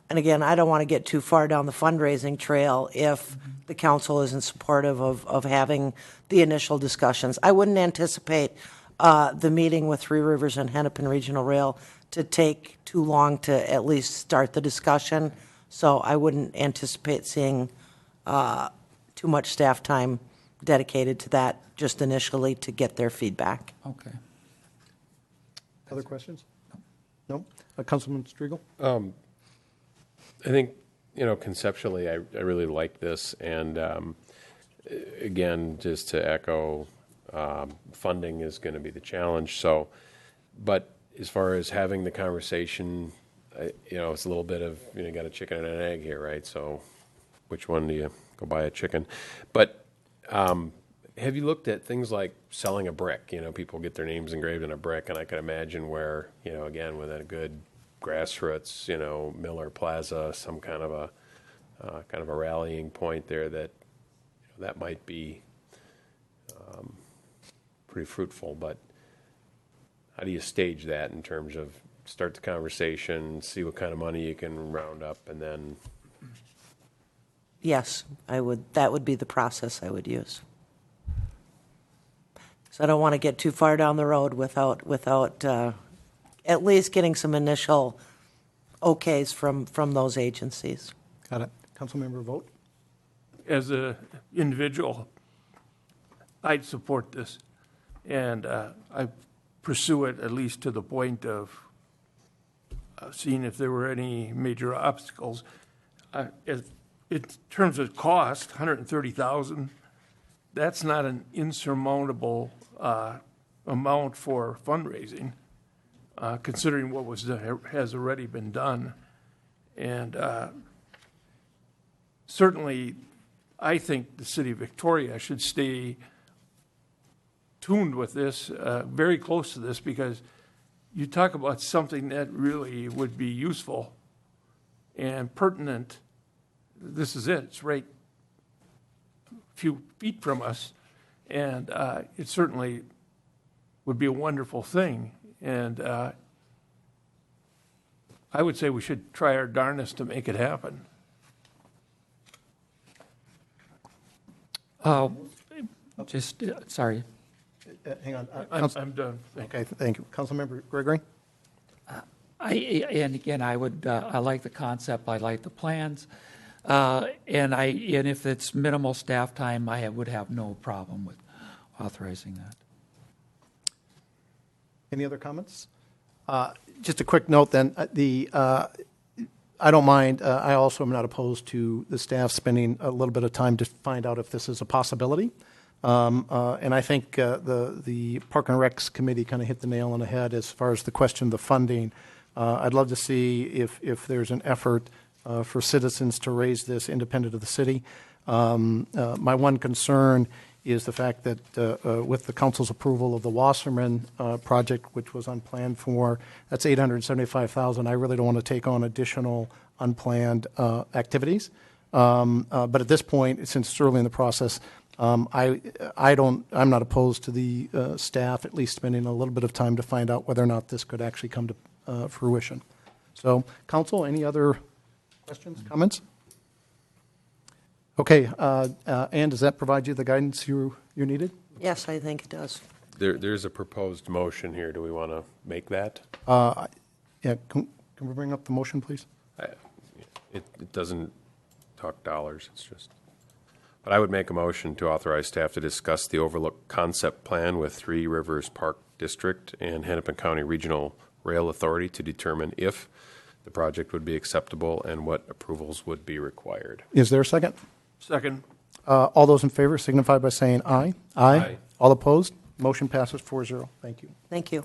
M: And again, I don't want to get too far down the fundraising trail if the council isn't supportive of having the initial discussions. I wouldn't anticipate the meeting with Three Rivers and Hennepin Regional Rail to take too long to at least start the discussion. So I wouldn't anticipate seeing too much staff time dedicated to that just initially to get their feedback.
E: Okay.
A: Other questions? No? Councilman Striegel?
F: I think, conceptually, I really like this. And again, just to echo, funding is going to be the challenge. So, but as far as having the conversation, it's a little bit of, you got a chicken and an egg here, right? So which one do you go buy a chicken? But have you looked at things like selling a brick? People get their names engraved in a brick, and I can imagine where, again, with a good grassroots, Miller Plaza, some kind of a rallying point there that might be pretty fruitful. But how do you stage that in terms of start the conversation, see what kind of money you can round up, and then?
M: Yes, I would. That would be the process I would use. So I don't want to get too far down the road without at least getting some initial okays from those agencies.
A: Got it. Councilmember Vogt?
C: As an individual, I'd support this, and I pursue it at least to the point of seeing if there were any major obstacles. In terms of cost, $130,000, that's not an insurmountable amount for fundraising, considering what has already been done. And certainly, I think the city of Victoria should stay tuned with this, very close to this, because you talk about something that really would be useful and pertinent. This is it. It's right a few feet from us, and it certainly would be a wonderful thing. And I would say we should try our darnest to make it happen.
E: Sorry.
A: Hang on.
C: I'm done.
A: Okay, thank you. Councilmember Gregory?
E: And again, I like the concept, I like the plans, and if it's minimal staff time, I would have no problem with authorizing that.
A: Any other comments? Just a quick note then, I don't mind, I also am not opposed to the staff spending a little bit of time to find out if this is a possibility. And I think the Park and Recs Committee kind of hit the nail on the head as far as the question of the funding. I'd love to see if there's an effort for citizens to raise this independent of the city. My one concern is the fact that with the council's approval of the Wasserman project, which was unplanned for, that's $875,000. I really don't want to take on additional unplanned activities. But at this point, since it's early in the process, I'm not opposed to the staff at least spending a little bit of time to find out whether or not this could actually come to fruition. So, council, any other questions, comments? Okay, Ann, does that provide you the guidance you needed?
M: Yes, I think it does.
F: There's a proposed motion here. Do we want to make that?
A: Yeah, can we bring up the motion, please?
F: It doesn't talk dollars. It's just. But I would make a motion to authorize staff to discuss the Overlook concept plan with Three Rivers Park District and Hennepin County Regional Rail Authority to determine if the project would be acceptable and what approvals would be required.
A: Is there a second?
C: Second.
A: All those in favor signify by saying aye. Aye.
F: Aye.
A: All opposed? Motion passes 4-0. Thank you.
M: Thank you.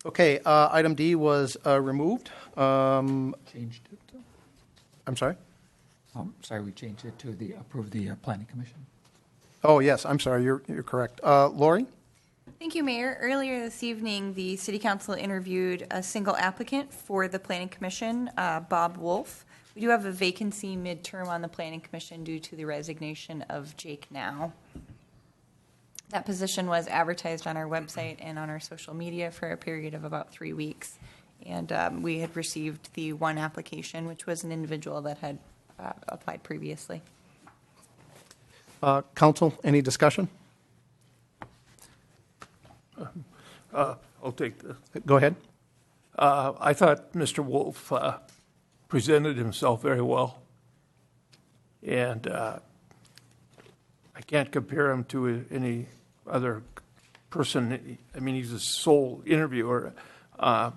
A: Okay, item D was removed.
E: Changed it.
A: I'm sorry?
E: Sorry, we changed it to approve the planning commission.
A: Oh, yes, I'm sorry. You're correct. Lori?
B: Thank you, Mayor. Earlier this evening, the City Council interviewed a single applicant for the Planning Commission, Bob Wolf. We do have a vacancy midterm on the Planning Commission due to the resignation of Jake Now. That position was advertised on our website and on our social media for a period of about 3 weeks. And we had received the one application, which was an individual that had applied previously.
A: Council, any discussion?
C: I'll take this.
A: Go ahead.
C: I thought Mr. Wolf presented himself very well. And I can't compare him to any other person. I mean, he's a sole interviewer. I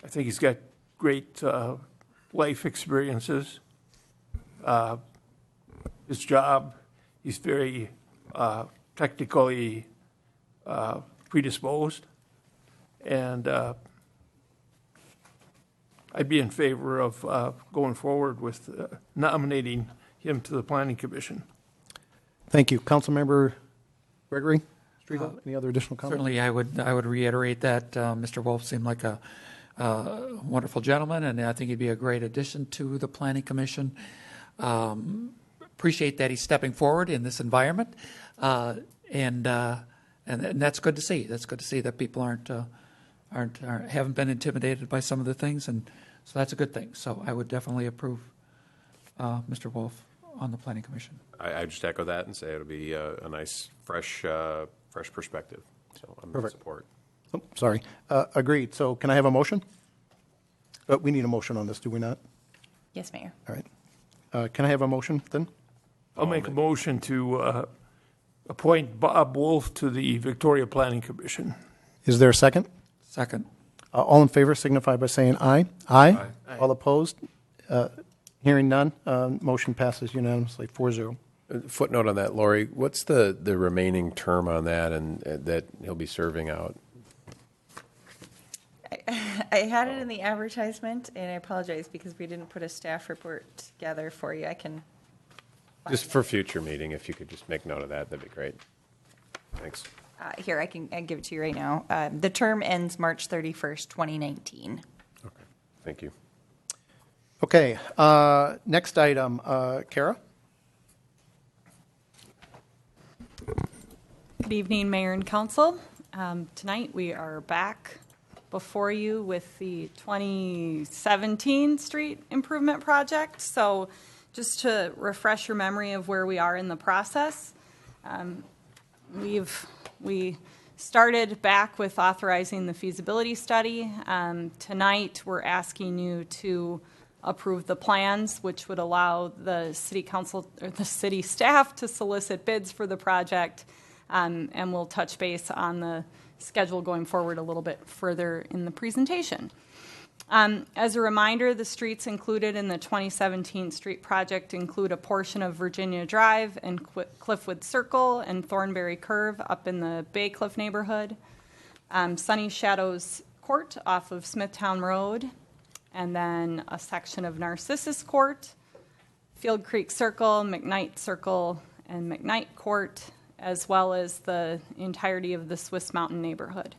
C: think he's got great life experiences. His job, he's very technically predisposed. And I'd be in favor of going forward with nominating him to the Planning Commission.
A: Thank you. Councilmember Gregory Strigel, any other additional comments?
E: Certainly, I would reiterate that Mr. Wolf seemed like a wonderful gentleman, and I think he'd be a great addition to the Planning Commission. Appreciate that he's stepping forward in this environment, and that's good to see. That's good to see that people haven't been intimidated by some of the things, and so that's a good thing. So I would definitely approve Mr. Wolf on the Planning Commission.
F: I just echo that and say it'll be a nice, fresh perspective. So I'm in
A: Perfect.
F: support.
A: Oh, sorry. Agreed. So can I have a motion? We need a motion on this, do we not?
B: Yes, Mayor.
A: All right. Can I have a motion then?
C: I'll make a motion to appoint Bob Wolf to the Victoria Planning Commission.
A: Is there a second?
E: Second.
A: All in favor signify by saying aye. Aye. All opposed? Hearing none, motion passes unanimously, 4-0.
F: Footnote on that, Lori, what's the remaining term on that and that he'll be serving out?
B: I had it in the advertisement, and I apologize because we didn't put a staff report together for you. I can.
F: Just for future meeting, if you could just make note of that, that'd be great. Thanks.
B: Here, I can give it to you right now. The term ends March 31st, 2019.
F: Okay, thank you.
A: Okay, next item, Kara?
N: Good evening, Mayor and Council. Tonight we are back before you with the 2017 street improvement project. So just to refresh your memory of where we are in the process, we started back with authorizing the feasibility study. Tonight we're asking you to approve the plans, which would allow the city council or the city staff to solicit bids for the project. And we'll touch base on the schedule going forward a little bit further in the presentation. As a reminder, the streets included in the 2017 street project include a portion of Virginia Drive and Cliffwood Circle and Thornberry Curve up in the Bay Cliff neighborhood, Sunny Shadows Court off of Smithtown Road, and then a section of Narcissus Court, Field Creek Circle, McKnight Circle, and McKnight Court, as well as the entirety of the Swiss Mountain neighborhood.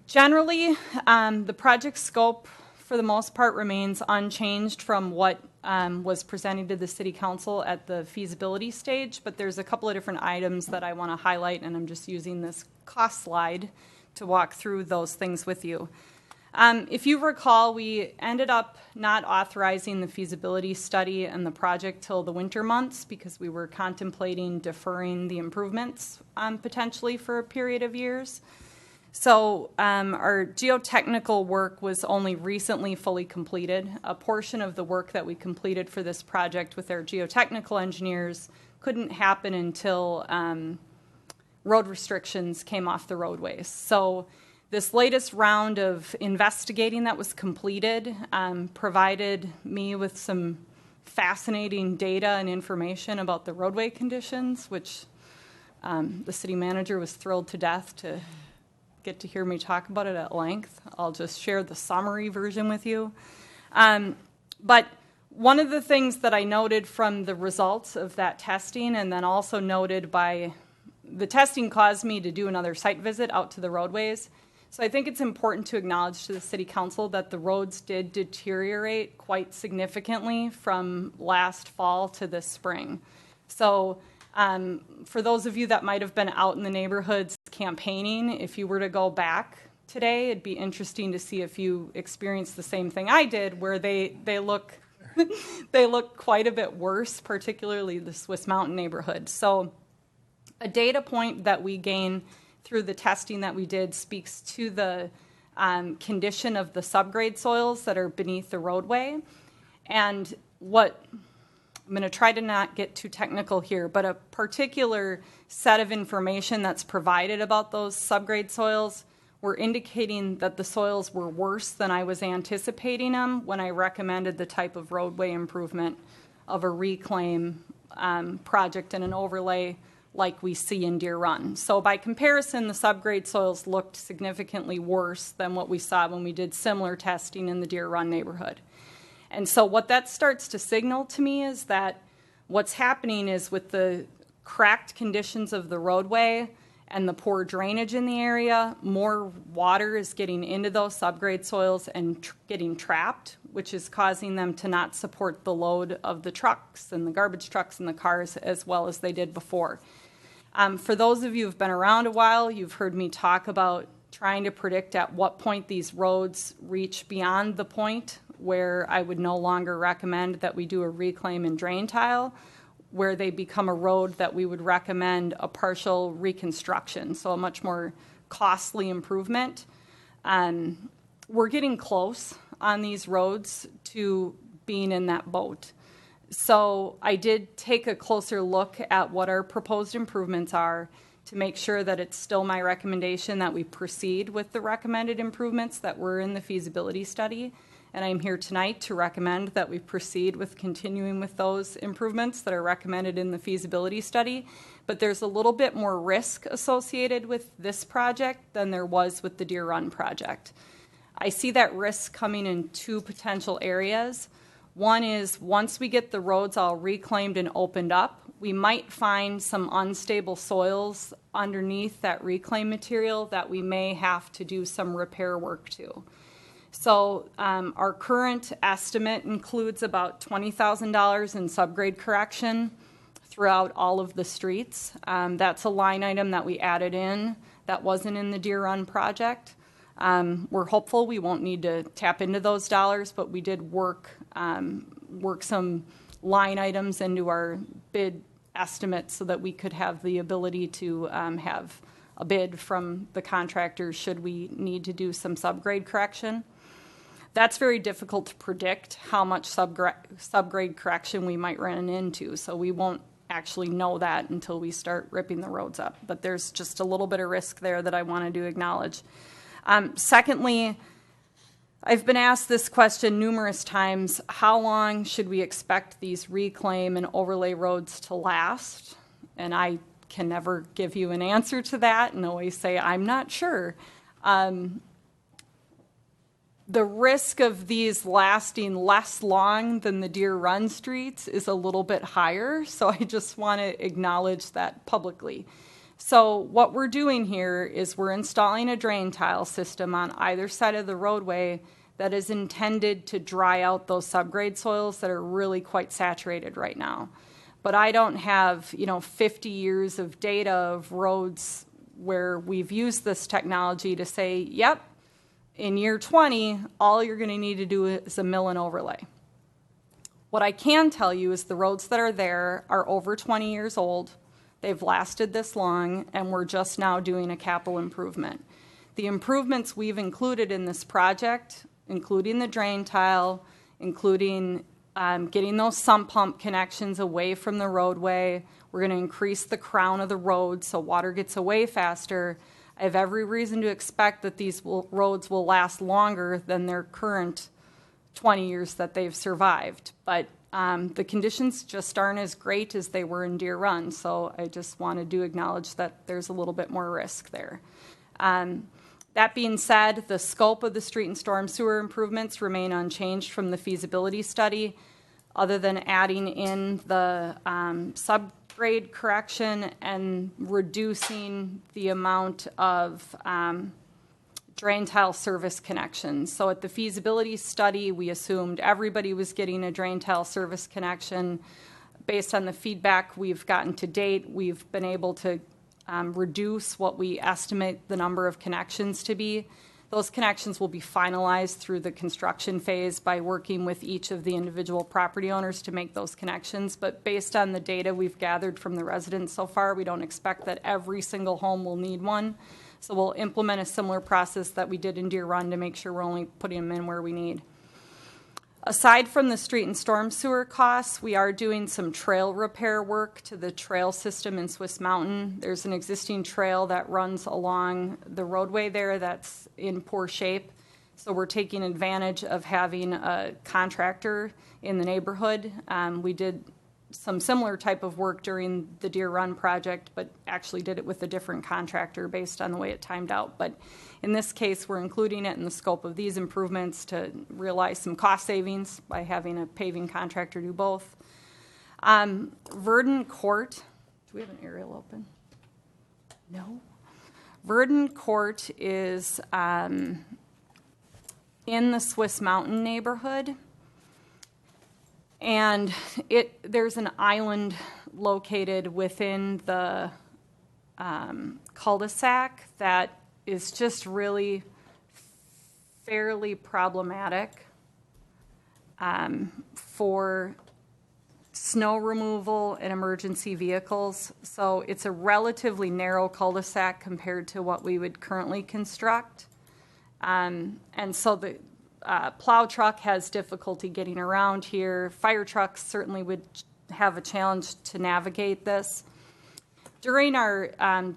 N: Generally, the project scope, for the most part, remains unchanged from what was presented to the City Council at the feasibility stage, but there's a couple of different items that I want to highlight, and I'm just using this cost slide to walk through those things with you. If you recall, we ended up not authorizing the feasibility study and the project till the winter months because we were contemplating deferring the improvements potentially for a period of years. So our geotechnical work was only recently fully completed. A portion of the work that we completed for this project with our geotechnical engineers couldn't happen until road restrictions came off the roadways. So this latest round of investigating that was completed provided me with some fascinating data and information about the roadway conditions, which the city manager was thrilled to death to get to hear me talk about it at length. I'll just share the summary version with you. But one of the things that I noted from the results of that testing, and then also noted by the testing, caused me to do another site visit out to the roadways. So I think it's important to acknowledge to the City Council that the roads did deteriorate quite significantly from last fall to this spring. So for those of you that might have been out in the neighborhoods campaigning, if you were to go back today, it'd be interesting to see if you experienced the same thing I did, where they look they look quite a bit worse, particularly the Swiss Mountain neighborhood. So a data point that we gain through the testing that we did speaks to the condition of the subgrade soils that are beneath the roadway. And what I'm going to try to not get too technical here, but a particular set of information that's provided about those subgrade soils were indicating that the soils were worse than I was anticipating them when I recommended the type of roadway improvement of a reclaim project and an overlay like we see in Deer Run. So by comparison, the subgrade soils looked significantly worse than what we saw when we did similar testing in the Deer Run neighborhood. And so what that starts to signal to me is that what's happening is with the cracked conditions of the roadway and the poor drainage in the area, more water is getting into those subgrade soils and getting trapped, which is causing them to not support the load of the trucks and the garbage trucks and the cars as well as they did before. For those of you who've been around a while, you've heard me talk about trying to predict at what point these roads reach beyond the point where I would no longer recommend that we do a reclaim and drain tile, where they become a road that we would recommend a partial reconstruction, so a much more costly improvement. We're getting close on these roads to being in that boat. So I did take a closer look at what our proposed improvements are to make sure that it's still my recommendation that we proceed with the recommended improvements that were in the feasibility study. And I'm here tonight to recommend that we proceed with continuing with those improvements that are recommended in the feasibility study. But there's a little bit more risk associated with this project than there was with the Deer Run project. I see that risk coming in two potential areas. One is once we get the roads all reclaimed and opened up, we might find some unstable soils underneath that reclaimed material that we may have to do some repair work to. So our current estimate includes about $20,000 in subgrade correction throughout all of the streets. That's a line item that we added in that wasn't in the Deer Run project. We're hopeful we won't need to tap into those dollars, but we did work some line items into our bid estimates so that we could have the ability to have a bid from the contractor should we need to do some subgrade correction. That's very difficult to predict how much subgrade correction we might run into, so we won't actually know that until we start ripping the roads up. But there's just a little bit of risk there that I wanted to acknowledge. Secondly, I've been asked this question numerous times: how long should we expect these reclaim and overlay roads to last? And I can never give you an answer to that and always say I'm not sure. The risk of these lasting less long than the Deer Run streets is a little bit higher, so I just want to acknowledge that publicly. So what we're doing here is we're installing a drain tile system on either side of the roadway that is intended to dry out those subgrade soils that are really quite saturated right now. But I don't have, 50 years of data of roads where we've used this technology to say, yep, in year 20, all you're going to need to do is a mill and overlay. What I can tell you is the roads that are there are over 20 years old. They've lasted this long, and we're just now doing a capital improvement. The improvements we've included in this project, including the drain tile, including getting those sump pump connections away from the roadway. We're going to increase the crown of the road so water gets away faster. I have every reason to expect that these roads will last longer than their current 20 years that they've survived. But the conditions just aren't as great as they were in Deer Run, so I just wanted to acknowledge that there's a little bit more risk there. That being said, the scope of the street and storm sewer improvements remain unchanged from the feasibility study, other than adding in the subgrade correction and reducing the amount of drain tile service connections. So at the feasibility study, we assumed everybody was getting a drain tile service connection. Based on the feedback we've gotten to date, we've been able to reduce what we estimate the number of connections to be. Those connections will be finalized through the construction phase by working with each of the individual property owners to make those connections. But based on the data we've gathered from the residents so far, we don't expect that every single home will need one. So we'll implement a similar process that we did in Deer Run to make sure we're only putting them in where we need. Aside from the street and storm sewer costs, we are doing some trail repair work to the trail system in Swiss Mountain. There's an existing trail that runs along the roadway there that's in poor shape. So we're taking advantage of having a contractor in the neighborhood. We did some similar type of work during the Deer Run project, but actually did it with a different contractor based on the way it timed out. But in this case, we're including it in the scope of these improvements to realize some cost savings by having a paving contractor do both. Verdon Court, do we have an aerial open? No. Verdon Court is in the Swiss Mountain neighborhood. And there's an island located within the cul-de-sac that is just really fairly problematic for snow removal and emergency vehicles. So it's a relatively narrow cul-de-sac compared to what we would currently construct. And so the plow truck has difficulty getting around here. Fire trucks certainly would have a challenge to navigate this. During our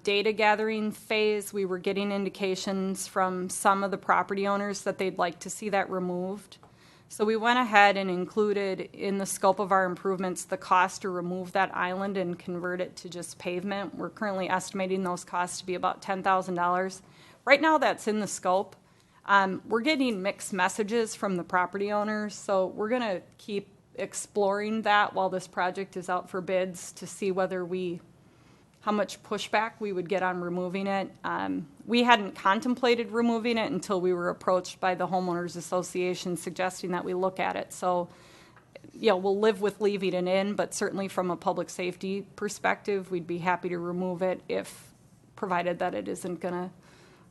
N: data gathering phase, we were getting indications from some of the property owners that they'd like to see that removed. So we went ahead and included in the scope of our improvements the cost to remove that island and convert it to just pavement. We're currently estimating those costs to be about $10,000. Right now that's in the scope. We're getting mixed messages from the property owners, so we're going to keep exploring that while this project is out for bids to see how much pushback we would get on removing it. We hadn't contemplated removing it until we were approached by the homeowners association suggesting that we look at it. So, we'll live with leaving it in, but certainly from a public safety perspective, we'd be happy to remove it provided that it isn't going to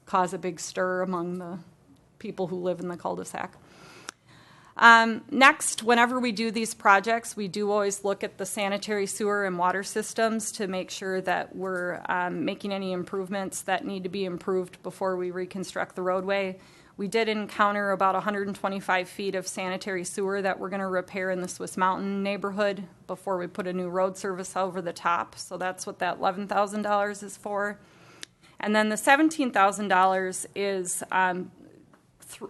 N: cause a big stir among the people who live in the cul-de-sac. Next, whenever we do these projects, we do always look at the sanitary sewer and water systems to make sure that we're making any improvements that need to be improved before we reconstruct the roadway. We did encounter about 125 feet of sanitary sewer that we're going to repair in the Swiss Mountain neighborhood before we put a new road service over the top. So that's what that $11,000 is for. And then the $17,000 is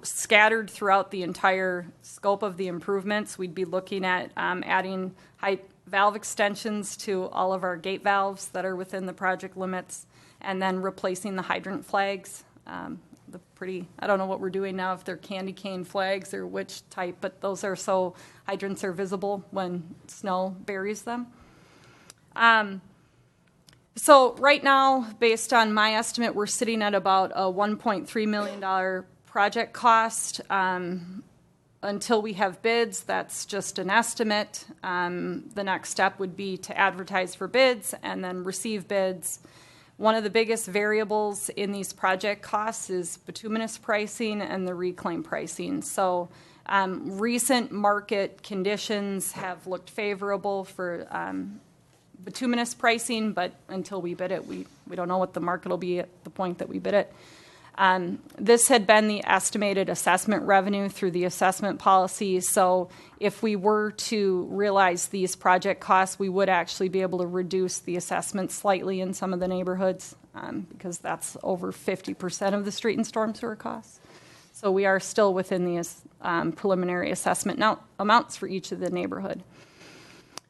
N: scattered throughout the entire scope of the improvements. We'd be looking at adding valve extensions to all of our gate valves that are within the project limits, and then replacing the hydrant flags. I don't know what we're doing now, if they're candy cane flags or which type, but those are so hydrants are visible when snow buries them. So right now, based on my estimate, we're sitting at about a $1.3 million project cost. Until we have bids, that's just an estimate. The next step would be to advertise for bids and then receive bids. One of the biggest variables in these project costs is bituminous pricing and the reclaim pricing. So recent market conditions have looked favorable for bituminous pricing, but until we bid it, we don't know what the market will be at the point that we bid it. This had been the estimated assessment revenue through the assessment policy. So if we were to realize these project costs, we would actually be able to reduce the assessment slightly in some of the neighborhoods because that's over 50% of the street and storm sewer costs. So we are still within the preliminary assessment amounts for each of the neighborhood.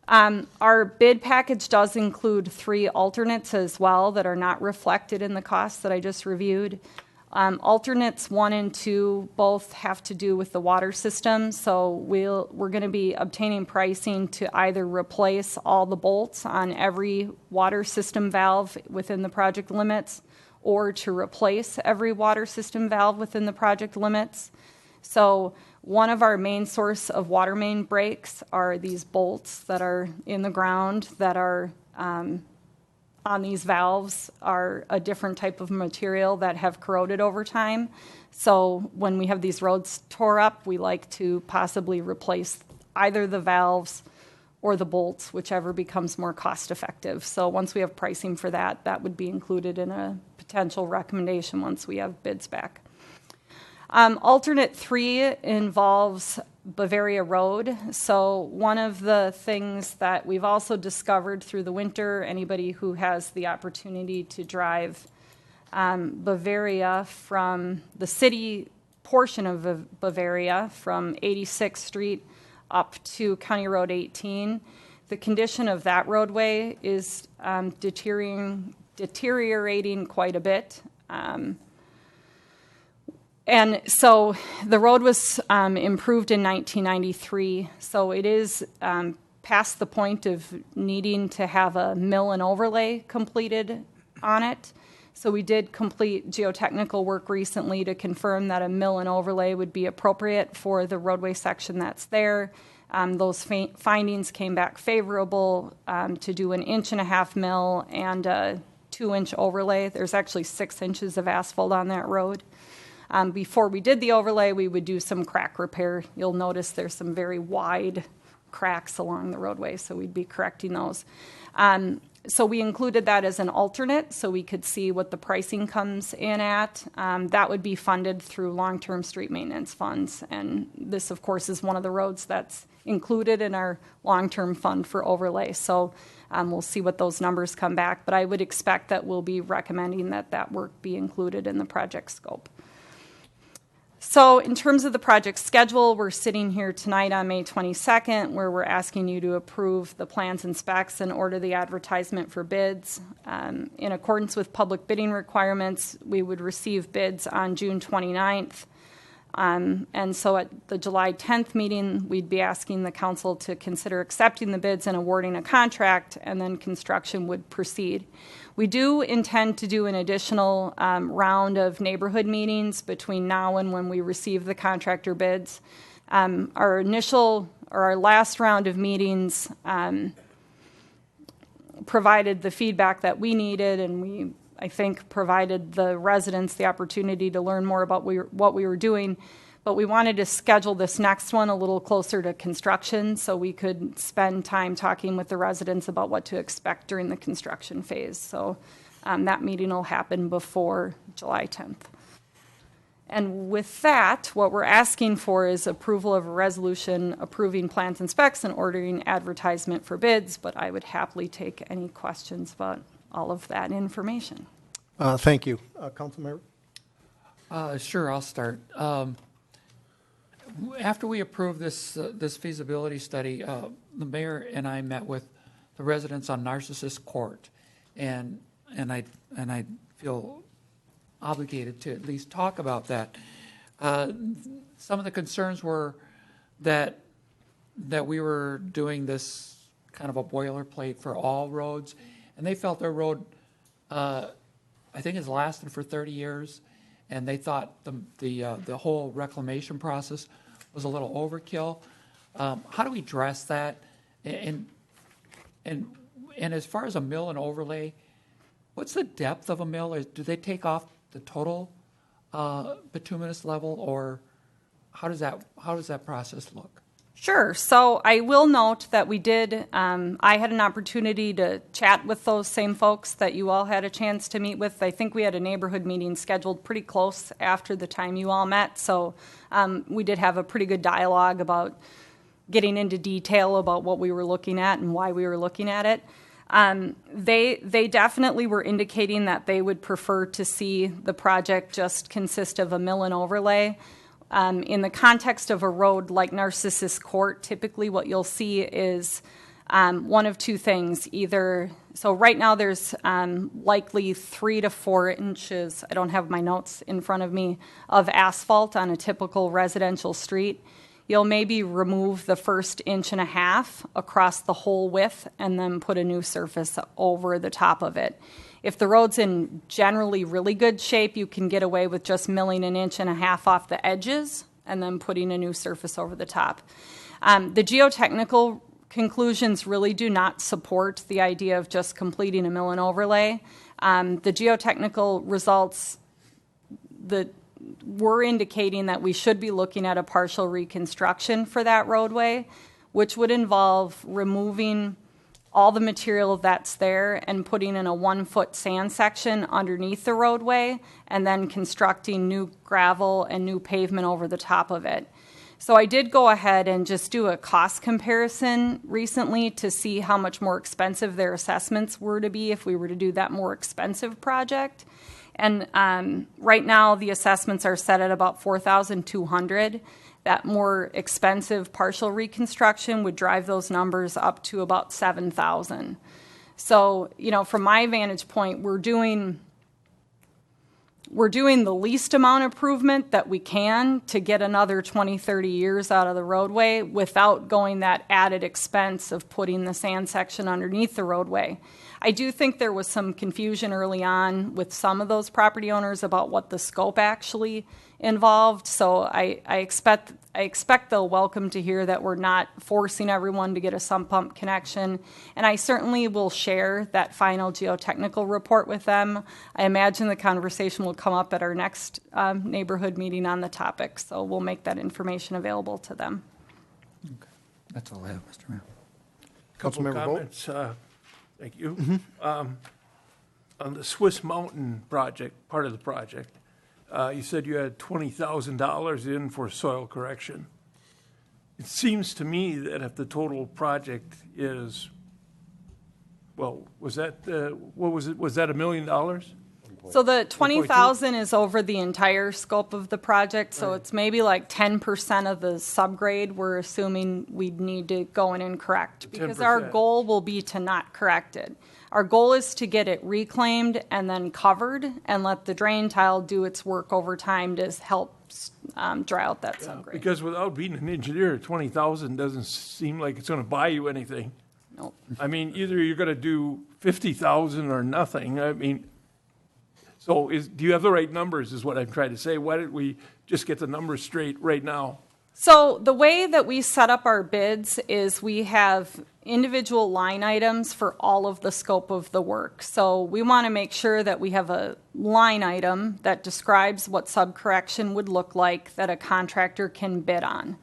N: Our bid package does include 3 alternates as well that are not reflected in the costs that I just reviewed. Alternates 1 and 2 both have to do with the water system, so we're going to be obtaining pricing to either replace all the bolts on every water system valve within the project limits or to replace every water system valve within the project limits. So one of our main source of water main breaks are these bolts that are in the ground that are on these valves are a different type of material that have corroded over time. So when we have these roads tore up, we like to possibly replace either the valves or the bolts, whichever becomes more cost effective. So once we have pricing for that, that would be included in a potential recommendation once we have bids back. Alternate 3 involves Bavaria Road. So one of the things that we've also discovered through the winter, anybody who has the opportunity to drive Bavaria from the city portion of Bavaria from 86th Street up to County Road 18, the condition of that roadway is deteriorating quite a bit. And so the road was improved in 1993, so it is past the point of needing to have a mill and overlay completed on it. So we did complete geotechnical work recently to confirm that a mill and overlay would be appropriate for the roadway section that's there. Those findings came back favorable to do an 1.5-inch mill and a 2-inch overlay. There's actually 6 inches of asphalt on that road. Before we did the overlay, we would do some crack repair. You'll notice there's some very wide cracks along the roadway, so we'd be correcting those. So we included that as an alternate so we could see what the pricing comes in at. That would be funded through long-term street maintenance funds. And this, of course, is one of the roads that's included in our long-term fund for overlay. So we'll see what those numbers come back. But I would expect that we'll be recommending that that work be included in the project scope. So in terms of the project schedule, we're sitting here tonight on May 22nd, where we're asking you to approve the plans and specs and order the advertisement for bids. In accordance with public bidding requirements, we would receive bids on June 29th. And so at the July 10th meeting, we'd be asking the council to consider accepting the bids and awarding a contract, and then construction would proceed. We do intend to do an additional round of neighborhood meetings between now and when we receive the contractor bids. Our last round of meetings provided the feedback that we needed, and we, I think, provided the residents the opportunity to learn more about what we were doing. But we wanted to schedule this next one a little closer to construction so we could spend time talking with the residents about what to expect during the construction phase. So that meeting will happen before July 10th. And with that, what we're asking for is approval of a resolution approving plans and specs and ordering advertisement for bids, but I would happily take any questions about all of that information.
A: Thank you. Councilmember?
E: Sure, I'll start. After we approved this feasibility study, the mayor and I met with the residents on Narcissus Court, and I feel obligated to at least talk about that. Some of the concerns were that we were doing this kind of a boilerplate for all roads, and they felt their road, I think, has lasted for 30 years, and they thought the whole reclamation process was a little overkill. How do we address that? And as far as a mill and overlay, what's the depth of a mill? Do they take off the total bituminous level, or how does that process look?
N: Sure. So I will note that we did, I had an opportunity to chat with those same folks that you all had a chance to meet with. I think we had a neighborhood meeting scheduled pretty close after the time you all met. So we did have a pretty good dialogue about getting into detail about what we were looking at and why we were looking at it. They definitely were indicating that they would prefer to see the project just consist of a mill and overlay. In the context of a road like Narcissus Court, typically what you'll see is one of two things. So right now there's likely 3 to 4 inches, I don't have my notes in front of me, of asphalt on a typical residential street. You'll maybe remove the first 1.5 inches across the whole width and then put a new surface over the top of it. If the road's in generally really good shape, you can get away with just milling 1.5 inches off the edges and then putting a new surface over the top. The geotechnical conclusions really do not support the idea of just completing a mill and overlay. The geotechnical results that were indicating that we should be looking at a partial reconstruction for that roadway, which would involve removing all the material that's there and putting in a 1-foot sand section underneath the roadway and then constructing new gravel and new pavement over the top of it. So I did go ahead and just do a cost comparison recently to see how much more expensive their assessments were to be if we were to do that more expensive project. And right now the assessments are set at about $4,200. That more expensive partial reconstruction would drive those numbers up to about 7,000. So, from my vantage point, we're doing the least amount of improvement that we can to get another 20, 30 years out of the roadway without going that added expense of putting the sand section underneath the roadway. I do think there was some confusion early on with some of those property owners about what the scope actually involved. So I expect they'll welcome to hear that we're not forcing everyone to get a sump pump connection. And I certainly will share that final geotechnical report with them. I imagine the conversation will come up at our next neighborhood meeting on the topic. So we'll make that information available to them.
E: That's all I have, Mr. Mayor.
C: Couple of
A: Councilmember Vogt?
C: comments. Thank you. On the Swiss Mountain project, part of the project, you said you had $20,000 in for soil correction. It seems to me that if the total project is, well, was that, what was it? Was that $1 million?
N: So the 20,000 is over the entire scope of the project, so it's maybe like 10% of the subgrade we're assuming we'd need to go in and correct. Because our
C: 10%.
N: goal will be to not correct it. Our goal is to get it reclaimed and then covered and let the drain tile do its work over time to help dry out that subgrade.
C: Because without being an engineer, 20,000 doesn't seem like it's going to buy you anything.
N: Nope.
C: I mean, either you're going to do 50,000 or nothing. I mean, so do you have the right numbers is what I'm trying to say. Why don't we just get the numbers straight right now?
N: So the way that we set up our bids is we have individual line items for all of the scope of the work. So we want to make sure that we have a line item that describes what subcorrection would look like that a contractor can bid on.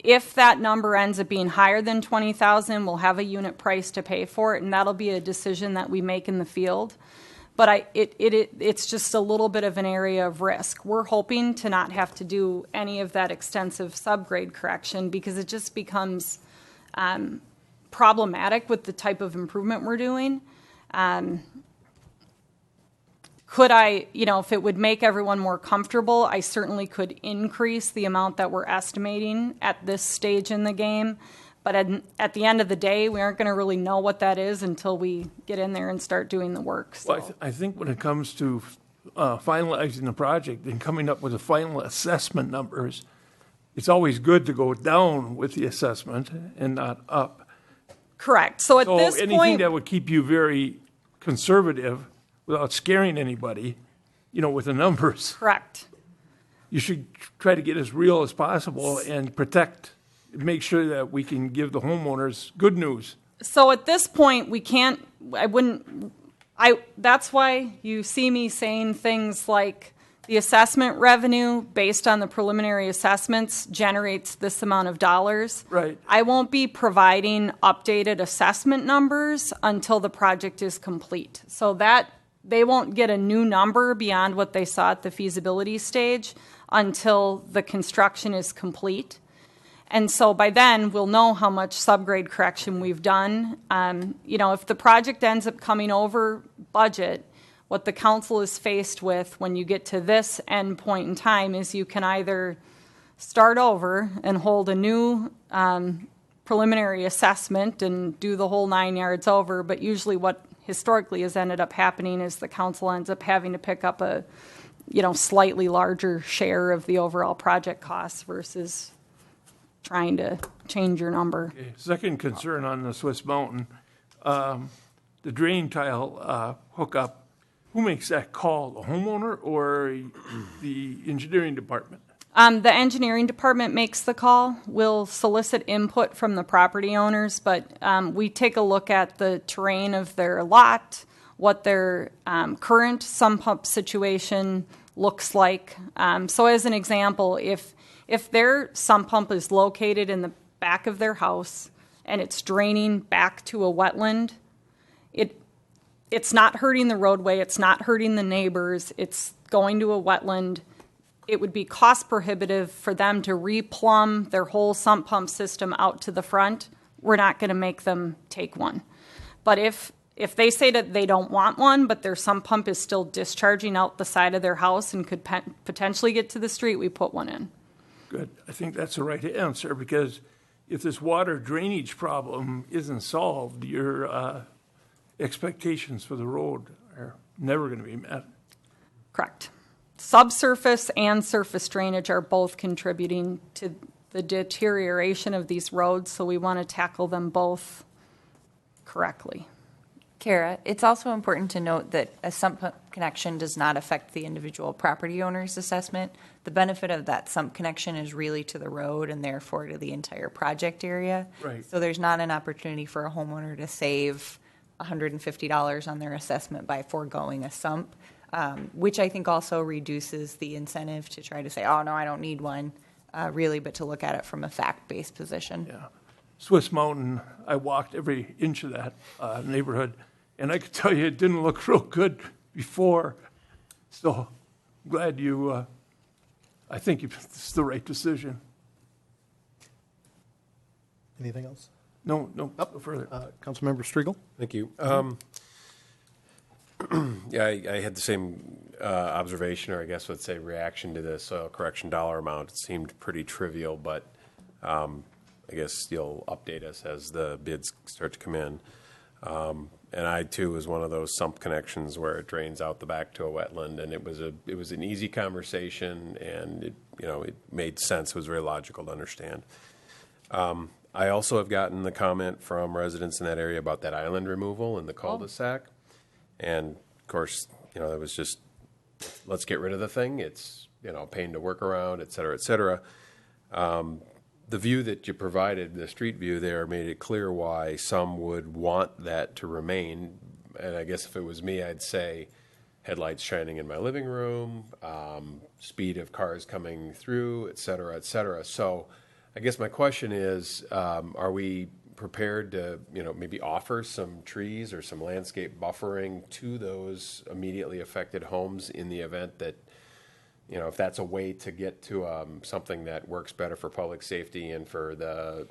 N: If that number ends up being higher than 20,000, we'll have a unit price to pay for it, and that'll be a decision that we make in the field. But it's just a little bit of an area of risk. We're hoping to not have to do any of that extensive subgrade correction because it just becomes problematic with the type of improvement we're doing. Could I, if it would make everyone more comfortable, I certainly could increase the amount that we're estimating at this stage in the game. But at the end of the day, we aren't going to really know what that is until we get in there and start doing the work. So.
C: Well, I think when it comes to finalizing the project and coming up with the final assessment numbers, it's always good to go down with the assessment and not up.
N: Correct. So at this
C: anything
N: point,
C: that would keep you very conservative without scaring anybody, with the numbers.
N: Correct.
C: You should try to get as real as possible and make sure that we can give the homeowners good news.
N: So at this point, that's why you see me saying things like the assessment revenue based on the preliminary assessments generates this amount of dollars.
C: Right.
N: I won't be providing updated assessment numbers until the project is complete. So that they won't get a new number beyond what they saw at the feasibility stage until the construction is complete. And so by then, we'll know how much subgrade correction we've done. If the project ends up coming over budget, what the council is faced with when you get to this end point in time is you can either start over and hold a new preliminary assessment and do the whole 9 yards over, but usually what historically has ended up happening is the council ends up having to pick up a slightly larger share of the overall project costs versus trying to change your number.
C: Okay. Second concern on the Swiss Mountain, the drain tile hookup, who makes that call, the homeowner or the engineering department?
N: The engineering department makes the call. We'll solicit input from the property owners, but we take a look at the terrain of their lot, what their current sump pump situation looks like. So as an example, if their sump pump is located in the back of their house and it's draining back to a wetland, it's not hurting the roadway, it's not hurting the neighbors, it's going to a wetland. It would be cost prohibitive for them to replumb their whole sump pump system out to the front. We're not going to make them take one. But if they say that they don't want one, but their sump pump is still discharging out the side of their house and could potentially get to the street, we put one in.
C: Good. I think that's the right answer, because if this water drainage problem isn't solved, your expectations for the road are never going to be met.
N: Correct. Subsurface and surface drainage are both contributing to the deterioration of these roads, so we want to tackle them both correctly.
B: Kara, it's also important to note that a sump connection does not affect the individual property owner's assessment. The benefit of that sump connection is really to the road and therefore to the entire project area.
C: Right.
B: So there's not an opportunity for a homeowner to save $150 on their assessment by foregoing a sump, which I think also reduces the incentive to try to say, oh, no, I don't need one, really, but to look at it from a fact-based position.
C: Yeah. Swiss Mountain, I walked every inch of that neighborhood, and I could tell you it didn't look real good before. So glad you, I think it's the right decision.
A: Anything else?
C: No further.
A: Councilmember Striegel?
F: Thank you. Yeah, I had the same observation, or I guess let's say reaction to the soil correction dollar amount. It seemed pretty trivial, but I guess you'll update us as the bids start to come in. And I too was one of those sump connections where it drains out the back to a wetland, and it was an easy conversation, and it made sense. It was very logical to understand. I also have gotten the comment from residents in that area about that island removal in the cul-de-sac. And of course, it was just, let's get rid of the thing. It's, a pain to work around, et cetera, et cetera. The view that you provided, the street view there, made it clear why some would want that to remain. And I guess if it was me, I'd say headlights shining in my living room, speed of cars coming through, et cetera, et cetera. So I guess my question is, are we prepared to, maybe offer some trees or some landscape buffering to those immediately affected homes in the event that, if that's a way to get to something that works better for public safety and for the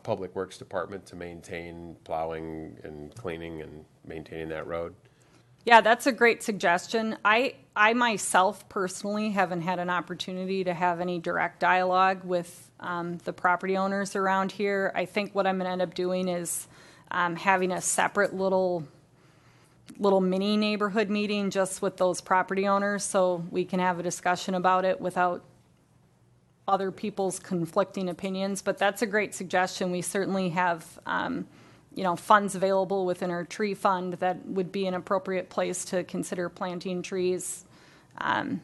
F: Public Works Department to maintain plowing and cleaning and maintaining that road?
N: Yeah, that's a great suggestion. I myself personally haven't had an opportunity to have any direct dialogue with the property owners around here. I think what I'm going to end up doing is having a separate little mini neighborhood meeting just with those property owners so we can have a discussion about it without other people's conflicting opinions. But that's a great suggestion. We certainly have funds available within our tree fund that would be an appropriate place to consider planting trees.
F: And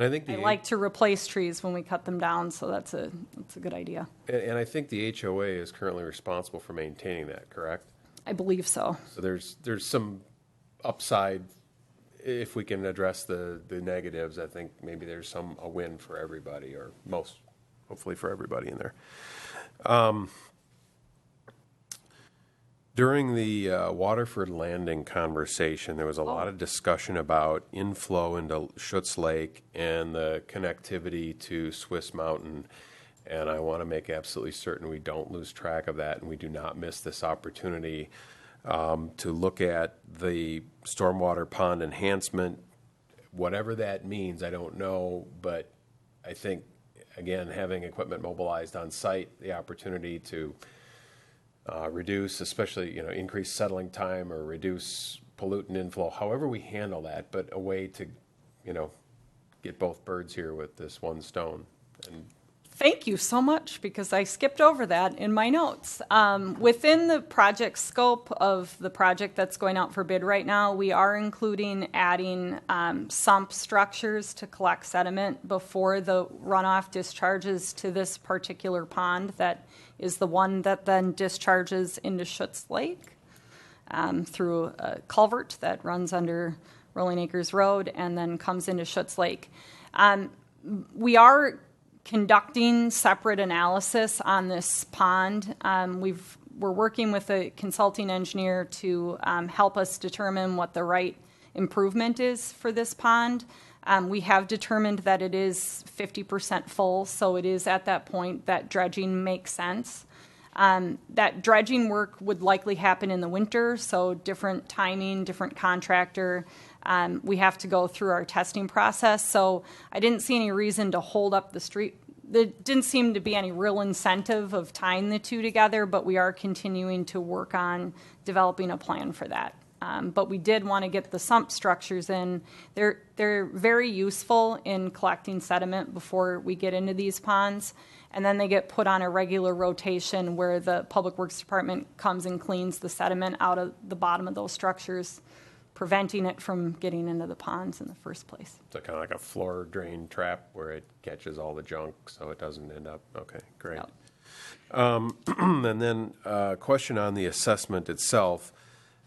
F: I think
N: I like to replace trees when we cut them down, so that's a good idea.
F: And I think the HOA is currently responsible for maintaining that, correct?
N: I believe so.
F: So there's some upside if we can address the negatives. I think maybe there's a win for everybody, or hopefully for everybody in there. During the Waterford Landing conversation, there was a lot of discussion about inflow into Schutz Lake and the connectivity to Swiss Mountain. And I want to make absolutely certain we don't lose track of that and we do not miss this opportunity to look at the stormwater pond enhancement. Whatever that means, I don't know, but I think, again, having equipment mobilized on site, the opportunity to reduce, especially, increase settling time or reduce pollutant inflow, however we handle that, but a way to, get both birds here with this one stone. And
N: Thank you so much, because I skipped over that in my notes. Within the project scope of the project that's going out for bid right now, we are including adding sump structures to collect sediment before the runoff discharges to this particular pond that is the one that then discharges into Schutz Lake through a culvert that runs under Rolling Acres Road and then comes into Schutz Lake. We are conducting separate analysis on this pond. We're working with a consulting engineer to help us determine what the right improvement is for this pond. We have determined that it is 50% full, so it is at that point that dredging makes sense. That dredging work would likely happen in the winter, so different timing, different contractor. We have to go through our testing process, so I didn't see any reason to hold up the street. There didn't seem to be any real incentive of tying the two together, but we are continuing to work on developing a plan for that. But we did want to get the sump structures in. They're very useful in collecting sediment before we get into these ponds, and then they get put on a regular rotation where the Public Works Department comes and cleans the sediment out of the bottom of those structures, preventing it from getting into the ponds in the first place.
F: So kind of like a floor drain trap where it catches all the junk so it doesn't end up, okay, great.
N: Yep.
F: And then a question on the assessment itself.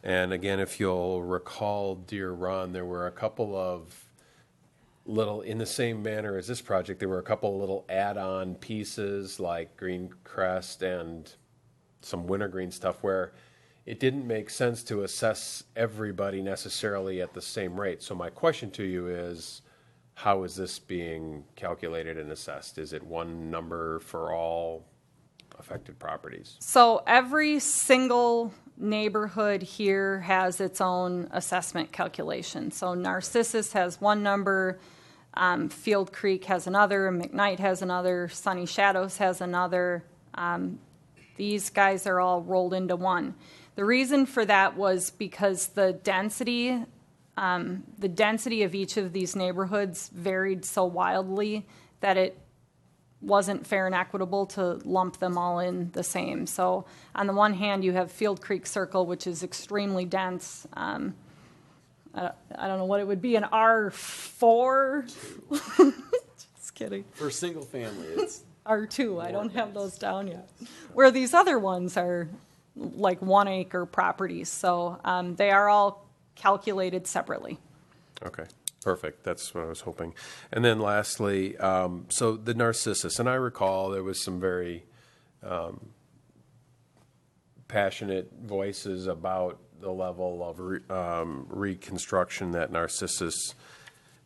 F: And again, if you'll recall, dear Ron, there were a couple of little, in the same manner as this project, there were a couple of little add-on pieces like Green Crest and some wintergreen stuff where it didn't make sense to assess everybody necessarily at the same rate. So my question to you is, how is this being calculated and assessed? Is it one number for all affected properties?
N: So every single neighborhood here has its own assessment calculation. So Narcissus has one number, Field Creek has another, McKnight has another, Sunny Shadows has another. These guys are all rolled into one. The reason for that was because the density of each of these neighborhoods varied so wildly that it wasn't fair and equitable to lump them all in the same. So on the one hand, you have Field Creek Circle, which is extremely dense. I don't know what it would be, an R4? Just kidding.
L: For single family, it's
N: R2, I don't have those down yet. Where these other ones are like 1 acre properties. So they are all calculated separately.
F: Okay, perfect. That's what I was hoping. And then lastly, so the Narcissus, and I recall there was some very passionate voices about the level of reconstruction that Narcissus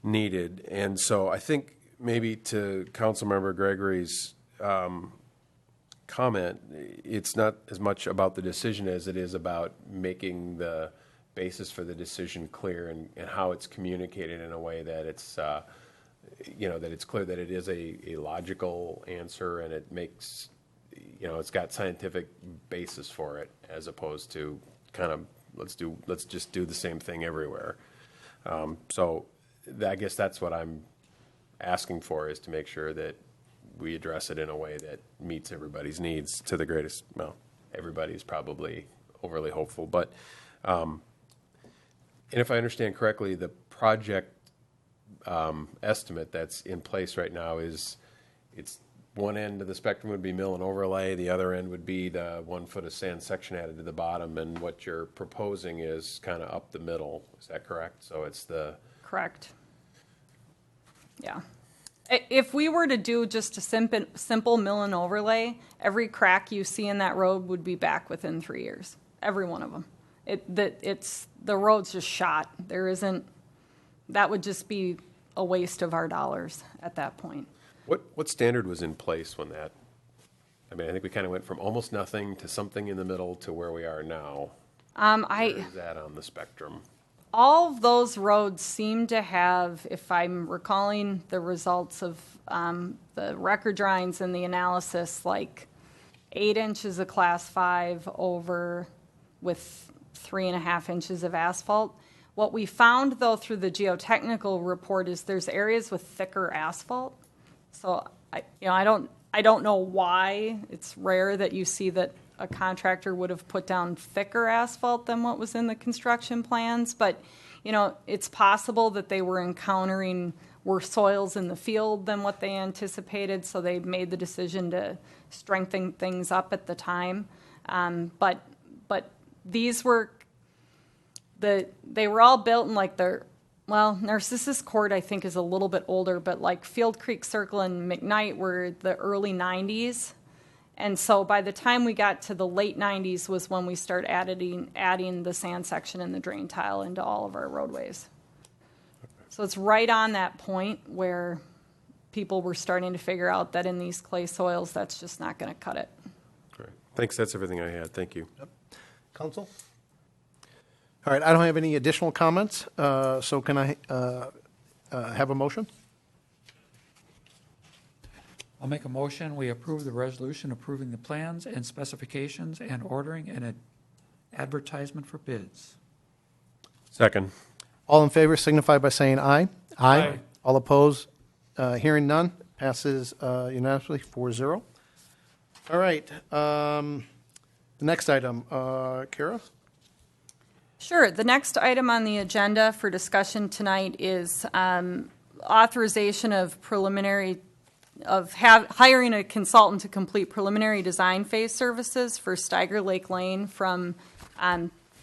F: needed. And so I think maybe to Councilmember Gregory's comment, it's not as much about the decision as it is about making the basis for the decision clear and how it's communicated in a way that it's, that it's clear that it is a logical answer and it makes, it's got scientific basis for it as opposed to kind of let's just do the same thing everywhere. So I guess that's what I'm asking for, is to make sure that we address it in a way that meets everybody's needs to the greatest, well, everybody's probably overly hopeful, but, and if I understand correctly, the project estimate that's in place right now is, it's one end of the spectrum would be mill and overlay, the other end would be the 1 foot of sand section added to the bottom, and what you're proposing is kind of up the middle. Is that correct? So it's the...
N: Correct. Yeah. If we were to do just a simple mill and overlay, every crack you see in that road would be back within 3 years. Every one of them. The road's just shot. That would just be a waste of our dollars at that point.
F: What standard was in place when that, I think we kind of went from almost nothing to something in the middle to where we are now. Where is that on the spectrum?
N: All of those roads seem to have, if I'm recalling the results of the record drawings and the analysis, like 8 inches of class 5 over with 3.5 inches of asphalt. What we found, though, through the geotechnical report is there's areas with thicker asphalt. So I don't know why. It's rare that you see that a contractor would have put down thicker asphalt than what was in the construction plans, but it's possible that they were encountering worse soils in the field than what they anticipated, so they made the decision to strengthen things up at the time. But these were they were all built in Narcissus Court I think is a little bit older, but like Field Creek Circle and McKnight were the early 90s. And so by the time we got to the late 90s was when we started adding the sand section and the drain tile into all of our roadways. So it's right on that point where people were starting to figure out that in these clay soils, that's just not going to cut it.
F: All right. Thanks, that's everything I had. Thank you.
A: Council? All right, I don't have any additional comments, so can I have a motion?
E: I'll make a motion, we approve the resolution approving the plans and specifications and ordering an advertisement for bids.
F: Second.
A: All in favor signify by saying aye. Aye. All opposed? Hearing none, passes unanimously 4-0. All right, the next item, Kara?
N: Sure. The next item on the agenda for discussion tonight is authorization of hiring a consultant to complete preliminary design phase services for Steiger Lake Lane from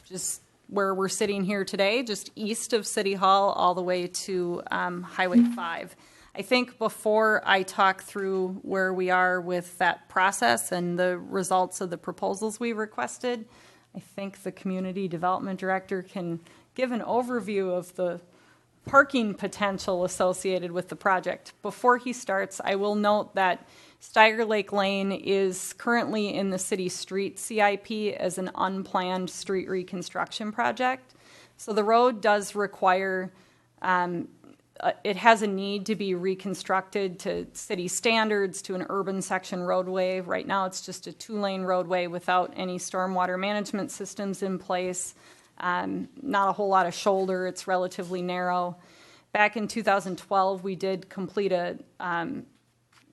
N: just where we're sitting here today, just east of City Hall, all the way to Highway 5. I think before I talk through where we are with that process and the results of the proposals we requested, I think the Community Development Director can give an overview of the parking potential associated with the project. Before he starts, I will note that Steiger Lake Lane is currently in the city street CIP as an unplanned street reconstruction project. So the road does require, it has a need to be reconstructed to city standards, to an urban section roadway. Right now it's just a 2-lane roadway without any stormwater management systems in place. Not a whole lot of shoulder, it's relatively narrow. Back in 2012, we did complete a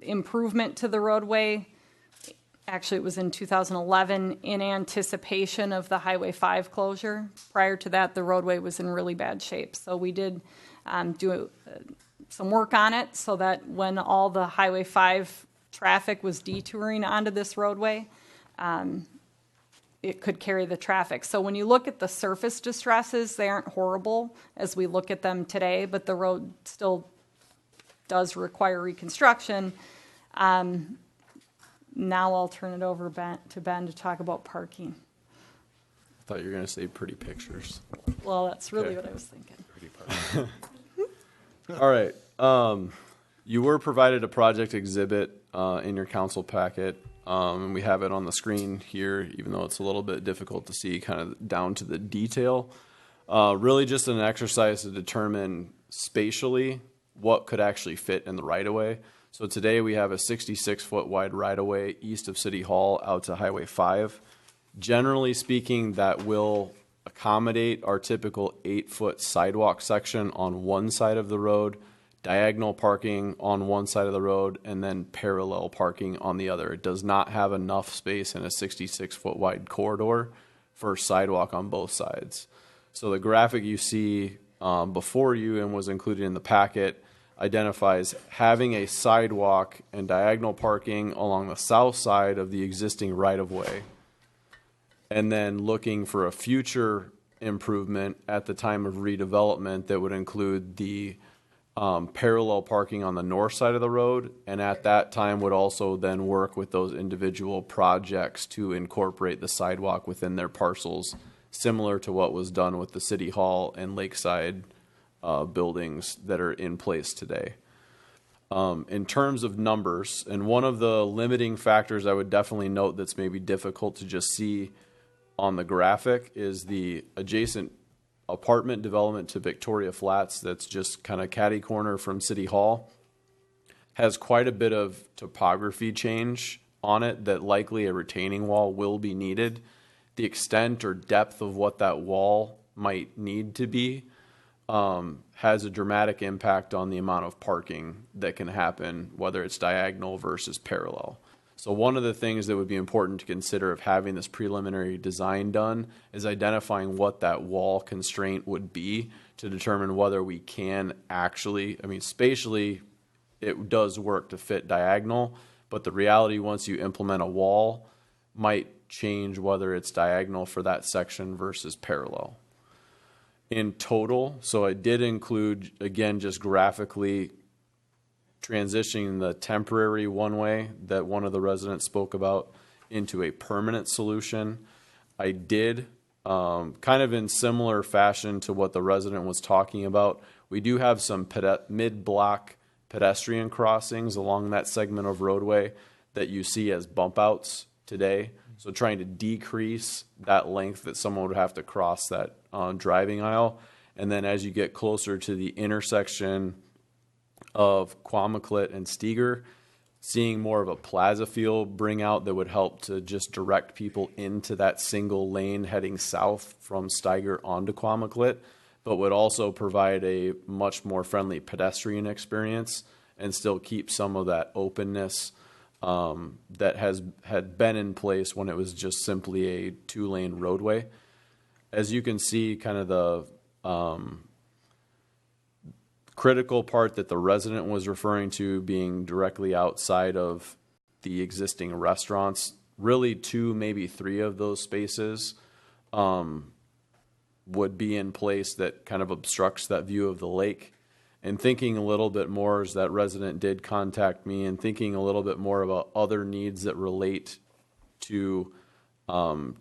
N: improvement to the roadway. Actually, it was in 2011 in anticipation of the Highway 5 closure. Prior to that, the roadway was in really bad shape. So we did do some work on it so that when all the Highway 5 traffic was detouring onto this roadway, it could carry the traffic. So when you look at the surface distresses, they aren't horrible as we look at them today, but the road still does require reconstruction. Now I'll turn it over to Ben to talk about parking.
L: I thought you were going to say pretty pictures.
N: Well, that's really
L: Okay.
N: what I was thinking.
L: All right. You were provided a project exhibit in your council packet. And we have it on the screen here, even though it's a little bit difficult to see kind of down to the detail. Really just an exercise to determine spatially what could actually fit in the right-of-way. So today we have a 66-foot wide right-of-way east of City Hall out to Highway 5. Generally speaking, that will accommodate our typical 8-foot sidewalk section on one side of the road, diagonal parking on one side of the road, and then parallel parking on the other. It does not have enough space in a 66-foot wide corridor for sidewalk on both sides. So the graphic you see before you and was included in the packet identifies having a sidewalk and diagonal parking along the south side of the existing right-of-way, and then looking for a future improvement at the time of redevelopment that would include the parallel parking on the north side of the road, and at that time would also then work with those individual projects to incorporate the sidewalk within their parcels, similar to what was done with the City Hall and Lakeside buildings that are in place today. In terms of numbers, and one of the limiting factors I would definitely note that's maybe difficult to just see on the graphic is the adjacent apartment development to Victoria Flats that's just kind of catty corner from City Hall has quite a bit of topography change on it that likely a retaining wall will be needed. The extent or depth of what that wall might need to be has a dramatic impact on the amount of parking that can happen, whether it's diagonal versus parallel. So one of the things that would be important to consider of having this preliminary design done is identifying what that wall constraint would be to determine whether we can actually, I mean, spatially, it does work to fit diagonal, but the reality once you implement a wall might change whether it's diagonal for that section versus parallel. In total, so I did include, again, just graphically transitioning the temporary one-way that one of the residents spoke about into a permanent solution. I did, kind of in similar fashion to what the resident was talking about, we do have some mid-block pedestrian crossings along that segment of roadway that you see as bump outs today. So trying to decrease that length that someone would have to cross that driving aisle. And then as you get closer to the intersection of Quamaclet and Steger, seeing more of a plaza feel bring out that would help to just direct people into that single lane heading south from Steger onto Quamaclet, but would also provide a much more friendly pedestrian experience and still keep some of that openness that had been in place when it was just simply a 2-lane roadway. As you can see, kind of the critical part that the resident was referring to being directly outside of the existing restaurants, really 2, maybe 3 of those spaces would be in place that kind of obstructs that view of the lake. And thinking a little bit more, as that resident did contact me, and thinking a little bit more about other needs that relate to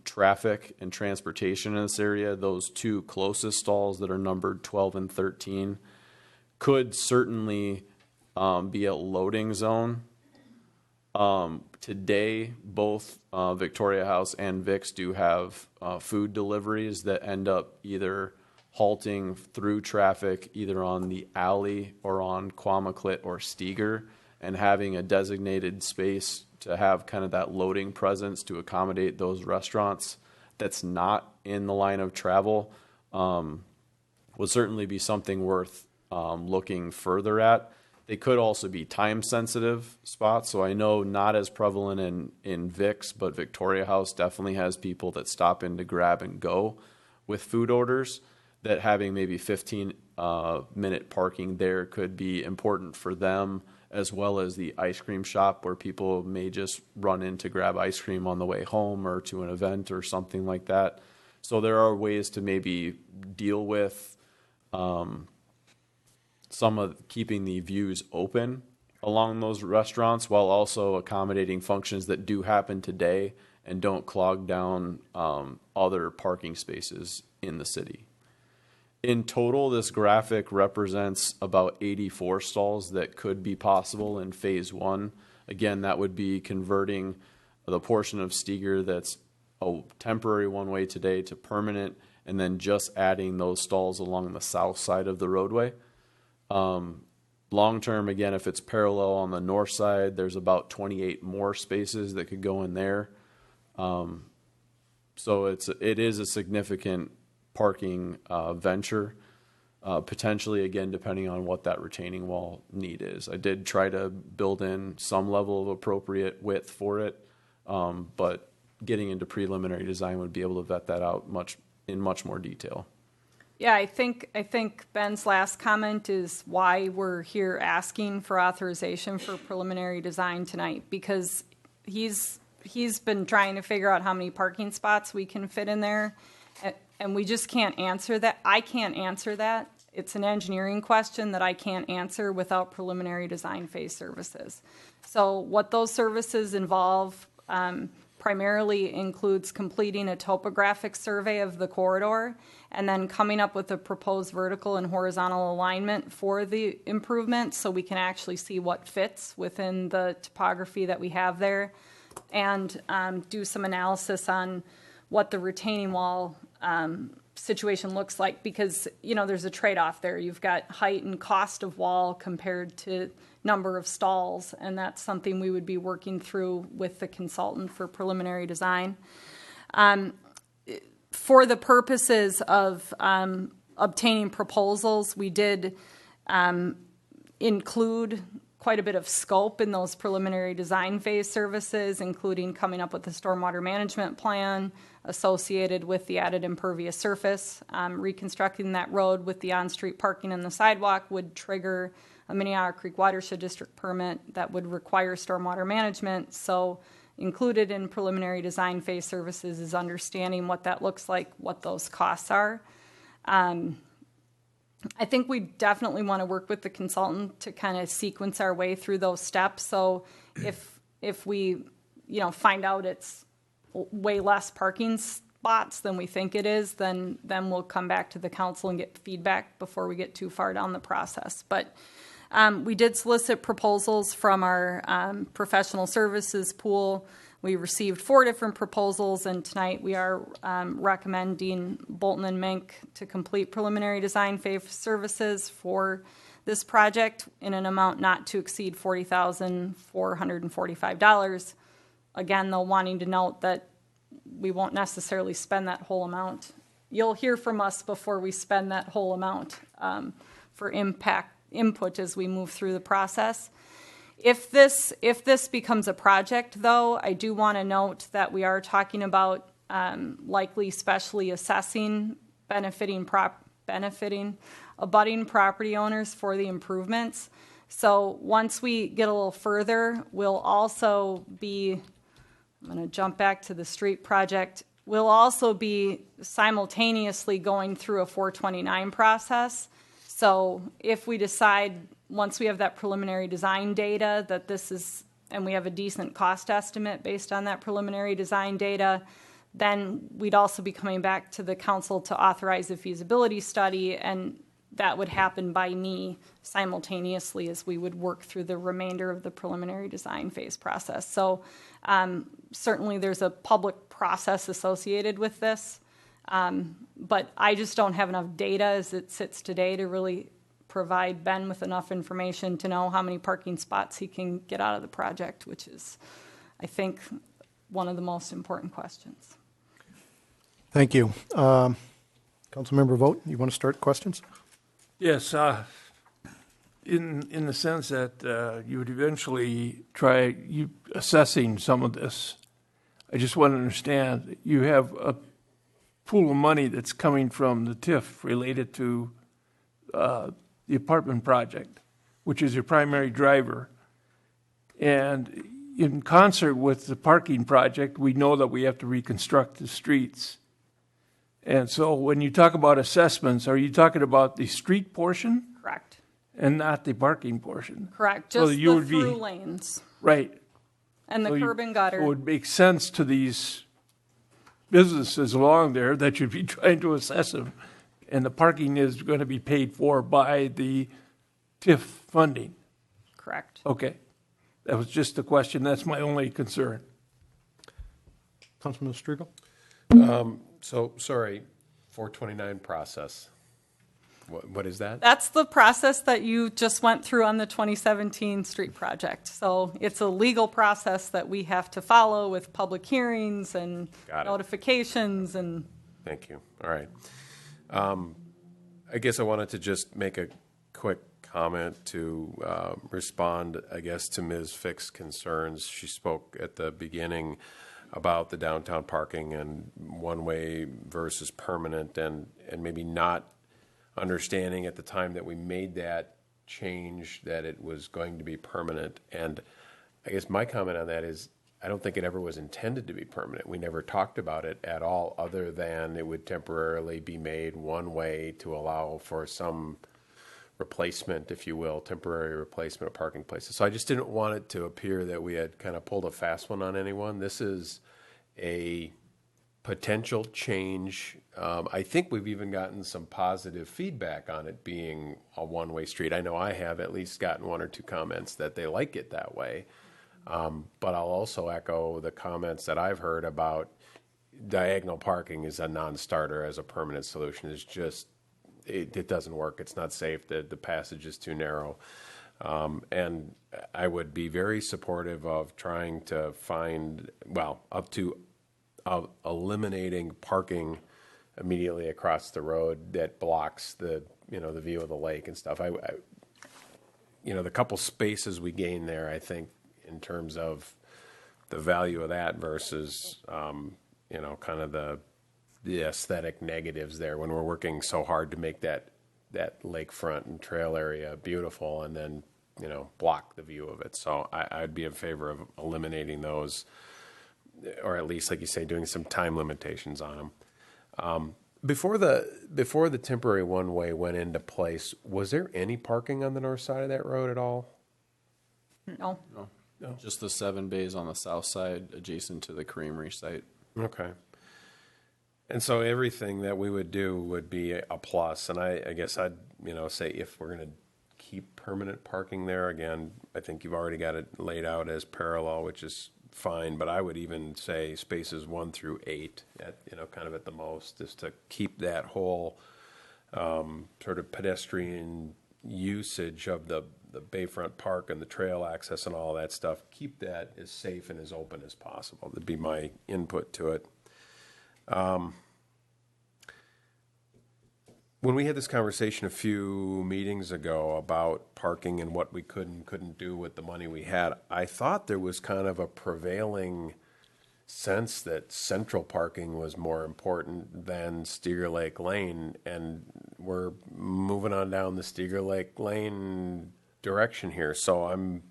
L: traffic and transportation in this area, those 2 closest stalls that are numbered 12 and 13 could certainly be a loading zone. Today, both Victoria House and Vic's do have food deliveries that end up either halting through traffic either on the alley or on Quamaclet or Steger, and having a designated space to have kind of that loading presence to accommodate those restaurants that's not in the line of travel would certainly be something worth looking further at. They could also be time-sensitive spots, so I know not as prevalent in Vic's, but Victoria House definitely has people that stop in to grab and go with food orders, that having maybe 15-minute parking there could be important for them, as well as the ice cream shop where people may just run in to grab ice cream on the way home or to an event or something like that. So there are ways to maybe deal with some of keeping the views open along those restaurants while also accommodating functions that do happen today and don't clog down other parking spaces in the city. In total, this graphic represents about 84 stalls that could be possible in phase 1. Again, that would be converting the portion of Steger that's a temporary one-way today to permanent, and then just adding those stalls along the south side of the roadway. Long term, again, if it's parallel on the north side, there's about 28 more spaces that could go in there. So it is a significant parking venture, potentially, again, depending on what that retaining wall need is. I did try to build in some level of appropriate width for it, but getting into preliminary design would be able to vet that out in much more detail.
N: Yeah, I think Ben's last comment is why we're here asking for authorization for preliminary design tonight, because he's been trying to figure out how many parking spots we can fit in there, and we just can't answer that. I can't answer that. It's an engineering question that I can't answer without preliminary design phase services. So what those services involve primarily includes completing a topographic survey of the corridor and then coming up with a proposed vertical and horizontal alignment for the improvement so we can actually see what fits within the topography that we have there, and do some analysis on what the retaining wall situation looks like, because there's a trade-off there. You've got height and cost of wall compared to number of stalls, and that's something we would be working through with the consultant for preliminary design. For the purposes of obtaining proposals, we did include quite a bit of scope in those preliminary design phase services, including coming up with a stormwater management plan associated with the added impervious surface. Reconstructing that road with the on-street parking and the sidewalk would trigger a Minnehaha Creek Watershed District permit that would require stormwater management. So included in preliminary design phase services is understanding what that looks like, what those costs are. I think we definitely want to work with the consultant to kind of sequence our way through those steps. So if we, find out it's way less parking spots than we think it is, then we'll come back to the council and get feedback before we get too far down the process. But we did solicit proposals from our professional services pool. We received 4 different proposals, and tonight we are recommending Bolton and Mink to complete preliminary design phase services for this project in an amount not to exceed $40,445. Again, though, wanting to note that we won't necessarily spend that whole amount. You'll hear from us before we spend that whole amount for input as we move through the process. If this becomes a project, though, I do want to note that we are talking about likely specially assessing benefiting abutting property owners for the improvements. So once we get a little further, we'll also be, I'm going to jump back to the street project, we'll also be simultaneously going through a 429 process. So if we decide, once we have that preliminary design data, that this is, and we have a decent cost estimate based on that preliminary design data, then we'd also be coming back to the council to authorize a feasibility study, and that would happen by me simultaneously as we would work through the remainder of the preliminary design phase process. So certainly there's a public process associated with this, but I just don't have enough data as it sits today to really provide Ben with enough information to know how many parking spots he can get out of the project, which is, I think, one of the most important questions.
A: Thank you. Councilmember Vogt, you want to start questions?
C: Yes, in the sense that you would eventually try assessing some of this. I just want to understand, you have a pool of money that's coming from the TIF related to the apartment project, which is your primary driver. And in concert with the parking project, we know that we have to reconstruct the streets. And so when you talk about assessments, are you talking about the street portion?
N: Correct.
C: And not the parking portion?
N: Correct,
C: So
N: just
C: you
N: the
C: would be-
N: through lanes
C: Right.
N: and the
C: So
N: curb and gutter.
C: It would make sense to these businesses along there that you'd be trying to assess them. And the parking is going to be paid for by the TIF funding.
N: Correct.
C: Okay. That was just the question. That's my only concern.
A: Councilman Striegel?
F: So, sorry, 429 process. What is that?
N: That's the process that you just went through on the 2017 street project. So it's a legal process that we have to follow with public hearings and
F: Got it.
N: notifications and.
F: Thank you. All right. I guess I wanted to just make a quick comment to respond, I guess, to Ms. Fick's concerns. She spoke at the beginning about the downtown parking and one-way versus permanent, and maybe not understanding at the time that we made that change that it was going to be permanent. And I guess my comment on that is I don't think it ever was intended to be permanent. We never talked about it at all, other than it would temporarily be made one way to allow for some replacement, if you will, temporary replacement of parking places. So I just didn't want it to appear that we had kind of pulled a fast one on anyone. This is a potential change. I think we've even gotten some positive feedback on it being a one-way street. I know I have at least gotten 1 or 2 comments that they like it that way. But I'll also echo the comments that I've heard about diagonal parking is a non-starter as a permanent solution. It's just, it doesn't work. It's not safe. The passage is too narrow. And I would be very supportive of trying to find, well, up to eliminating parking immediately across the road that blocks the view of the lake and stuff. The couple spaces we gain there, I think, in terms of the value of that versus, kind of the aesthetic negatives there when we're working so hard to make that lakefront and trail area beautiful and then, block the view of it. So I'd be in favor of eliminating those, or at least, like you say, doing some time limitations on them. Before the temporary one-way went into place, was there any parking on the north side of that road at all?
N: No.
L: No. Just the 7 bays on the south side adjacent to the creamery site.
F: Okay. And so everything that we would do would be a plus. And I guess I'd, say if we're going to keep permanent parking there, again, I think you've already got it laid out as parallel, which is fine, but I would even say spaces 1 through 8 at, kind of at the most, just to keep that whole sort of pedestrian usage of the Bayfront Park and the trail access and all that stuff, keep that as safe and as open as possible. That'd be my input to it. When we had this conversation a few meetings ago about parking and what we could and couldn't do with the money we had, I thought there was kind of a prevailing sense that central parking was more important than Steger Lake Lane, and we're moving on down the Steger Lake Lane direction here. So I'm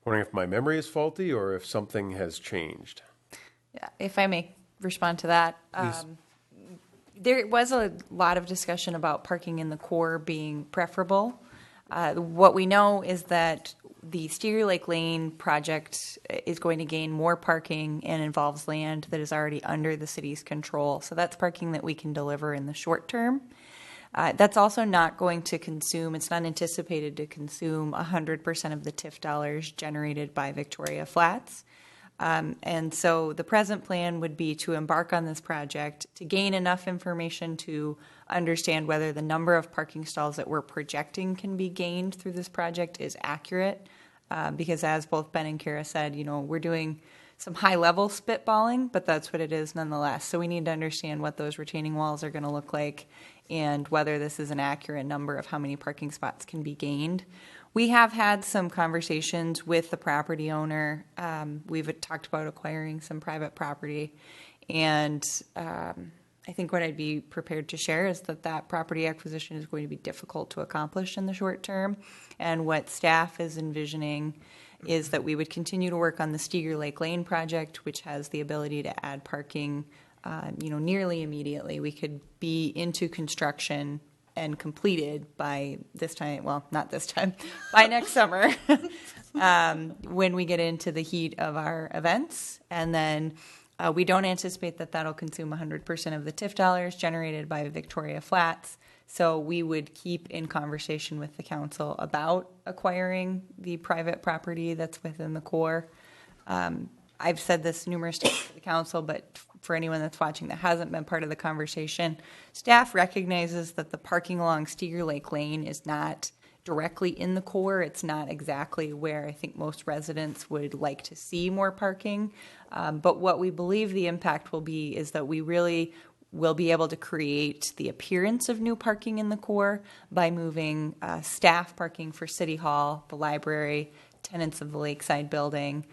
F: wondering if my memory is faulty or if something has changed.
B: Yeah, if I may respond to that. There was a lot of discussion about parking in the core being preferable. What we know is that the Steger Lake Lane project is going to gain more parking and involves land that is already under the city's control. So that's parking that we can deliver in the short term. That's also not going to consume, it's not anticipated to consume 100% of the TIF dollars generated by Victoria Flats. And so the present plan would be to embark on this project to gain enough information to understand whether the number of parking stalls that we're projecting can be gained through this project is accurate. Because as both Ben and Kara said, we're doing some high-level spitballing, but that's what it is nonetheless. So we need to understand what those retaining walls are going to look like and whether this is an accurate number of how many parking spots can be gained. We have had some conversations with the property owner. We've talked about acquiring some private property, and I think what I'd be prepared to share is that property acquisition is going to be difficult to accomplish in the short term, and what staff is envisioning is that we would continue to work on the Steger Lake Lane project, which has the ability to add parking, nearly immediately. We could be into construction and completed by this time, well, not this time, by next summer, when we get into the heat of our events. And then we don't anticipate that that'll consume 100% of the TIF dollars generated by Victoria Flats. So we would keep in conversation with the council about acquiring the private property that's within the core. I've said this numerous times to the council, but for anyone that's watching that hasn't been part of the conversation, staff recognizes that the parking along Steger Lake Lane is not directly in the core. It's not exactly where I think most residents would like to see more parking. But what we believe the impact will be is that we really will be able to create the appearance of new parking in the core by moving staff parking for City Hall, the library, tenants of the Lakeside building,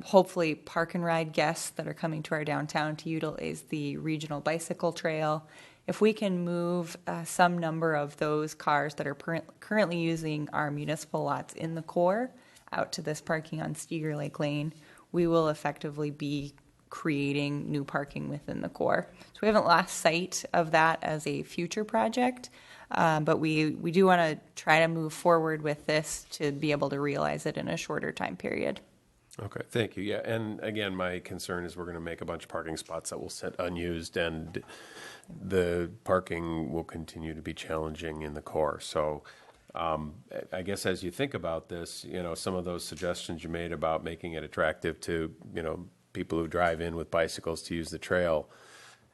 B: hopefully park and ride guests that are coming to our downtown to utilize the regional bicycle trail. If we can move some number of those cars that are currently using our municipal lots in the core out to this parking on Steger Lake Lane, we will effectively be creating new parking within the core. So we haven't lost sight of that as a future project, but we do want to try to move forward with this to be able to realize it in a shorter time period.
F: Okay, thank you. Yeah, and again, my concern is we're going to make a bunch of parking spots that will sit unused, and the parking will continue to be challenging in the core. So I guess as you think about this, some of those suggestions you made about making it attractive to, people who drive in with bicycles to use the trail,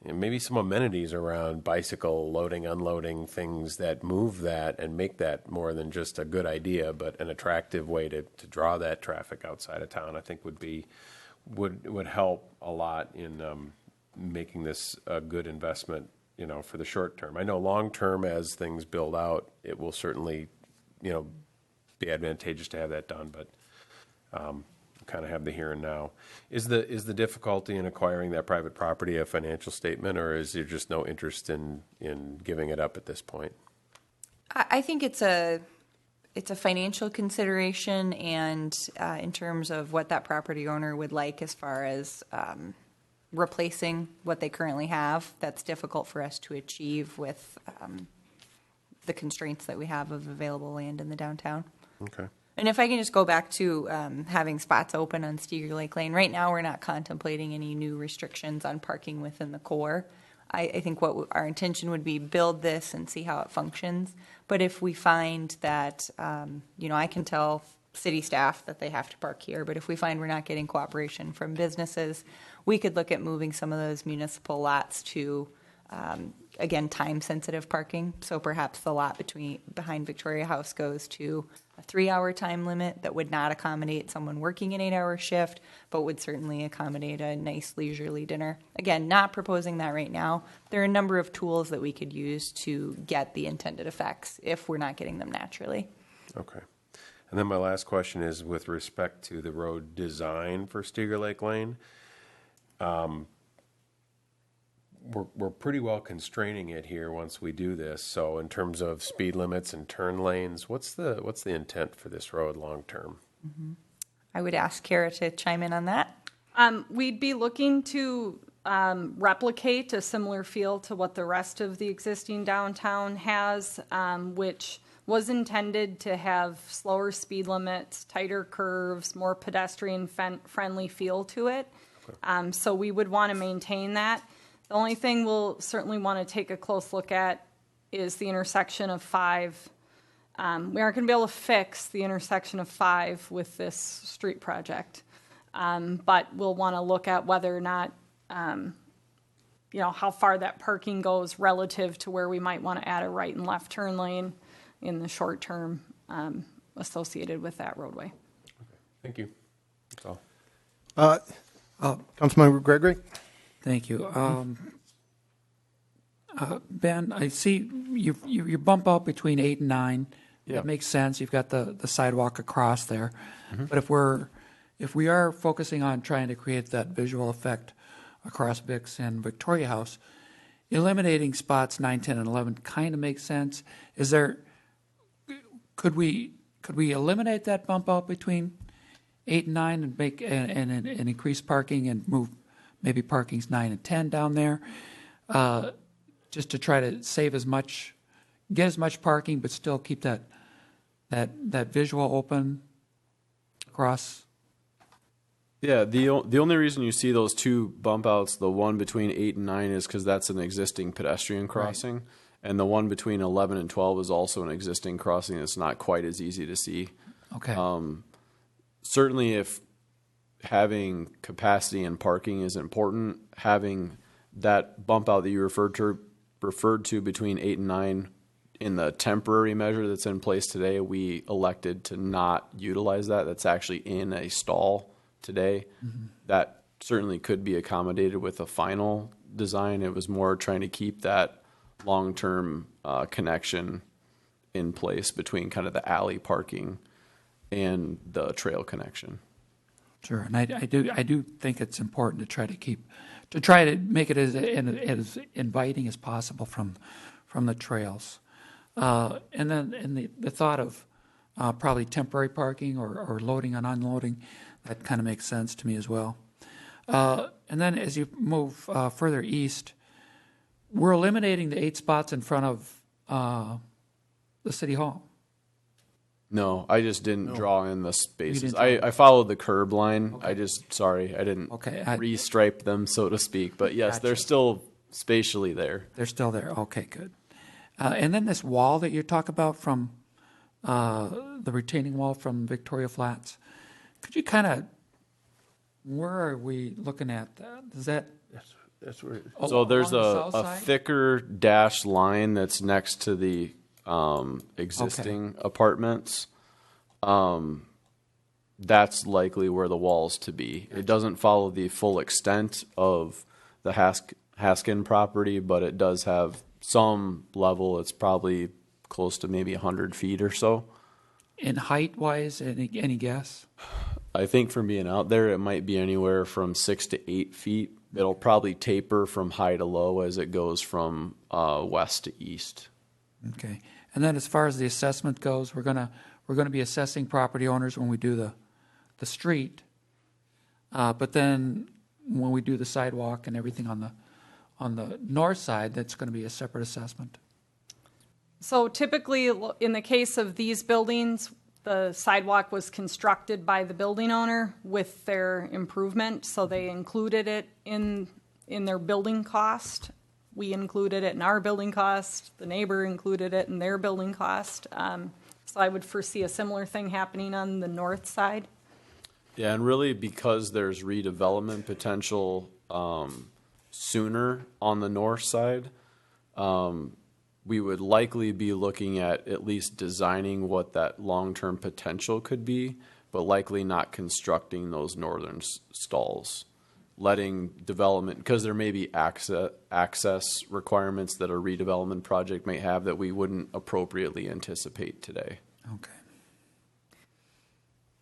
F: maybe some amenities around bicycle loading, unloading, things that move that and make that more than just a good idea, but an attractive way to draw that traffic outside of town, I think would help a lot in making this a good investment, for the short term. I know long term, as things build out, it will certainly, be advantageous to have that done, but kind of have the here and now. Is the difficulty in acquiring that private property a financial statement, or is there just no interest in giving it up at this point?
B: I think it's a financial consideration, and in terms of what that property owner would like as far as replacing what they currently have, that's difficult for us to achieve with the constraints that we have of available land in the downtown.
F: Okay.
B: And if I can just go back to having spots open on Steger Lake Lane, right now we're not contemplating any new restrictions on parking within the core. I think what our intention would be build this and see how it functions. But if we find that, I can tell city staff that they have to park here. But if we find we're not getting cooperation from businesses, we could look at moving some of those municipal lots to, again, time-sensitive parking. So perhaps the lot behind Victoria House goes to a 3-hour time limit that would not accommodate someone working an 8-hour shift, but would certainly accommodate a nice leisurely dinner. Again, not proposing that right now. There are a number of tools that we could use to get the intended effects if we're not getting them naturally.
F: Okay. And then my last question is with respect to the road design for Steger Lake Lane. We're pretty well constraining it here once we do this. So in terms of speed limits and turn lanes, what's the intent for this road long term?
B: I would ask Kara to chime in on that.
N: We'd be looking to replicate a similar feel to what the rest of the existing downtown has, which was intended to have slower speed limits, tighter curves, more pedestrian-friendly feel to it. Okay. So we would want to maintain that. The only thing we'll certainly want to take a close look at is the intersection of 5. We aren't going to be able to fix the intersection of 5 with this street project, but we'll want to look at whether or not, how far that parking goes relative to where we might want to add a right and left turn lane in the short term associated with that roadway.
F: Okay. Thank you. That's all.
A: Councilmember Gregory?
E: Thank you. Ben, I see you bump out between 8 and 9.
F: Yeah.
E: That makes sense. You've got the sidewalk across there. Mm-hmm. But if we are focusing on trying to create that visual effect across Vicks and Victoria House, eliminating spots 9, 10, and 11 kind of makes sense. Could we eliminate that bump out between 8 and 9 and make and increase parking and move maybe parking's 9 and 10 down there, just to try to save get as much parking, but still keep that visual open across.
L: Yeah, the only reason you see those two bump outs, the one between 8 and 9, is because that's an existing pedestrian crossing, right. And the one between 11 and 12 is also an existing crossing. It's not quite as easy to see.
E: Okay.
L: Certainly, if having capacity and parking is important, having that bump out that you referred to between 8 and 9 in the temporary measure that's in place today, we elected to not utilize that. That's actually in a stall today. Mm-hmm. That certainly could be accommodated with a final design. It was more trying to keep that long-term connection in place between kind of the alley parking and the trail connection.
E: Sure, and I do think it's important to try to make it as inviting as possible from the trails, and then the thought of probably temporary parking or loading and unloading, that kind of makes sense to me as well. And then as you move further east, we're eliminating the 8 spots in front of the city hall.
L: No, I just didn't draw in the spaces. I followed the curb line. Okay. I didn't restripe them, so to speak. But yes, They're still spatially there.
E: They're still there. Okay, good. And then this wall that you talk about from the retaining wall from Victoria Flats, could you kind of, where are we looking at that? Is that?
F: That's where.
L: So there's a thicker dashed line that's next to the existing apartments. That's likely where the wall's to be. It doesn't follow the full extent of the Haskin property, but it does have some level. It's probably close to maybe 100 feet or so.
E: In height-wise, any guess?
L: I think from being out there, it might be anywhere from 6 to 8 feet. It'll probably taper from high to low as it goes from west to east.
E: Okay. And then as far as the assessment goes, we're gonna be assessing property owners when we do the street, but then when we do the sidewalk and everything on the north side, that's going to be a separate assessment.
N: So typically, in the case of these buildings, the sidewalk was constructed by the building owner with their improvement, so they included it in their building cost. We included it in our building cost. The neighbor included it in their building cost. So I would foresee a similar thing happening on the north side.
L: Yeah, and really because there's redevelopment potential sooner on the north side, we would likely be looking at least designing what that long-term potential could be, but likely not constructing those northern stalls. Letting development, because there may be access requirements that a redevelopment project may have that we wouldn't appropriately anticipate today.
E: Okay.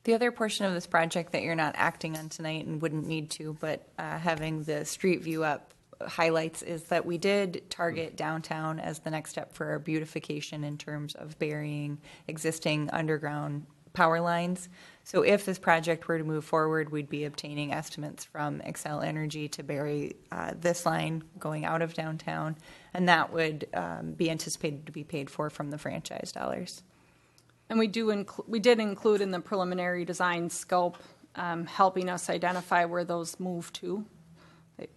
B: The other portion of this project that you're not acting on tonight and wouldn't need to, but having the street view up highlights is that we did target downtown as the next step for our beautification in terms of burying existing underground power lines. So if this project were to move forward, we'd be obtaining estimates from Xcel Energy to bury this line going out of downtown, and that would be anticipated to be paid for from the franchise dollars.
N: And we did include in the preliminary design scope, helping us identify where those move to.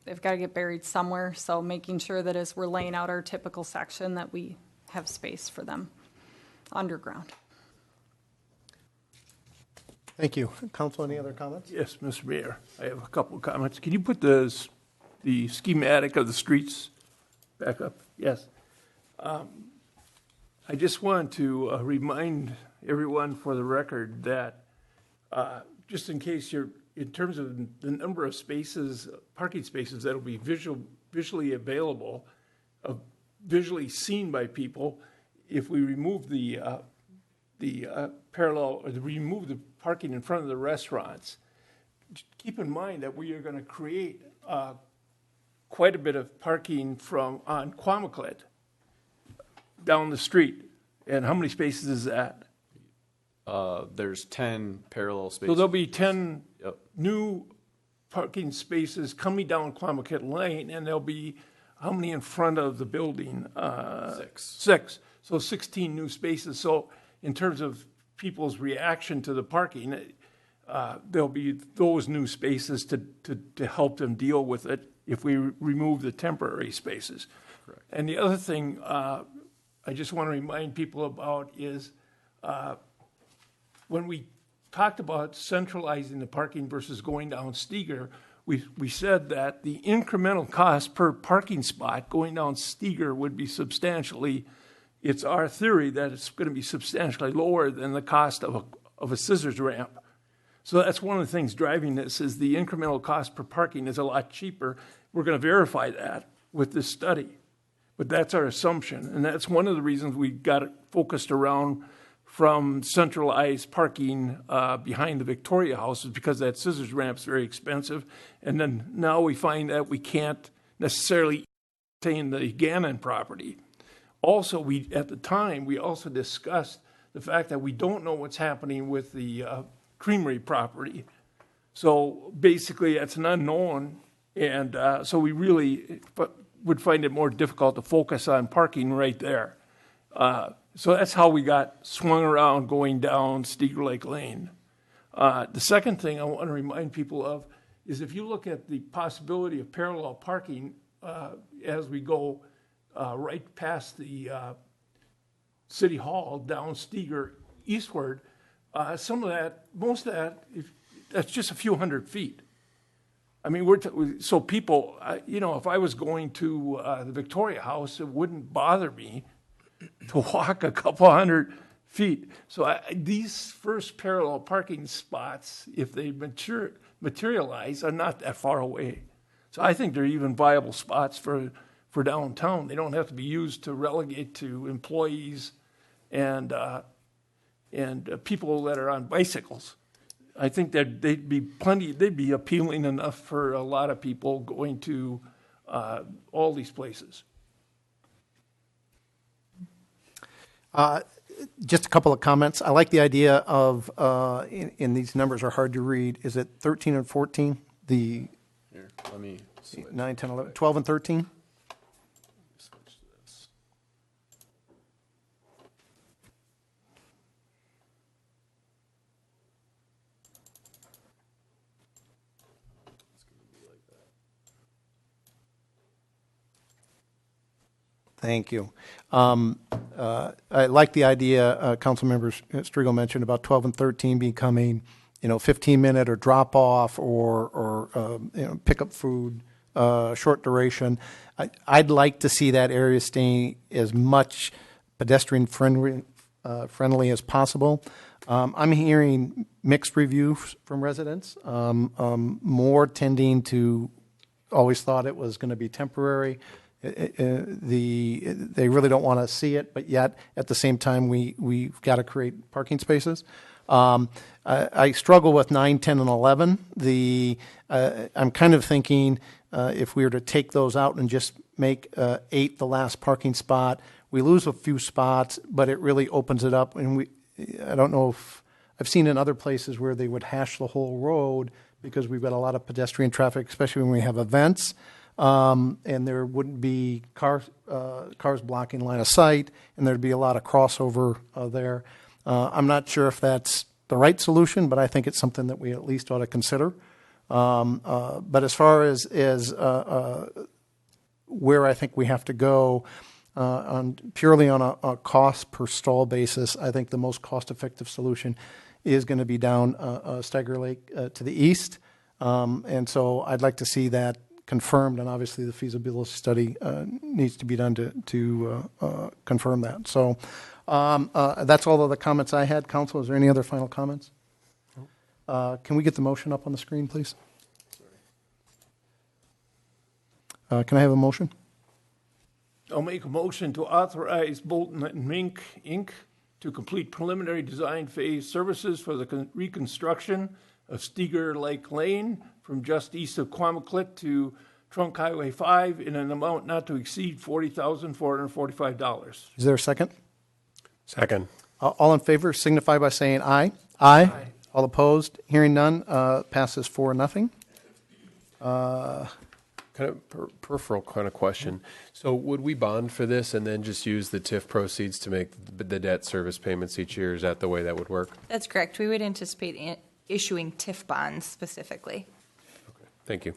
N: They've got to get buried somewhere, so making sure that as we're laying out our typical section that we have space for them underground.
A: Thank you. Council, any other comments?
C: Yes, Mr. Mayor, I have a couple of comments. Can you put the schematic of the streets back up? Yes. I just want to remind everyone for the record that just in case in terms of the number of spaces, parking spaces that will be visually available, visually seen by people, if we remove the parallel, or remove the parking in front of the restaurants, keep in mind that we are going to create quite a bit of parking on Quamaclet down the street. And how many spaces is that?
L: There's 10 parallel spaces.
C: So there'll be 10 new parking spaces coming down Quamaclet Lane, and there'll be how many in front of the building? 6. So 16 new spaces. So in terms of people's reaction to the parking, there'll be those new spaces to help them deal with it if we remove the temporary spaces.
L: Correct.
C: And the other thing I just want to remind people about is when we talked about centralizing the parking versus going down Steger, we said that the incremental cost per parking spot going down Steger would be substantially, it's our theory that it's going to be substantially lower than the cost of a scissors ramp. So that's one of the things driving this is the incremental cost per parking is a lot cheaper. We're going to verify that with this study. But that's our assumption, and that's one of the reasons we got it focused around from centralized parking behind the Victoria House is because that scissors ramp's very expensive. And then now we find that we can't necessarily obtain the Gannon property. Also, at the time, we also discussed the fact that we don't know what's happening with the Creamery property. So basically, it's an unknown, and so we really would find it more difficult to focus on parking right there. So that's how we got swung around going down Steger Lake Lane. The second thing I want to remind people of is if you look at the possibility of parallel parking as we go right past the City Hall down Steger eastward, some of that, most of that, that's just a few hundred feet. I mean, so people, if I was going to the Victoria House, it wouldn't bother me to walk a couple hundred feet. So these first parallel parking spots, if they materialize, are not that far away. So I think they're even viable spots for downtown. They don't have to be used to relegate to employees and people that are on bicycles. I think that they'd be appealing enough for a lot of people going to all these places.
A: Just a couple of comments. I like the idea of, and these numbers are hard to read, is it 13 and 14?
L: Here, let me switch.
A: 9, 10, 11, 12 and 13?
L: Switch to this. It's going to be like that.
A: Thank you. I like the idea, Councilmember Striegel mentioned about 12 and 13 becoming, 15-minute or drop off or pick up food, short duration. I'd like to see that area staying as much pedestrian friendly as possible. I'm hearing mixed reviews from residents, more tending to always thought it was going to be temporary. They really don't want to see it, but yet at the same time we've got to create parking spaces. I struggle with 9, 10, and 11. I'm kind of thinking if we were to take those out and just make 8 the last parking spot, we lose a few spots, but it really opens it up. And I don't know if I've seen in other places where they would hash the whole road because we've got a lot of pedestrian traffic, especially when we have events. And there wouldn't be cars blocking line of sight, and there'd be a lot of crossover there. I'm not sure if that's the right solution, but I think it's something that we at least ought to consider. But as far as where I think we have to go purely on a cost per stall basis, I think the most cost-effective solution is going to be down Steiger Lake to the east. And so I'd like to see that confirmed, and obviously the feasibility study needs to be done to confirm that. So that's all of the comments I had. Council, is there any other final comments? Can we get the motion up on the screen, please? Can I have a motion?
C: I'll make a motion to authorize Bolton and Mink, Inc. to complete preliminary design phase services for the reconstruction of Steger Lake Lane from just east of Quamaclet to Trunk Highway 5 in an amount not to exceed $40,445.
A: Is there a second?
F: Second.
A: All in favor signify by saying aye. Aye. All opposed? Hearing none, passes 4-0.
F: Kind of peripheral kind of question. So would we bond for this and then just use the TIF proceeds to make the debt service payments each year? Is that the way that would work?
B: That's correct. We would anticipate issuing TIF bonds specifically.
F: Okay. Thank you.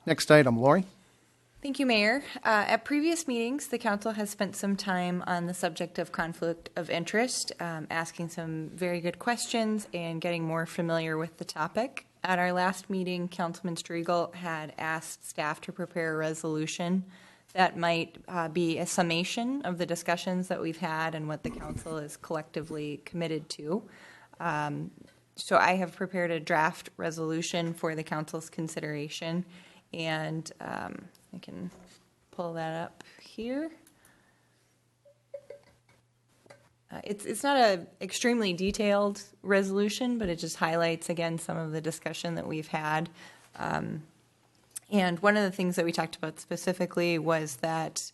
A: Next item, Lori.
B: Thank you, Mayor. At previous meetings, the council has spent some time on the subject of conflict of interest, asking some very good questions and getting more familiar with the topic. At our last meeting, Councilman Striegel had asked staff to prepare a resolution that might be a summation of the discussions that we've had and what the council is collectively committed to. So I have prepared a draft resolution for the council's consideration, and I can pull that up here. It's not an extremely detailed resolution, but it just highlights, again, some of the discussion that we've had. And one of the things that we talked about specifically was that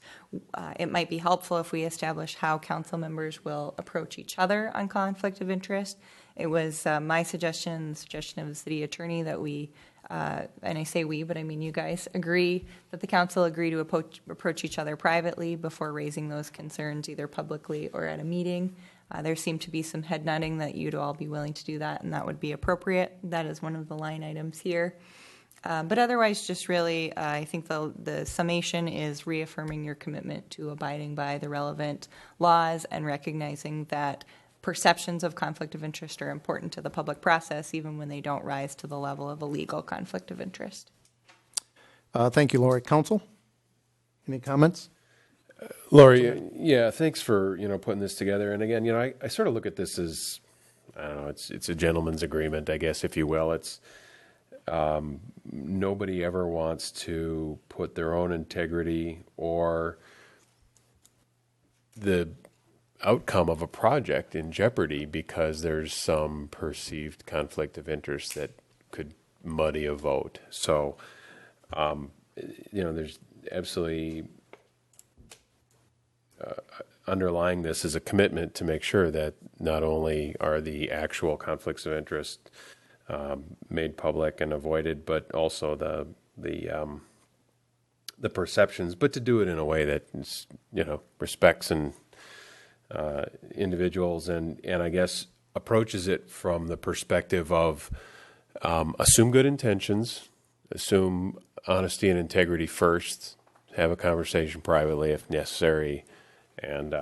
B: it might be helpful if we establish how council members will approach each other on conflict of interest. It was my suggestion, the suggestion of the city attorney, that we, and I say we, but I mean you guys, agree that the council agree to approach each other privately before raising those concerns either publicly or at a meeting. There seemed to be some head nodding that you'd all be willing to do that, and that would be appropriate. That is one of the line items here. But otherwise, just really, I think the summation is reaffirming your commitment to abiding by the relevant laws and recognizing that perceptions of conflict of interest are important to the public process, even when they don't rise to the level of a legal conflict of interest.
A: Thank you, Lori. Council, any comments?
F: Lori, yeah, thanks for putting this together. And again, I sort of look at this as, I don't know, it's a gentleman's agreement, I guess, if you will. It's nobody ever wants to put their own integrity or the outcome of a project in jeopardy because there's some perceived conflict of interest that could muddy a vote. So, there's absolutely underlying this is a commitment to make sure that not only are the actual conflicts of interest made public and avoided, but also the perceptions, but to do it in a way that respects and individuals and I guess approaches it from the perspective of assume good intentions, assume honesty and integrity first, have a conversation privately if necessary. And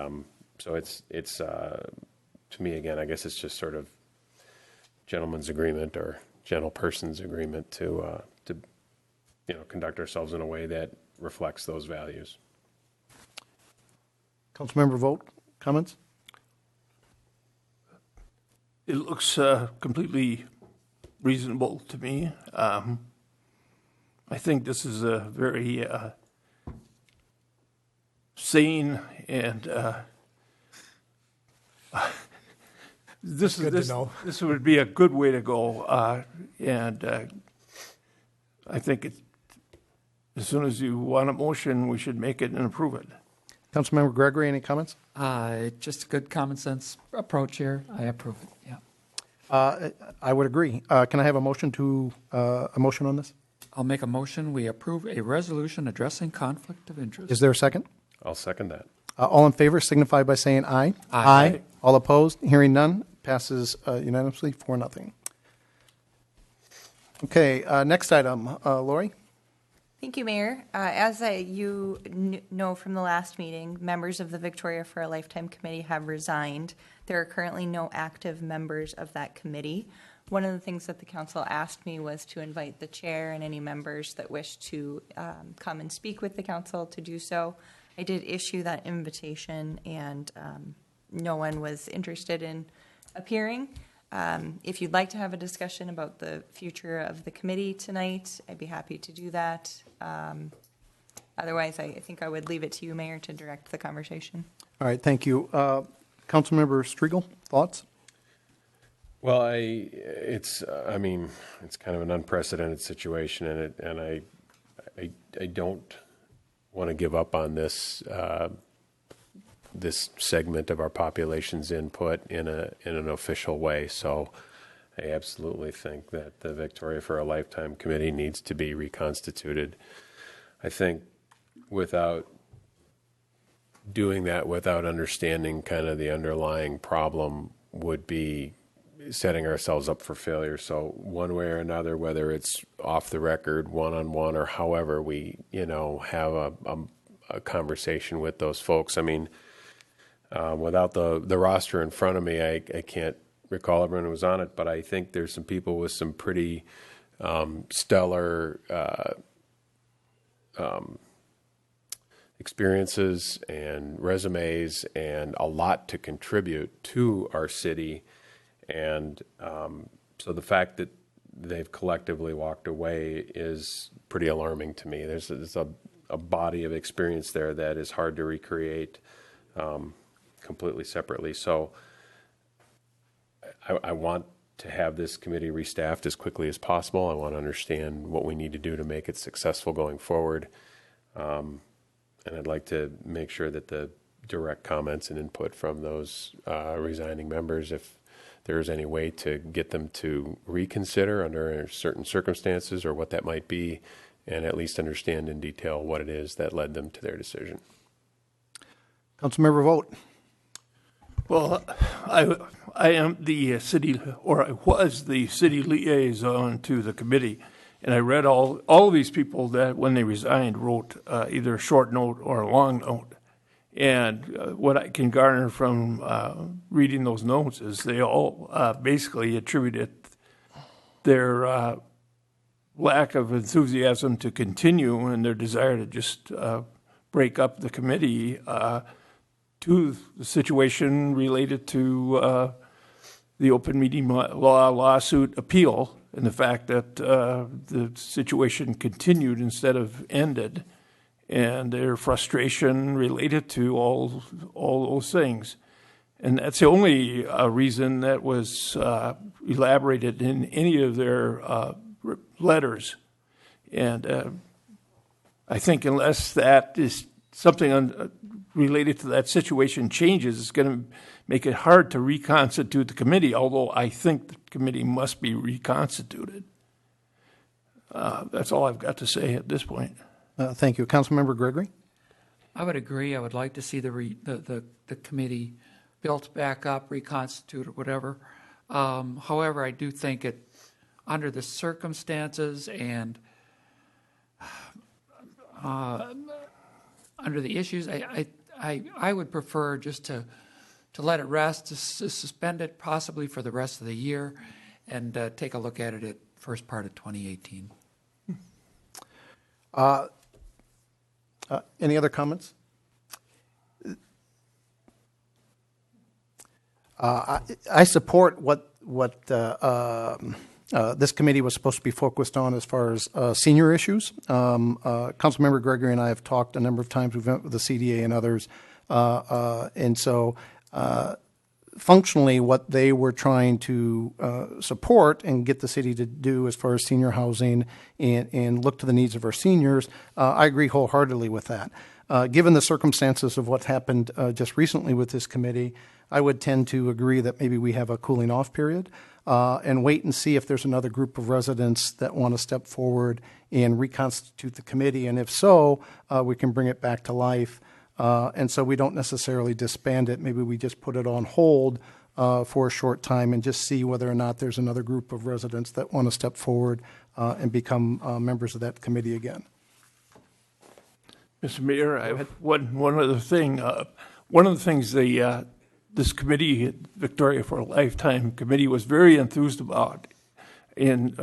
F: so it's to me, again, I guess it's just sort of gentleman's agreement or gentleperson's agreement to conduct ourselves in a way that reflects those values.
A: Councilmember Vogt, comments?
C: It looks completely reasonable to me. I think this is a very sane and this would be a good way to go. And I think as soon as you want a motion, we should make it and approve it.
A: Councilmember Gregory, any comments?
E: Just a good common sense approach here. I approve it, yeah.
A: I would agree. Can I have a motion on this?
E: I'll make a motion. We approve a resolution addressing conflict of interest.
A: Is there a second?
F: I'll second that.
A: All in favor signify by saying aye.
E: Aye.
A: All opposed? Hearing none. Passes unanimously 4-0. Okay, next item. Lori?
B: Thank you, Mayor. As you know from the last meeting, members of the Victoria for a Lifetime Committee have resigned. There are currently no active members of that committee. One of the things that the council asked me was to invite the chair and any members that wish to come and speak with the council to do so. I did issue that invitation, and no one was interested in appearing. If you'd like to have a discussion about the future of the committee tonight, I'd be happy to do that. Otherwise, I think I would leave it to you, Mayor, to direct the conversation.
A: All right, thank you. Councilmember Striegel, thoughts?
F: Well, it's kind of an unprecedented situation, and I don't want to give up on this this segment of our population's input in an official way. So I absolutely think that the Victoria for a Lifetime Committee needs to be reconstituted. I think without doing that, without understanding kind of the underlying problem, would be setting ourselves up for failure. So one way or another, whether it's off the record, one-on-one, or however we, have a conversation with those folks. I mean, without the roster in front of me, I can't recall everyone who was on it, but I think there's some people with some pretty stellar experiences and resumes and a lot to contribute to our city. And so the fact that they've collectively walked away is pretty alarming to me. There's a body of experience there that is hard to recreate completely separately. So I want to have this committee restaffed as quickly as possible. I want to understand what we need to do to make it successful going forward. And I'd like to make sure that the direct comments and input from those resigning members, if there's any way to get them to reconsider under certain circumstances or what that might be, and at least understand in detail what it is that led them to their decision.
A: Councilmember Vogt.
C: Well, I am the city, or I was the city liaison to the committee, and I read all of these people that when they resigned wrote either a short note or a long note. And what I can garner from reading those notes is they all basically attributed their lack of enthusiasm to continue and their desire to just break up the committee to the situation related to the open meeting law lawsuit appeal and the fact that the situation continued instead of ended, and their frustration related to all those things. And that's the only reason that was elaborated in any of their letters. And I think unless that is something related to that situation changes, it's going to make it hard to reconstitute the committee, although I think the committee must be reconstituted. That's all I've got to say at this point.
A: Thank you. Councilmember Gregory?
E: I would agree. I would like to see the committee built back up, reconstituted, whatever. However, I do think it, under the circumstances and under the issues, I would prefer just to let it rest, to suspend it possibly for the rest of the year, and take a look at it at first part of 2018.
A: Any other comments? I support what this committee was supposed to be focused on as far as senior issues. Councilmember Gregory and I have talked a number of times. We've met with the CDA and others, and so functionally, what they were trying to support and get the city to do as far as senior housing and look to the needs of our seniors, I agree wholeheartedly with that. Given the circumstances of what happened just recently with this committee, I would tend to agree that maybe we have a cooling off period and wait and see if there's another group of residents that want to step forward and reconstitute the committee. And if so, we can bring it back to life. And so we don't necessarily disband it. Maybe we just put it on hold for a short time and just see whether or not there's another group of residents that want to step forward and become members of that committee again.
C: Mr. Mayor, I had one other thing. One of the things this committee, Victoria for a Lifetime Committee, was very enthused about in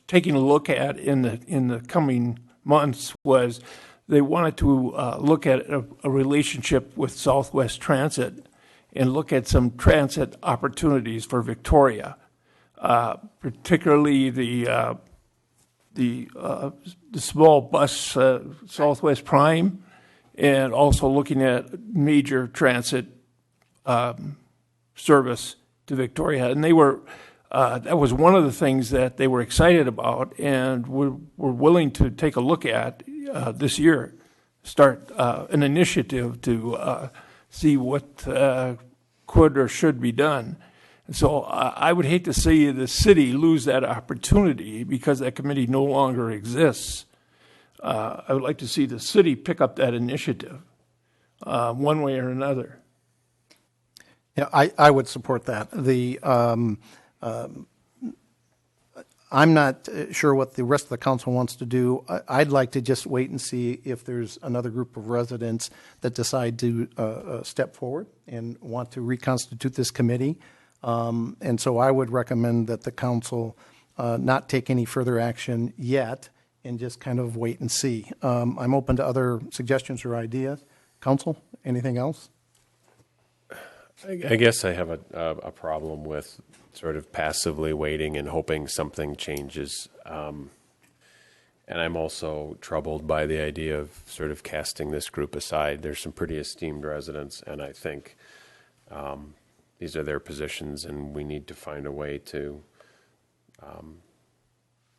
C: taking a look at in the coming months was they wanted to look at a relationship with Southwest Transit and look at some transit opportunities for Victoria, particularly the small bus Southwest Prime, and also looking at major transit service to Victoria. And they were that was one of the things that they were excited about and were willing to take a look at this year, start an initiative to see what could or should be done. And so I would hate to see the city lose that opportunity because that committee no longer exists. I would like to see the city pick up that initiative one way or another.
A: Yeah, I would support that. I'm not sure what the rest of the council wants to do. I'd like to just wait and see if there's another group of residents that decide to step forward and want to reconstitute this committee. And so I would recommend that the council not take any further action yet and just kind of wait and see. I'm open to other suggestions or ideas. Council, anything else?
F: I guess I have a problem with sort of passively waiting and hoping something changes. And I'm also troubled by the idea of sort of casting this group aside. There's some pretty esteemed residents, and I think these are their positions, and we need to find a way to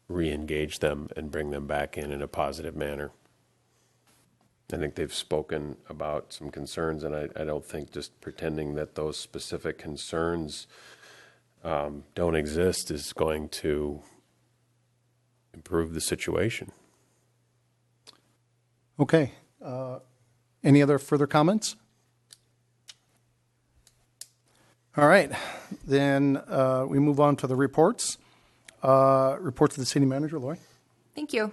F: re-engage them and bring them back in a positive manner. I think they've spoken about some concerns, and I don't think just pretending that those specific concerns don't exist is going to improve the situation.
A: Okay. Any other further comments? All right. Then we move on to the reports. Reports of the city manager, Lori.
B: Thank you.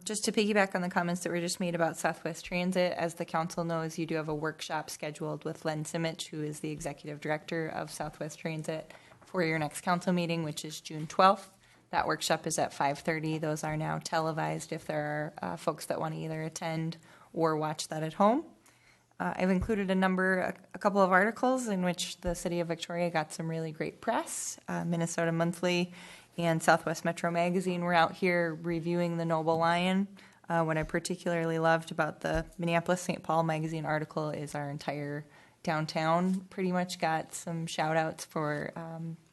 B: Just to piggyback on the comments that were just made about Southwest Transit, as the council knows, you do have a workshop scheduled with Len Simich, who is the executive director of Southwest Transit, for your next council meeting, which is June 12th. That workshop is at 5:30. Those are now televised if there are folks that want to either attend or watch that at home. I've included a couple of articles in which the city of Victoria got some really great press. Minnesota Monthly and Southwest Metro Magazine were out here reviewing the Noble Lion. What I particularly loved about the Minneapolis-St. Paul Magazine article is our entire downtown pretty much got some shout outs for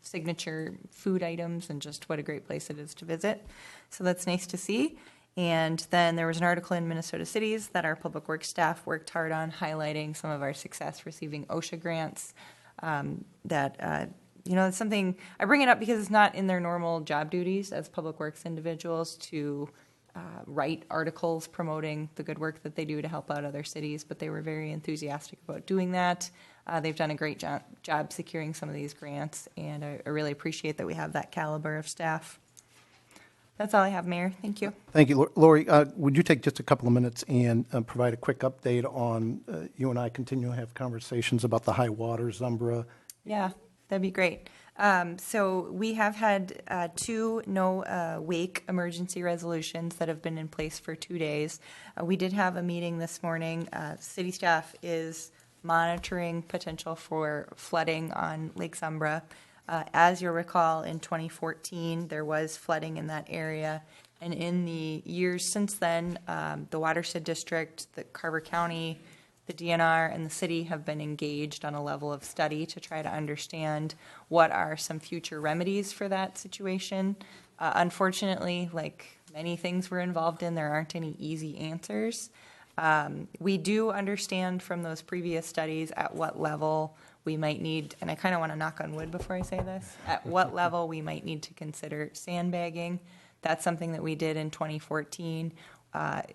B: signature food items and just what a great place it is to visit. So that's nice to see. And then there was an article in Minnesota Cities that our public works staff worked hard on, highlighting some of our success receiving OSHA grants. It's something, I bring it up because it's not in their normal job duties as public works individuals to write articles promoting the good work that they do to help out other cities, but they were very enthusiastic about doing that. They've done a great job securing some of these grants, and I really appreciate that we have that caliber of staff. That's all I have, Mayor. Thank you.
A: Thank you. Lori, would you take just a couple of minutes and provide a quick update on, you and I continue to have conversations about the high water, Zumbra?
B: Yeah, that'd be great. So we have had 2 no-wake emergency resolutions that have been in place for 2 days. We did have a meeting this morning. City staff is monitoring potential for flooding on Lake Zumbra. As you'll recall, in 2014, there was flooding in that area. And in the years since then, the Watershed District, the Carver County, the DNR, and the city have been engaged on a level of study to try to understand what are some future remedies for that situation. Unfortunately, like many things we're involved in, there aren't any easy answers. We do understand from those previous studies at what level we might need, and I kind of want to knock on wood before I say this, at what level we might need to consider sandbagging. That's something that we did in 2014.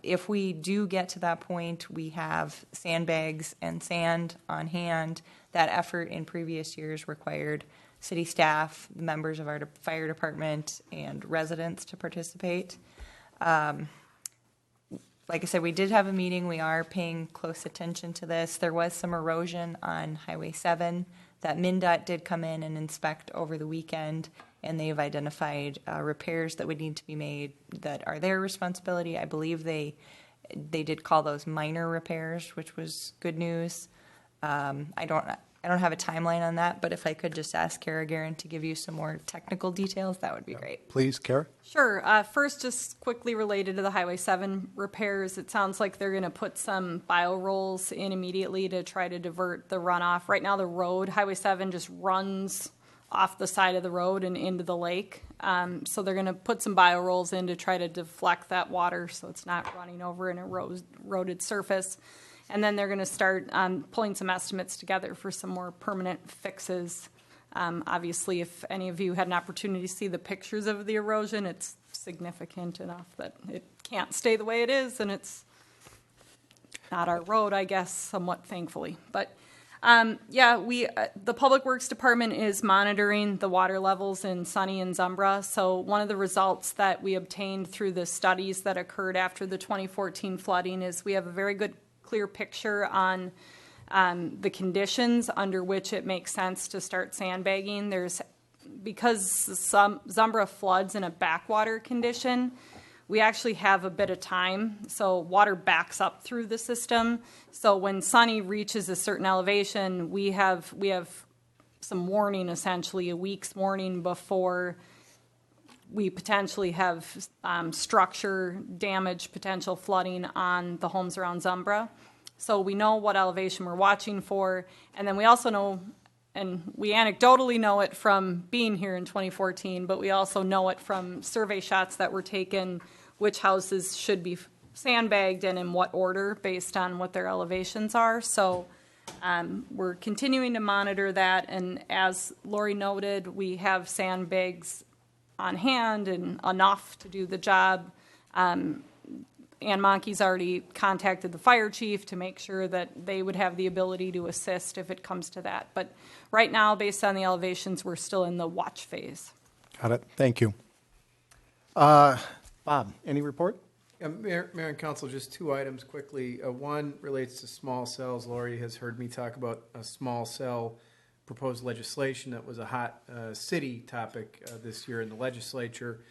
B: If we do get to that point, we have sandbags and sand on hand. That effort in previous years required city staff, members of our fire department, and residents to participate. Like I said, we did have a meeting. We are paying close attention to this. There was some erosion on Highway 7 that MnDOT did come in and inspect over the weekend, and they've identified repairs that would need to be made that are their responsibility. I believe they did call those minor repairs, which was good news. I don't have a timeline on that, but if I could just ask Kara Guerin to give you some more technical details, that would be great.
A: Please, Kara.
N: Sure. First, just quickly related to the Highway 7 repairs, it sounds like they're going to put some bio rolls in immediately to try to divert the runoff. Right now, the road, Highway 7, just runs off the side of the road and into the lake. So they're going to put some bio rolls in to try to deflect that water so it's not running over an eroded surface. And then they're going to start pulling some estimates together for some more permanent fixes. Obviously, if any of you had an opportunity to see the pictures of the erosion, it's significant enough that it can't stay the way it is, and it's not our road, I guess, somewhat thankfully. But the Public Works Department is monitoring the water levels in Sunny and Zumbra. So one of the results that we obtained through the studies that occurred after the 2014 flooding is we have a very good clear picture on the conditions under which it makes sense to start sandbagging. Because Zumbra floods in a backwater condition, we actually have a bit of time. So water backs up through the system. So when Sunny reaches a certain elevation, we have some warning, essentially a week's warning before we potentially have structure damage, potential flooding on the homes around Zumbra. So we know what elevation we're watching for. And then we also know, and we anecdotally know it from being here in 2014, but we also know it from survey shots that were taken, which houses should be sandbagged and in what order based on what their elevations are. So we're continuing to monitor that. And as Lori noted, we have sandbags on hand and enough to do the job. Ann Monkey's already contacted the fire chief to make sure that they would have the ability to assist if it comes to that. But right now, based on the elevations, we're still in the watch phase.
A: Got it. Thank you. Bob, any report?
G: Mayor and Council, just 2 items quickly. One relates to small cells. Lori has heard me talk about a small cell proposed legislation that was a hot city topic this year in the legislature.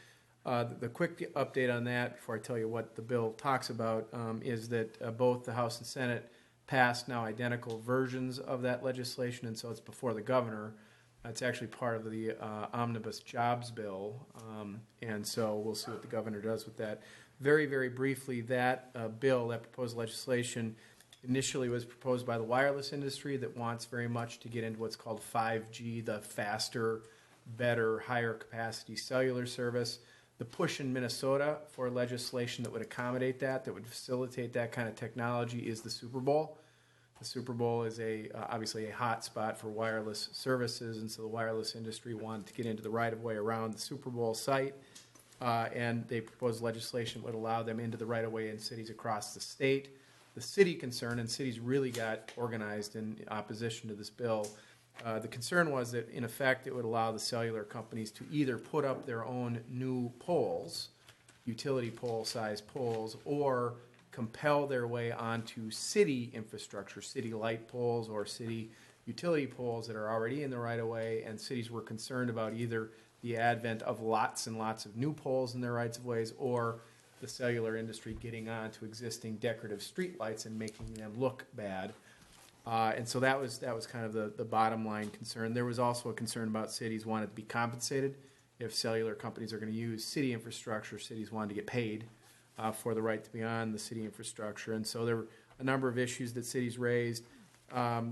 G: The quick update on that, before I tell you what the bill talks about, is that both the House and Senate passed now identical versions of that legislation, and so it's before the governor. It's actually part of the omnibus jobs bill, and so we'll see what the governor does with that. Very, very briefly, that bill, that proposed legislation, initially was proposed by the wireless industry that wants very much to get into what's called 5G, the faster, better, higher capacity cellular service. The push in Minnesota for legislation that would accommodate that would facilitate that kind of technology is the Super Bowl. The Super Bowl is obviously a hot spot for wireless services, and so the wireless industry wanted to get into the right-of-way around the Super Bowl site, and they proposed legislation that would allow them into the right-of-way in cities across the state. The city concern, and cities really got organized in opposition to this bill, the concern was that, in effect, it would allow the cellular companies to either put up their own new poles utility pole size poles or compel their way onto city infrastructure, city light poles or city utility poles that are already in the right of way, and cities were concerned about either the advent of lots and lots of new poles in their rights of ways or the cellular industry getting onto existing decorative streetlights and making them look bad. And so that was kind of the bottom line concern. There was also a concern about cities wanted to be compensated. If cellular companies are going to use city infrastructure, cities wanted to get paid for the right to be on the city infrastructure. And so there were a number of issues that cities raised. I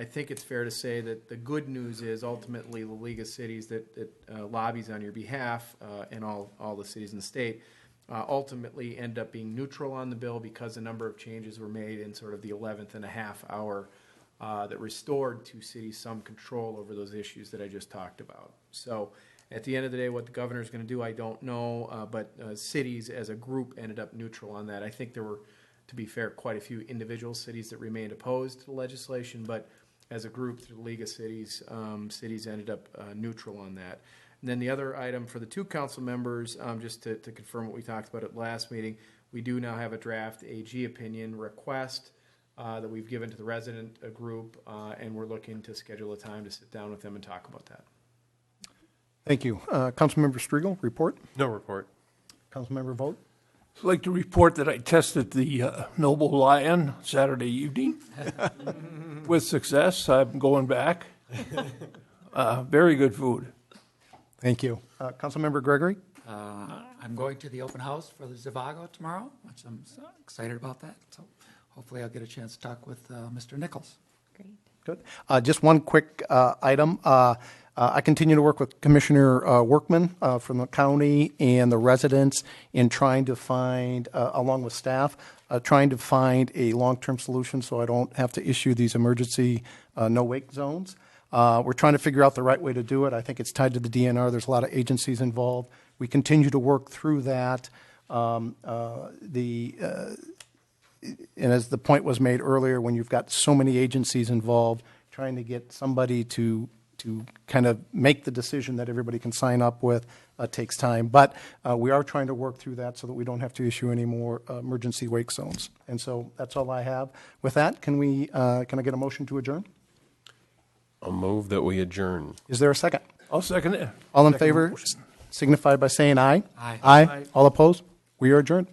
G: think it's fair to say that the good news is ultimately the League of Cities that lobbies on your behalf and all the cities in the state ultimately end up being neutral on the bill because a number of changes were made in sort of the 11th and a half hour that restored to cities some control over those issues that I just talked about. So at the end of the day, what the governor is going to do, I don't know, but cities as a group ended up neutral on that. I think there were, to be fair, quite a few individual cities that remained opposed to the legislation, but as a group through the League of Cities, cities ended up neutral on that. And then the other item for the two council members, just to confirm what we talked about at last meeting, we do now have a draft AG opinion request that we've given to the resident group, and we're looking to schedule a time to sit down with them and talk about that.
A: Thank you. Councilmember Striegel, report.
F: No report.
A: Councilmember Vogt.
C: I'd like to report that I tested the Noble Lion Saturday evening with success. I'm going back. Very good food.
A: Thank you. Councilmember Gregory.
E: I'm going to the open house for the Zhivago tomorrow, which I'm so excited about that. So hopefully I'll get a chance to talk with Mr. Nichols.
B: Great.
A: Good. Just one quick item. I continue to work with Commissioner Workman from the county and the residents in trying to find, along with staff, trying to find a long-term solution so I don't have to issue these emergency no-wake zones. We're trying to figure out the right way to do it. I think it's tied to the DNR. There's a lot of agencies involved. We continue to work through that. And as the point was made earlier, when you've got so many agencies involved, trying to get somebody to kind of make the decision that everybody can sign up with takes time. But we are trying to work through that so that we don't have to issue any more emergency wake zones. And so that's all I have. With that, can I get a motion to adjourn?
F: I'll move that we adjourn.
A: Is there a second?
C: I'll second it.
A: All in favor signify by saying aye.
E: Aye.
A: Aye. All opposed? We are adjourned.